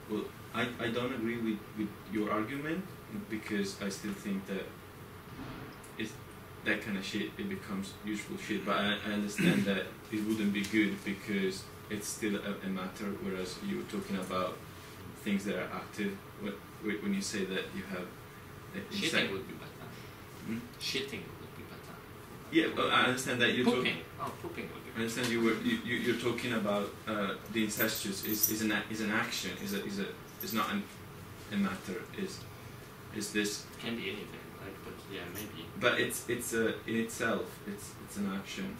Well, I don't agree with your argument, because I still think that it's that kind of shit, it becomes useful shit, but I understand that it wouldn't be good because it's still a matter, whereas you're talking about things that are active. When you say that you have shitting would be better. Hmm? Shitting would be better. Yeah, well, I understand that you're pooping. Pooping would be better. I understand you're talking about the incestuous is an action, is not a matter, is this can be anything, like, but yeah, maybe. But it's in itself it's an action.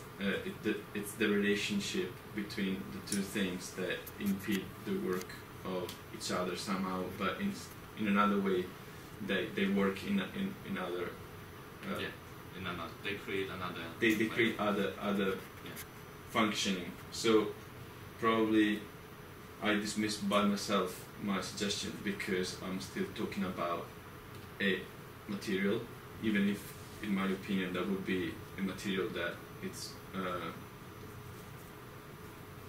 It's the relationship between the two things that impede the work of each other somehow, but in another way they work in other. They create another. They create other functioning. So probably I dismissed by myself my suggestion because I'm still talking about a material, even if in my opinion, that would be a material that it's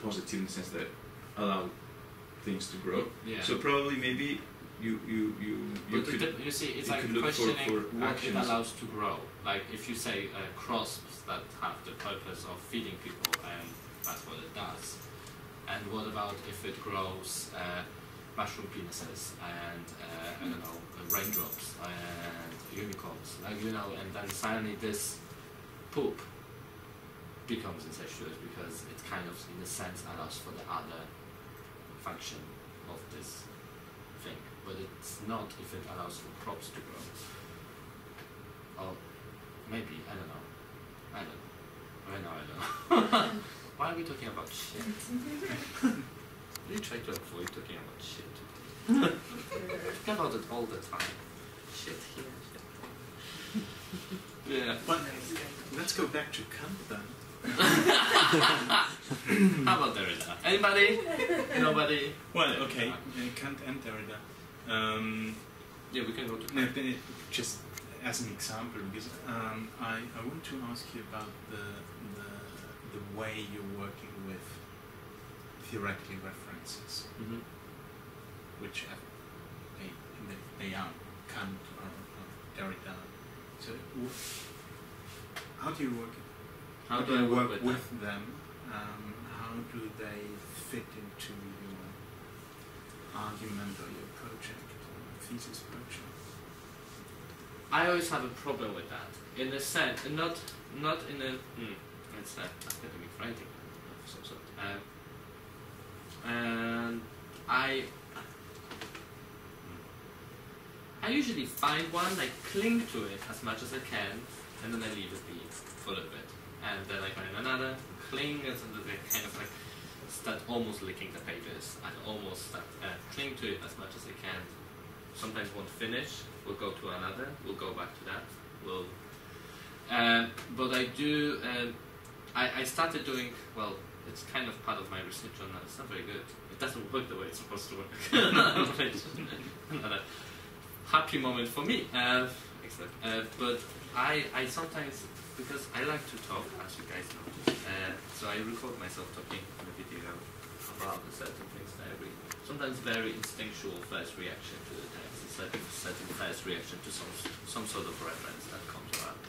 positive in the sense that allow things to grow. Yeah. So probably maybe you could, you see, it's you like could look questioning for what actions. it allows to grow. Like if you say crops that have the purpose of feeding people, and that's what it does. And what about if it grows mushroom penises and I don't know, raindrops and unicorns, like, you know, and then suddenly this poop becomes incestuous because it kind of, in a sense, allows for the other function of this thing, but it's not if it allows for crops to grow. Or maybe, I don't know. Right now I don't know. Why are we talking about shit? We try to avoid talking about shit. Talk about it all the time. Shit here, shit there. Yeah. Well, let's go back to Kant then. How about Derrida? Anybody? Nobody? Well, okay, Kant and Derrida. Yeah, we can go to no, just as an example, because I want to ask you about the way you're working with theoretical references, which they are Kant or Derrida. So how do you work? How do I work with them? How do they fit into your argument or your project or thesis project? I always have a problem with that. In a sense, not in a it's academic writing of some sort. And I usually find one, I cling to it as much as I can, and then I leave it be for a little bit. And then I find another, cling, and I kind of like start almost licking the pages. I almost start cling to it as much as I can. Sometimes won't finish, we'll go to another, we'll go back to that. But I do, I started doing, well, it's kind of part of my research journal. It's not very good. It doesn't work the way it's supposed to work. Another happy moment for me. But I sometimes, because I like to talk, as you guys know, so I record myself talking on a video about the certain things that I read. Sometimes very instinctual first reaction to the text, certain first reaction to some sort of reference that comes around.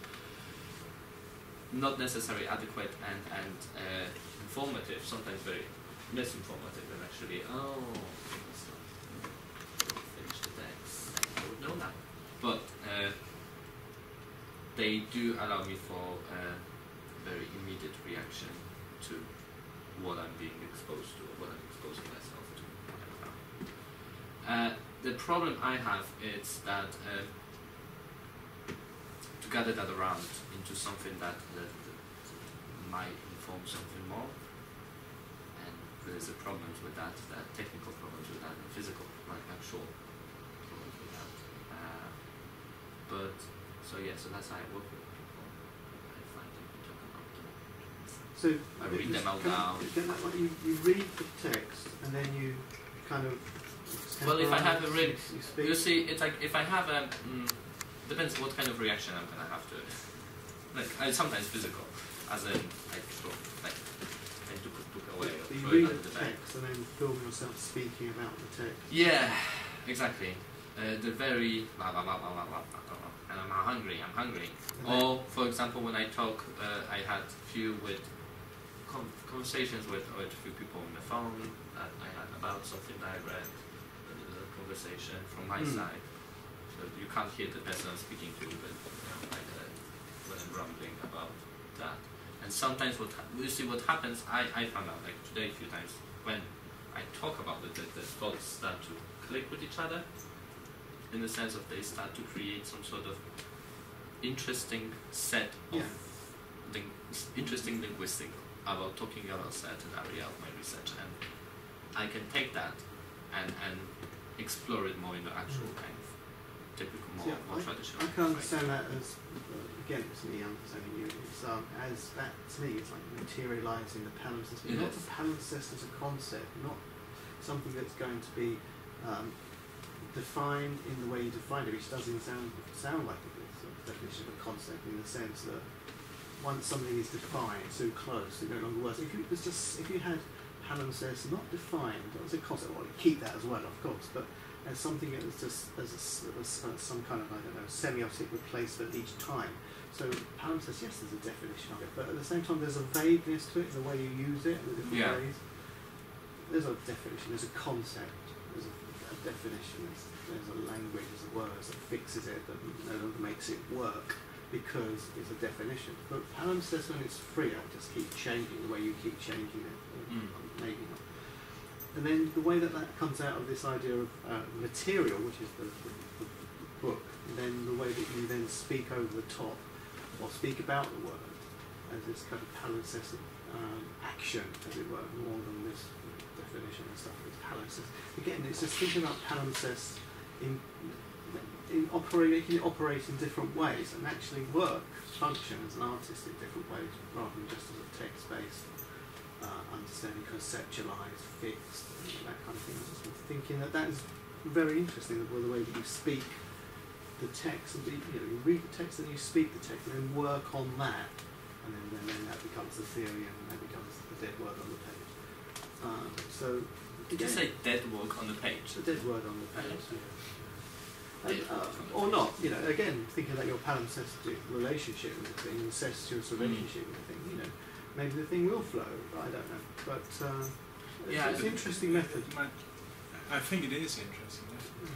Not necessarily adequate and informative, sometimes very misinformative, and actually, finish the text, I would know that. But they do allow me for a very immediate reaction to what I'm being exposed to, or what I'm exposing myself to. The problem I have is that to gather that around into something that might inform something more, and there's a problems with that, technical problems with that, and physical, like actual problems with that. So that's how I work with people. I find them to talk about them. So I read them out loud. You read the text and then you kind of. Well, if I have a really, you see, it's like if I have a, depends what kind of reaction I'm gonna have to it. Like sometimes physical, as in I tend to put book away. So you read the text and then film yourself speaking about the text. Yeah, exactly. The very blah blah blah blah blah blah blah, and I'm hungry. Or for example, when I talk, I had few with conversations with a few people on the phone that I had about something that I read. Conversation from my side, so you can't hear the person I'm speaking to, but when I'm rambling about that. And sometimes you see what happens. I found out like today a few times when I talk about it, the thoughts start to click with each other, in the sense of they start to create some sort of interesting set of interesting linguistic about talking about certain area of my research, and I can take that and explore it more in the actual kind of typical, more traditional. I can understand that as, again, it's me understanding you, it's, as that, to me, it's like materialising the palimpsest. Yes. Not a palimpsest as a concept, not something that's going to be defined in the way you define it, which doesn't sound like it is. definition of a concept in the sense that once something is defined so close, it no longer works. If you had palimpsest not defined as a concept, well, you keep that as well, of course, but as something that is just as some kind of, I don't know, semiotic replacement each time. So palimpsest, yes, there's a definition of it, but at the same time there's a vagueness to it, the way you use it, the different ways. There's a definition, there's a concept, there's a definition, there's a language, there's a word that fixes it, that no longer makes it work because it's a definition. But palimpsest, when it's free, it just keeps changing the way you keep changing it, maybe not. And then the way that comes out of this idea of material, which is the book, and then the way that you then speak over the top, or speak about the word, as this kind of palimpsest action, as it were, more than this definition and stuff. It's palimpsest. Again, it's just thinking about palimpsest in making it operate in different ways and actually work, function as an artist in different ways, rather than just as a text-based understanding, conceptualized, fixed, and that kind of thing. I was just thinking that is very interesting, the way that you speak the text, and you read the text and you speak the text, and then work on that, and then that becomes the theory, and that becomes the dead word on the page. So, did you say dead work on the page? The dead word on the page. Yeah. Or not, again, thinking about your palimpsestic relationship with the thing, incestuous relationship with the thing, maybe the thing will flow, I don't know. But it's an interesting method. I think it is interesting method.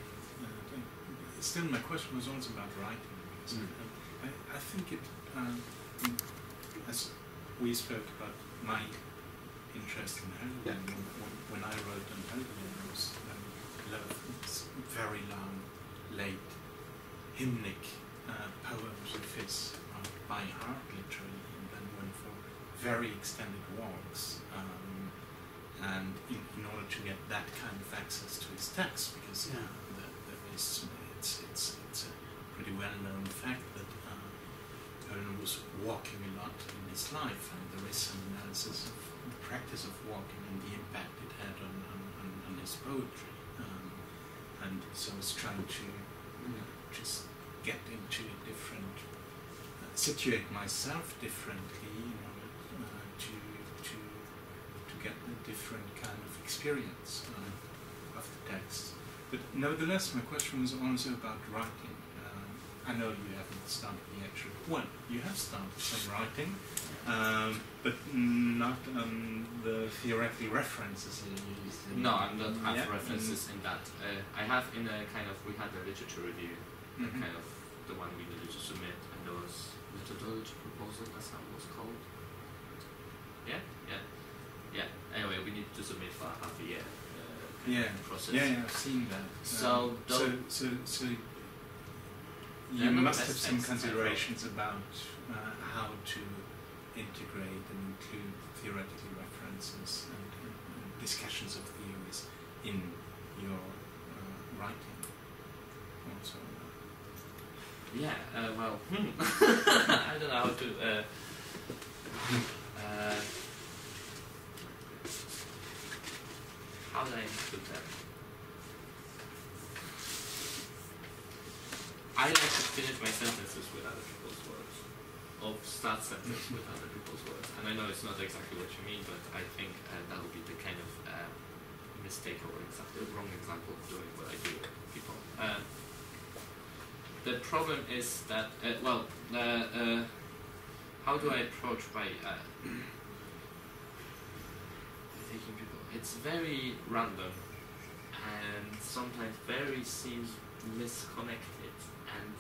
Still, my question was also about writing. I think it, as we spoke about my interest in Hölderlin, when I wrote on Hölderlin, it was very long, late hymnic poems of his by heart, literally, and then went for very extended walks, and in order to get that kind of access to his text, because it's a pretty well-known fact that Hölderlin was walking a lot in his life, and there is some analysis of the practice of walking and the impact it had on his poetry. And so I was trying to just get into a different, situate myself differently in order to get a different kind of experience of the text. But nevertheless, my question was also about writing. I know you haven't started the actual, well, you have started some writing, but not the theoretical references you used. No, I don't have references in that. I have in a kind of, we had a literature review, kind of the one we needed to submit, and there was methodology proposal, that's how it was called. Yeah. Anyway, we needed to submit for half a year process. Yeah, I've seen that. So you must have some considerations about how to integrate and include theoretical references and discussions of theories in your writing. Also. Well, I don't know how to. How did I put that? I like to finish my sentences with other people's words, or start sentences with other people's words. And I know it's not exactly what you mean, but I think that would be the kind of mistake or wrong example of doing what I do with people. The problem is that, how do I approach by taking people? It's very random and sometimes very seems misconnected. And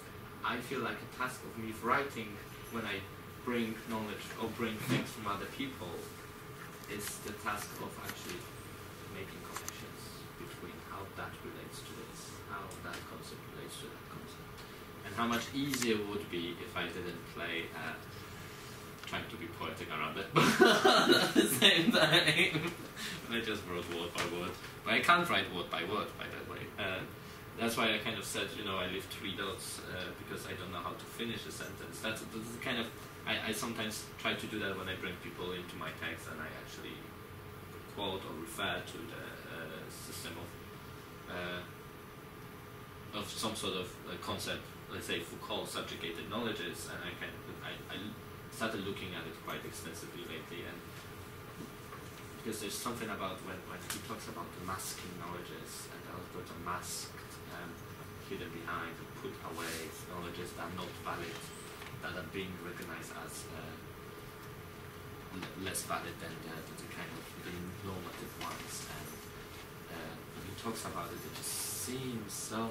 I feel like a task of me writing when I bring knowledge or bring things from other people is the task of actually making connections between how that relates to this, how that concept relates to that concept, and how much easier it would be if I didn't play trying to be poetic around it at the same time. I just wrote word by word. But I can't write word by word, by that way. That's why I kind of said, I leave 3 dots because I don't know how to finish a sentence. That's kind of, I sometimes try to do that when I bring people into my text and I actually quote or refer to the system of some sort of concept let's say, Foucault subjugated knowledges, and I started looking at it quite extensively lately, and because there's something about when he talks about the masking knowledges, and those are masked, hidden behind, put away knowledges that are not valid, that are being recognized as less valid than the kind of the normative ones, and when he talks about it, it just seems so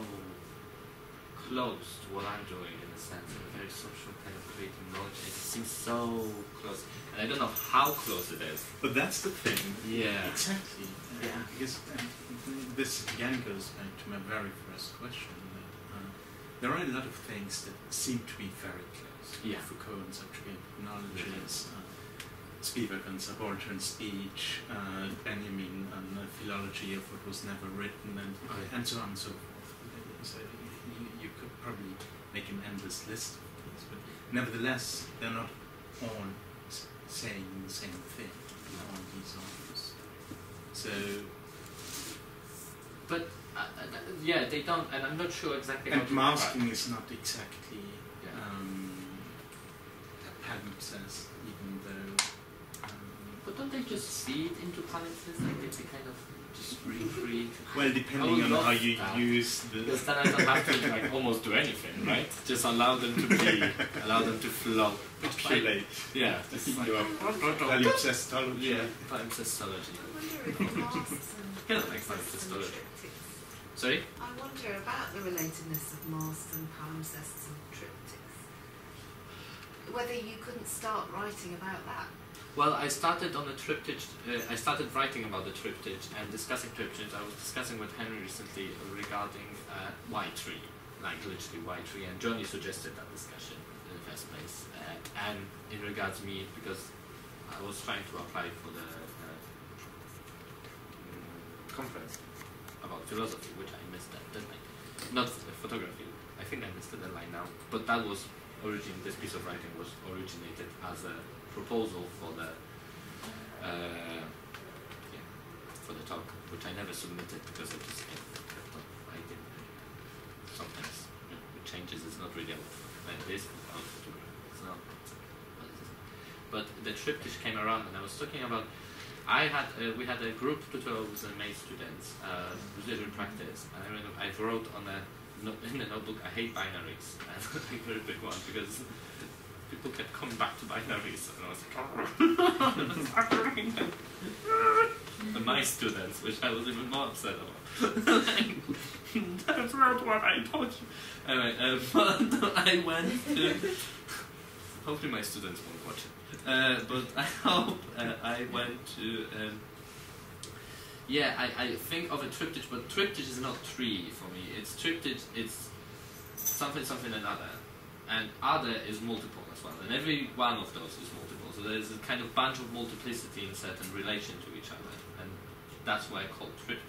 close to what I'm doing, in a sense, in a very social kind of creating knowledge. It seems so close, and I don't know how close it is. But that's the thing. Yeah. Exactly. Yeah. Because this again goes back to my very first question. There are a lot of things that seem to be very close. Yeah. Foucault and subjugated knowledges, Spivak and subaltern speech, Benjamin and philology of what was never written, and so on and so forth. So you could probably make an endless list of these, but nevertheless, they're not all saying the same thing, all these authors. So, but yeah, they don't, and I'm not sure exactly how and to masking is not exactly Yeah. palimpsest, even though. But don't they just feed into palimpsest? Like they kind of just read. Well, depending on how you use the. Because then I don't have to like almost do anything, right? Just allow them to be, allow them to flow. Populate. Yeah. Just like palimpsestology. Yeah, palimpsestology. I wonder if masks and Kind of like palimpsestology. Sorry? I wonder about the relatedness of masks and palimpsests and triptychs. Whether you couldn't start writing about that. Well, I started on the triptych. I started writing about the triptych and discussing triptychs. I was discussing with Henry recently regarding Y3, like literally Y3, and Johnny suggested that discussion in the first place. And in regards to me, because I was trying to apply for the conference about philosophy, which I missed that deadline. Not photography. I think I missed the deadline now. But that was this piece of writing was originated as a proposal for the for the talk, which I never submitted because I just kept on writing. Sometimes it changes. It's not really like this. It's not. But the triptych came around, and I was talking about. We had a group tutorial with the May students, residual practice, and I wrote on in the notebook, I hate binaries, and a very big one, because people kept coming back to binaries, and I was like, and my students, which I was even more upset about. That's not what I taught you. Anyway, but I went to, hopefully my students won't watch it. But I hope I went to. I think of a triptych, but triptych is not three for me. It's triptych. It's something another, and other is multiple as well. And every one of those is multiple. So there's a kind of bunch of multiplicity in certain relation to each other, and that's why I call triptych.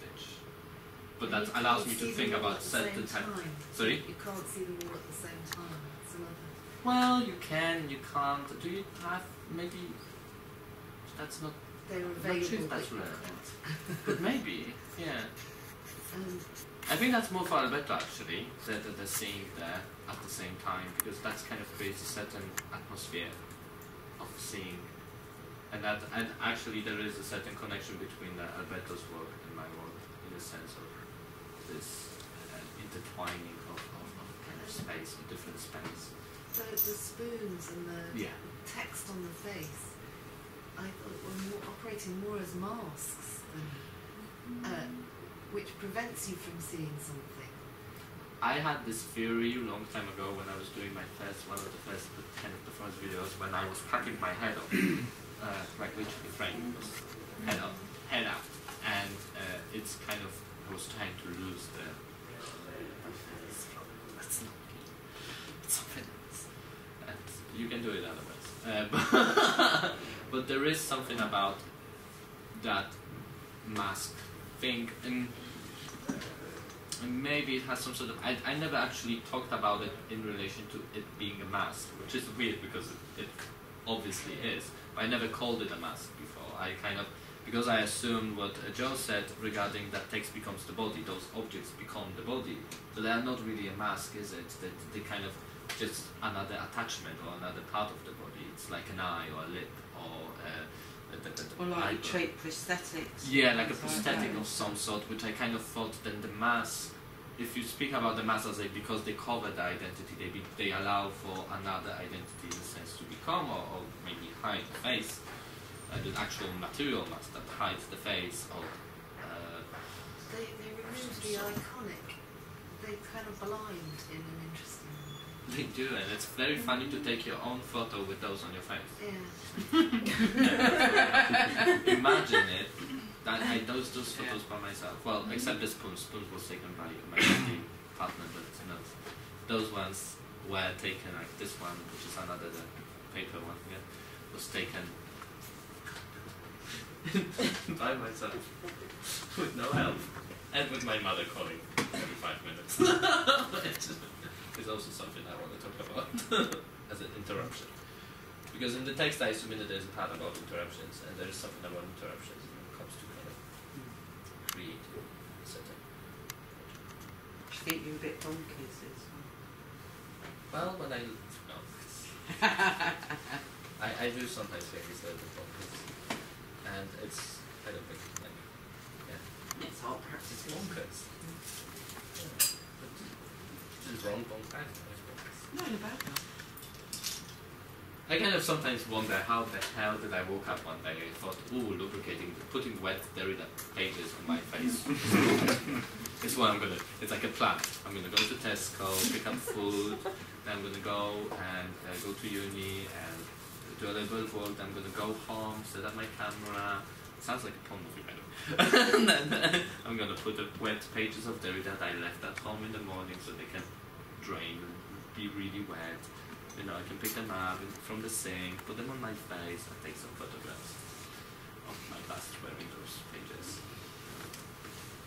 But that allows me to think about certain types. Sorry. You can't see them all at the same time. That's another. Well, you can, you can't. Do you have maybe? That's not. They're I'm available. not sure if that's relevant. But maybe, yeah. I think that's more for Alberto actually, that they're seeing there at the same time, because that's kind of creates a certain atmosphere of seeing, and actually there is a certain connection between Alberto's work and my work in the sense of this intertwining of kind of space, a different space. The spoons and the text on the face, I thought were operating more as masks than, which prevents you from seeing something. I had this theory a long time ago when I was doing my one of the first videos, when I was cutting my head off, like literally frame was head out, and it's kind of, I was trying to lose the. That's not it's something else. And you can do it otherwise. But there is something about that mask thing, and maybe it has some sort of. I never actually talked about it in relation to it being a mask, which is weird because it obviously is. But I never called it a mask before. I kind of because I assumed what Joe said regarding that text becomes the body, those objects become the body. So they are not really a mask, is it? They kind of just another attachment or another part of the body. It's like an eye or a lip or or like you eyebrow. treat prosthetics. Yeah, like a prosthetic of some sort, which I kind of thought then the mask, if you speak about the mask as because they cover the identity, they allow for another identity in a sense to become or maybe hide the face, the actual material mask that hides the face or They remove the iconic. They kind of blind in an interesting way. they do, and it's very funny to take your own photo with those on your face. Yeah. Imagine it. That those photos by myself. Well, except the spoons. Spoons was taken by my PhD partner, but you know, those ones were taken. Like this one, which is another the paper one, was taken by myself with no help, and with my mother calling every 5 minutes. It's also something I want to talk about as an interruption. Because in the text I submitted there's a part about interruptions, and there is something about interruptions when it comes to kind of create a setting. I think you're a bit bonkers as well. When I I do sometimes think it's a little bit bonkers, and it's kind of like it's hard practice. It's bonkers. This is wrong, bonkers. No, no bad. I kind of sometimes wonder how the hell did I woke up one day and thought, ooh, lubricating, putting wet Derrida pages on my face. It's what I'm gonna, it's like a plan. I'm gonna go to Tesco, pick up food, then I'm gonna go and go to uni and do a little bit of work, then I'm gonna go home, set up my camera. Sounds like a porn movie, by the way. And then I'm gonna put the wet pages of Derrida that I left at home in the morning so they can drain and be really wet. You know, I can pick them up from the sink, put them on my face, and take some photographs of my bust wearing those pages.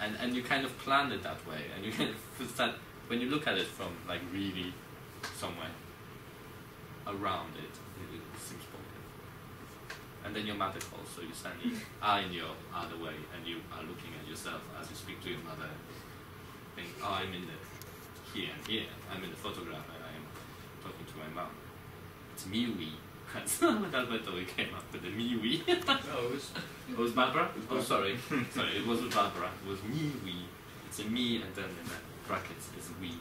And you kind of plan it that way, and you kind of start, when you look at it from like really somewhere around it, it seems bonkers. And then your mother calls, so you suddenly are in your other way, and you are looking at yourself as you speak to your mother, think, oh, I'm in the here and here, I'm in the photograph, and I'm talking to my mom. It's MeWe. When Alberto came up with the MeWe. Oh, it was Barbara? Oh, sorry. Sorry, it wasn't Barbara. It was MeWe. It's a me, and then in the brackets is we.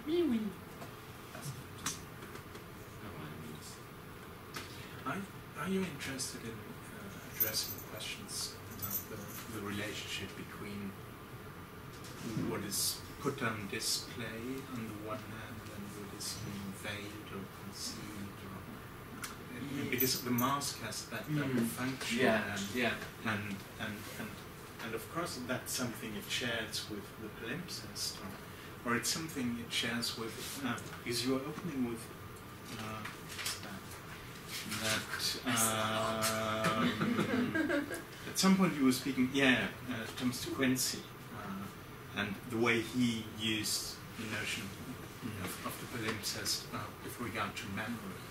MeWe. That's what it means. Are you interested in addressing questions about the relationship between what is put on display on the one hand and what is being veiled or concealed? Because the mask has that function, and of course that's something it shares with the palimpsest, or it's something it shares with, because you are opening with at some point you were speaking, Thomas de Quincey, and the way he used the notion of the palimpsest with regard to memory.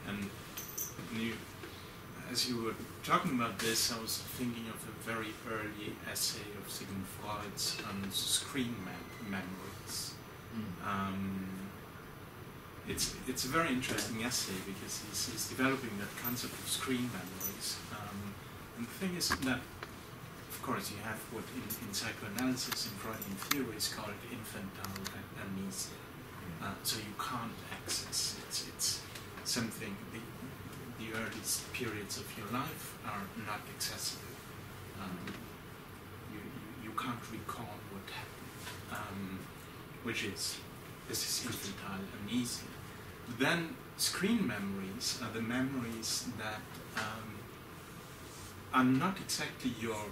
And as you were talking about this, I was thinking of a very early essay of Sigmund Freud's on screen memories. It's a very interesting essay because he's developing that concept of screen memories. And the thing is that, of course, you have what in psychoanalysis, in Freudian theory, is called infantile amnesia. So you can't access it. It's something, the earliest periods of your life are not accessible. You can't recall what happened, this is infantile amnesia. Then screen memories are the memories that are not exactly your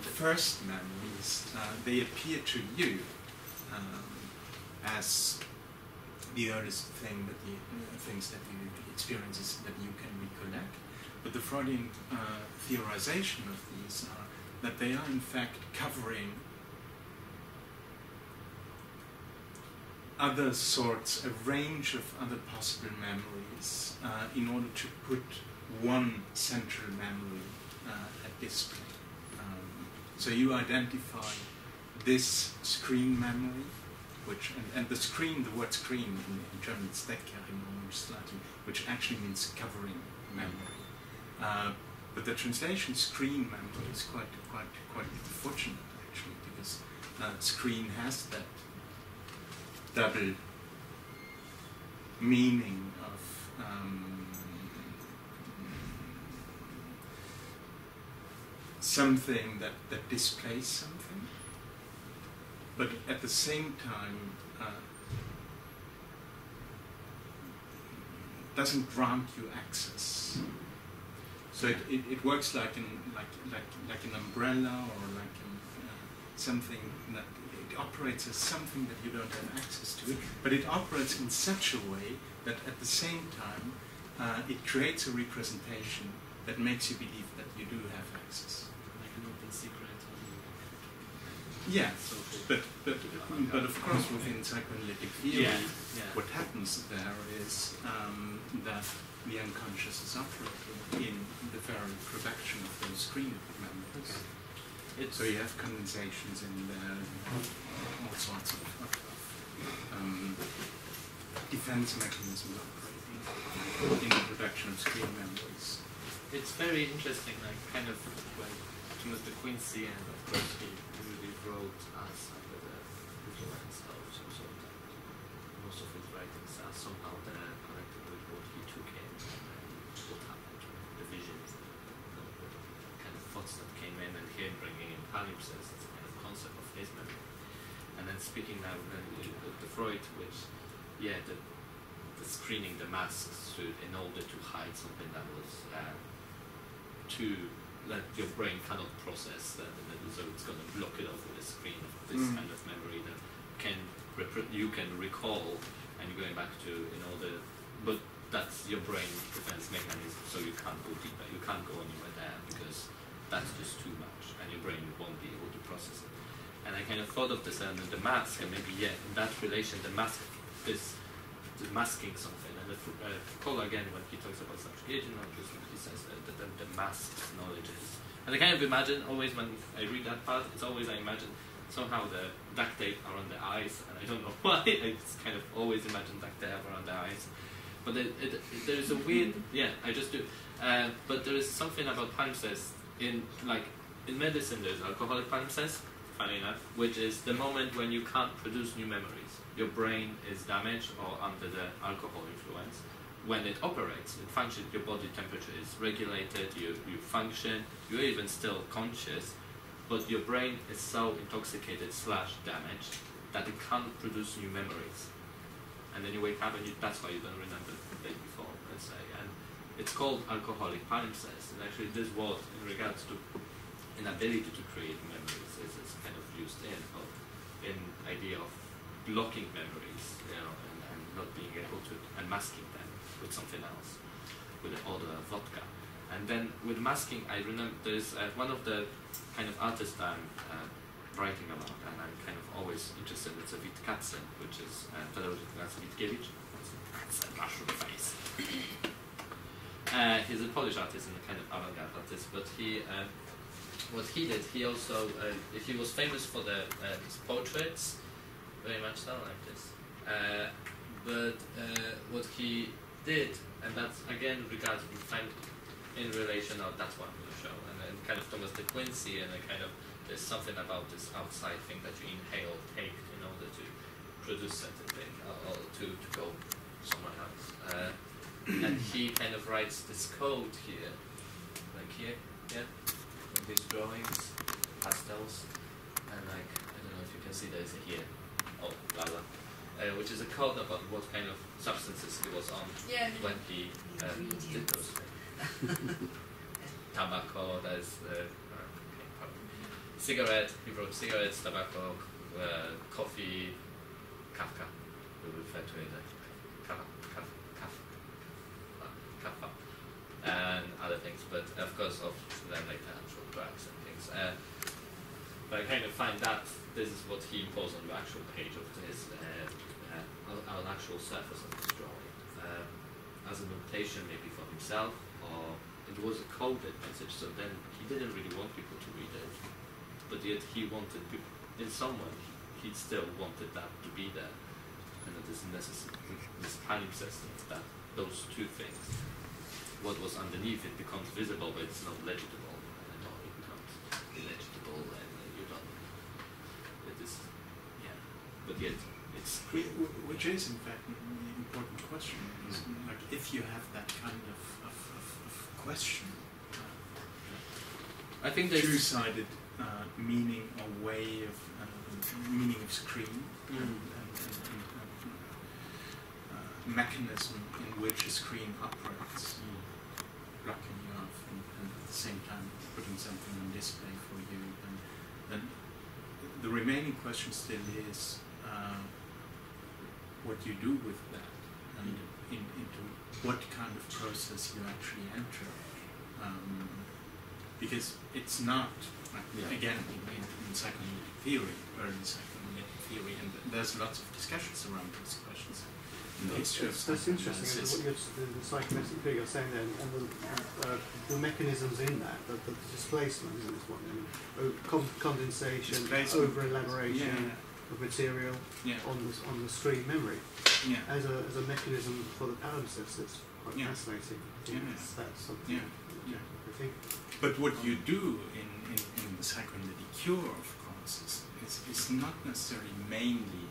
first memories. They appear to you as the earliest thing that things that you experiences that you can recollect. But the Freudian theorization of these are that they are in fact covering a range of other possible memories in order to put one central memory at display. So you identify this screen memory, which and the screen, the word screen in German is Deckeringung, which actually means covering memory. But the translation screen memory is quite fortunate actually, because screen has that double meaning of something that displays something, but at the same time doesn't grant you access. So it works like an umbrella, or like something that it operates as something that you don't have access to, but it operates in such a way that at the same time it creates a representation that makes you believe that you do have access. Like an open secret. Yeah, but of course within psychoanalytic theory, what happens there is that the unconscious is operating in the very production of those screen memories. So you have condensations in there, all sorts of defense mechanisms operating in the production of screen memories. It's very interesting, like kind of when Timothy Quincy, and of course he really wrote us under the influence of most of his writings are somehow connected with what he took in and what happened to the visions, the kind of thoughts that came in, and him bringing in palimpsests as a kind of concept of his memory. And then speaking now the Freud, which, the screening the masks in order to hide something that was that your brain cannot process, so it's going to block it off with a screen of this kind of memory that you can recall, and you're going back to in order, but that's your brain defense mechanism, so you can't go deeper, you can't go anywhere there because that's just too much, and your brain won't be able to process it. And I kind of thought of this and the mask, and maybe in that relation, the mask is masking something. And Foucault again, when he talks about subjugation knowledge, he says that the masked knowledge is. And I kind of imagine always when I read that part, it's always I imagine somehow the duct tape around the eyes, and I don't know why. I just kind of always imagine duct tape around the eyes. But there is a weird, I just do. But there is something about palimpsest in medicine. There's alcoholic palimpsest, funny enough, which is the moment when you can't produce new memories. Your brain is damaged or under the alcohol influence. When it operates, it functions, your body temperature is regulated, you function, you're even still conscious, but your brain is so intoxicated / damaged that it can't produce new memories. And then you wake up and that's why you don't remember the day before, let's say. And it's called alcoholic palimpsest. And actually this word, in regards to inability to create memories, is kind of used in idea of blocking memories, and not being able to, and masking them with something else, with the odor of vodka. And then with masking, I remember there's one of the kind of artists I'm writing about, and I'm kind of always interested in, it's a Wittkatzen, which is Tadeusz Witkiewicz, that's a mushroom face. He's a Polish artist and a kind of avant-garde artist, but what he did, he also, he was famous for his portraits, very much so like this. But what he did, and that's again regards in relation of that's what I'm going to show, and then kind of Thomas de Quincey, and kind of there's something about this outside thing that you inhale, take in order to produce certain thing or to go somewhere else. And he kind of writes this code here, like here, with these drawings, pastels, and like I don't know if you can see there's a here. Oh, lala. Which is a code about what kind of substances he was on when he did those things. Tobacco, there's cigarette, he wrote cigarettes, tobacco, coffee, kafka, we refer to it as kaffa, and other things, but of course of then later actual drugs and things. But I kind of find that this is what he imposed on the actual page of his, on actual surface of this drawing, as a notation maybe for himself, or it was a coded message, so then he didn't really want people to read it, but yet he wanted people, in some way, he still wanted that to be there, and it is necessary, this palimpsest that those two things, what was underneath it becomes visible, but it's not legible, and then it becomes illegible, and you don't, it is, yeah, but yet it's... Which is, in fact, an important question. Like, if you have that kind of question, I think there's two-sided meaning or way of meaning of screen and mechanism in which a screen operates, blocking you off and at the same time putting something on display for you, and then the remaining question still is what you do with that, and into what kind of process you actually enter. Because it's not, again, in psychoanalytic theory, early psychoanalytic theory, and there's lots of discussions around these questions. That's interesting, the psychoanalytic theory you're saying there, and the mechanisms in that, the displacement, isn't it? What I mean, condensation, over-elaboration of material on the screen memory as a mechanism for the palimpsest. That's quite fascinating. That's something I think. But what you do in the psychoanalytic cure, of course, is not necessarily mainly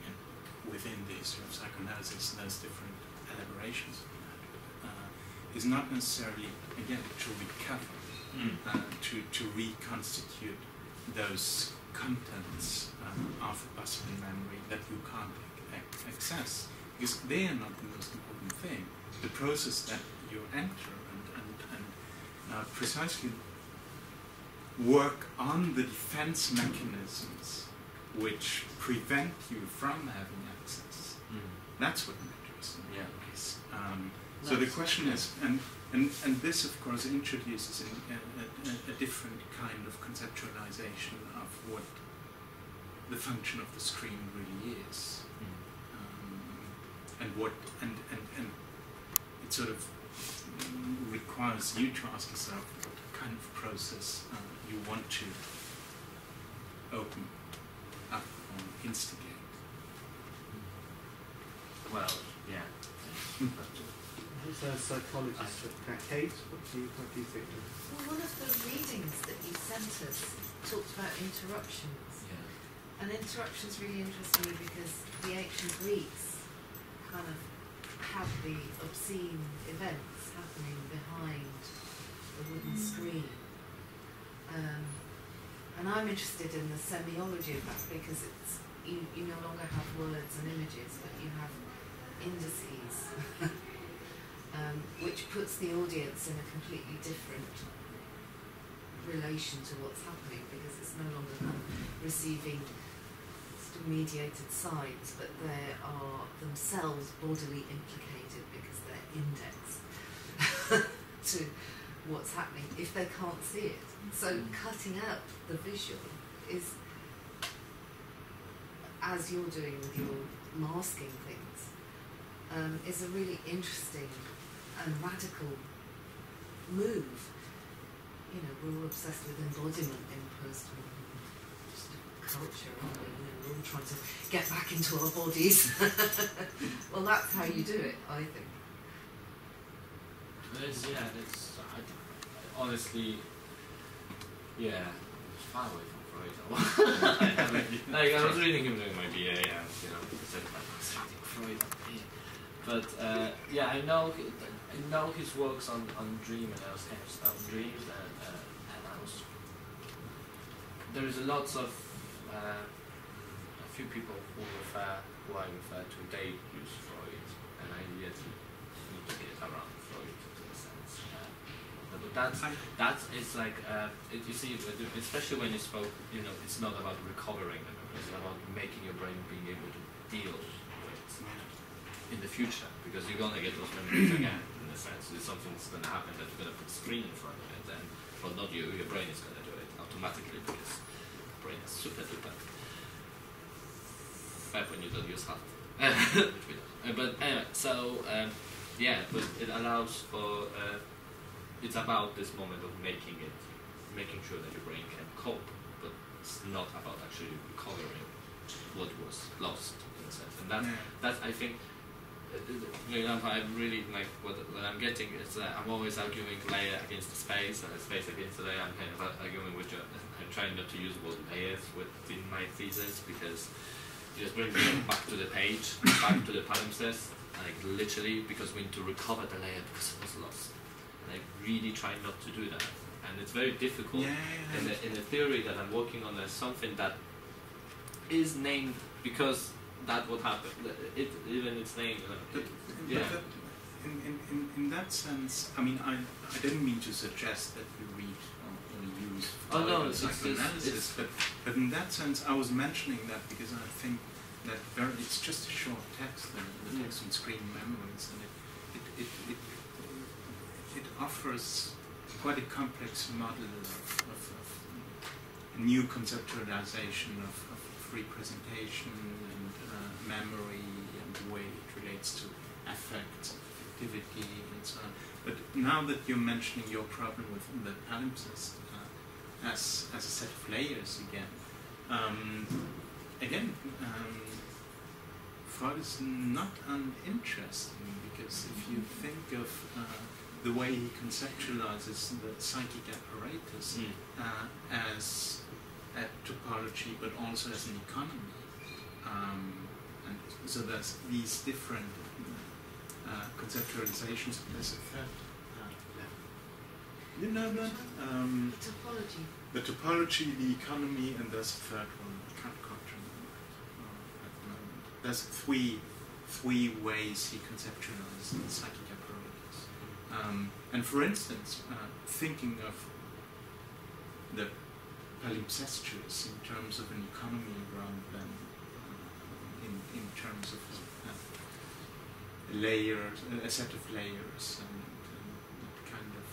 within the history of psychoanalysis. There's different elaborations of that. Is not necessarily, again, to recover, to reconstitute those contents of the possible memory that you can't access, because they are not the most important thing. The process that you enter and precisely work on the defense mechanisms which prevent you from having access. That's what matters in my case. So the question is, and this of course introduces a different kind of conceptualization of what the function of the screen really is, and it sort of requires you to ask yourself what kind of process you want to open up or instigate. Well, yeah. Who's a psychologist? Kate, what do you think? Well, one of the readings that you sent us talked about interruptions. And interruptions really interest me because the ancient Greeks kind of had the obscene events happening behind the wooden screen. And I'm interested in the semiology of that because it's you no longer have words and images, but you have indices, which puts the audience in a completely different relation to what's happening, because it's no longer kind of receiving mediated sides, but they are themselves bodily implicated because they're indexed to what's happening if they can't see it. So cutting out the visual is, as you're doing with your masking things, is a really interesting and radical move. You know, we're all obsessed with embodiment in postmodern culture, aren't we? We're all trying to get back into our bodies. Well, that's how you do it, I think. Honestly, it's far away from Freud. I was reading him during my BA, and I said, I was reading Freud. But I know his works on dream and those kind of stuff, dreams, and there is lots of a few people who I refer to, they use Freud, and I yet need to get around Freud in a sense. But it's like you see, especially when you spoke, it's not about recovering the memory, it's about making your brain being able to deal with it in the future, because you're gonna get those memories again. In a sense, it's something that's gonna happen that you're gonna put a screen in front of it, and not you, your brain is gonna do it automatically, because the brain is super duper. When you don't use half, which we don't. But anyway, so but it allows for it's about this moment of making sure that your brain can cope, but it's not about actually recovering what was lost in a sense. And that's I think. For example, I really like what I'm getting is that I'm always arguing layer against the space and space against the layer. I'm kind of arguing with I'm trying not to use the word layers within my thesis because it just brings me back to the page, back to the palimpsest, like literally because we need to recover the layer because it was lost. And I really try not to do that, and it's very difficult. In the theory that I'm working on, there's something that is named because. That's what happened. Even its name. In that sense, I mean, I didn't mean to suggest that you read or use psychoanalysis, but in that sense, I was mentioning that because I think that it's just a short text, the text on screen memories, and it offers quite a complex model of a new conceptualization of representation and memory and the way it relates to affect, activity, and so on. But now that you're mentioning your problem with the palimpsest as a set of layers again, Freud is not uninteresting because if you think of the way he conceptualizes the psychic apparatus as a topology, but also as an economy. And so there's these different conceptualizations. There's a third level. You know that? The topology. The topology, the economy, and there's a third one. I can't remember at the moment. There's three ways he conceptualizes the psychic apparatus. And for instance, thinking of the palimpsestuous in terms of an economy rather than in terms of layers, a set of layers, and that kind of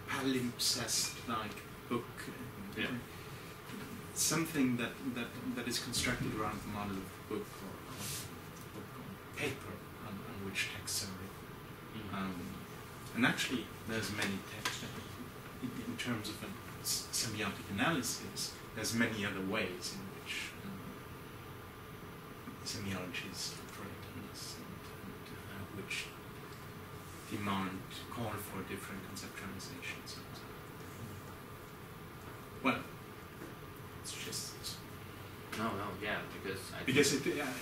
palimpsest-like book. Something that is constructed around the model of the book or paper on which texts are written. And actually, there's many texts. In terms of a semiotic analysis, there's many other ways in which semiologies operate on this, and which call for different conceptualizations. Well, it's just because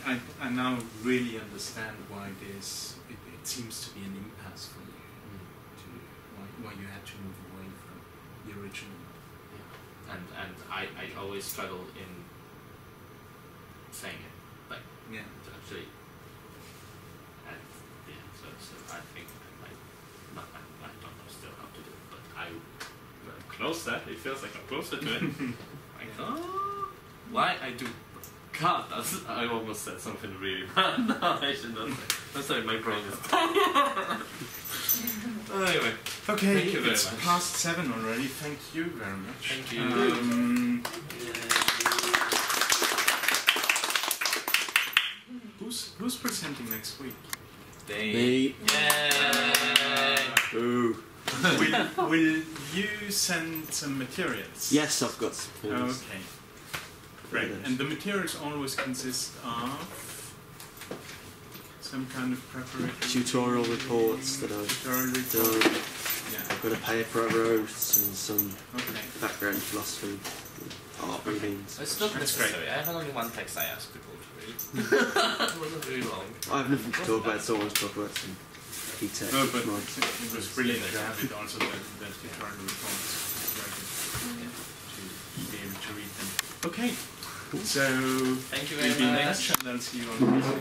I now really understand why it seems to be an impasse for you, why you had to move away from the original. And I always struggle in saying it, like actually, and so I think I don't know still how to do it, but I'm closer. It feels like I'm closer to it. Like why I do. God, I almost said something really bad. No, I should not say. I'm sorry, my brain is. Anyway, okay, thank you very it's much. past 7 already. Thank you very much. Thank you. Who's presenting next week? Me. Yay! Ooh. Will you send some materials? Yes, I've got some things. Okay. Great. And the materials always consist of some kind of preparatory tutorial reports that I've done. Yeah. I've got a paper I wrote and some background philosophy, art readings. It's not necessary. I have only one text I asked people to read. It wasn't very long. I have nothing to talk about, so I want to talk about some key text. No, but it was brilliant to have it also, the tutorial reports. To be able to read them. Okay. So, thank you very we'll be in much. touch and I'll see you on Tuesday.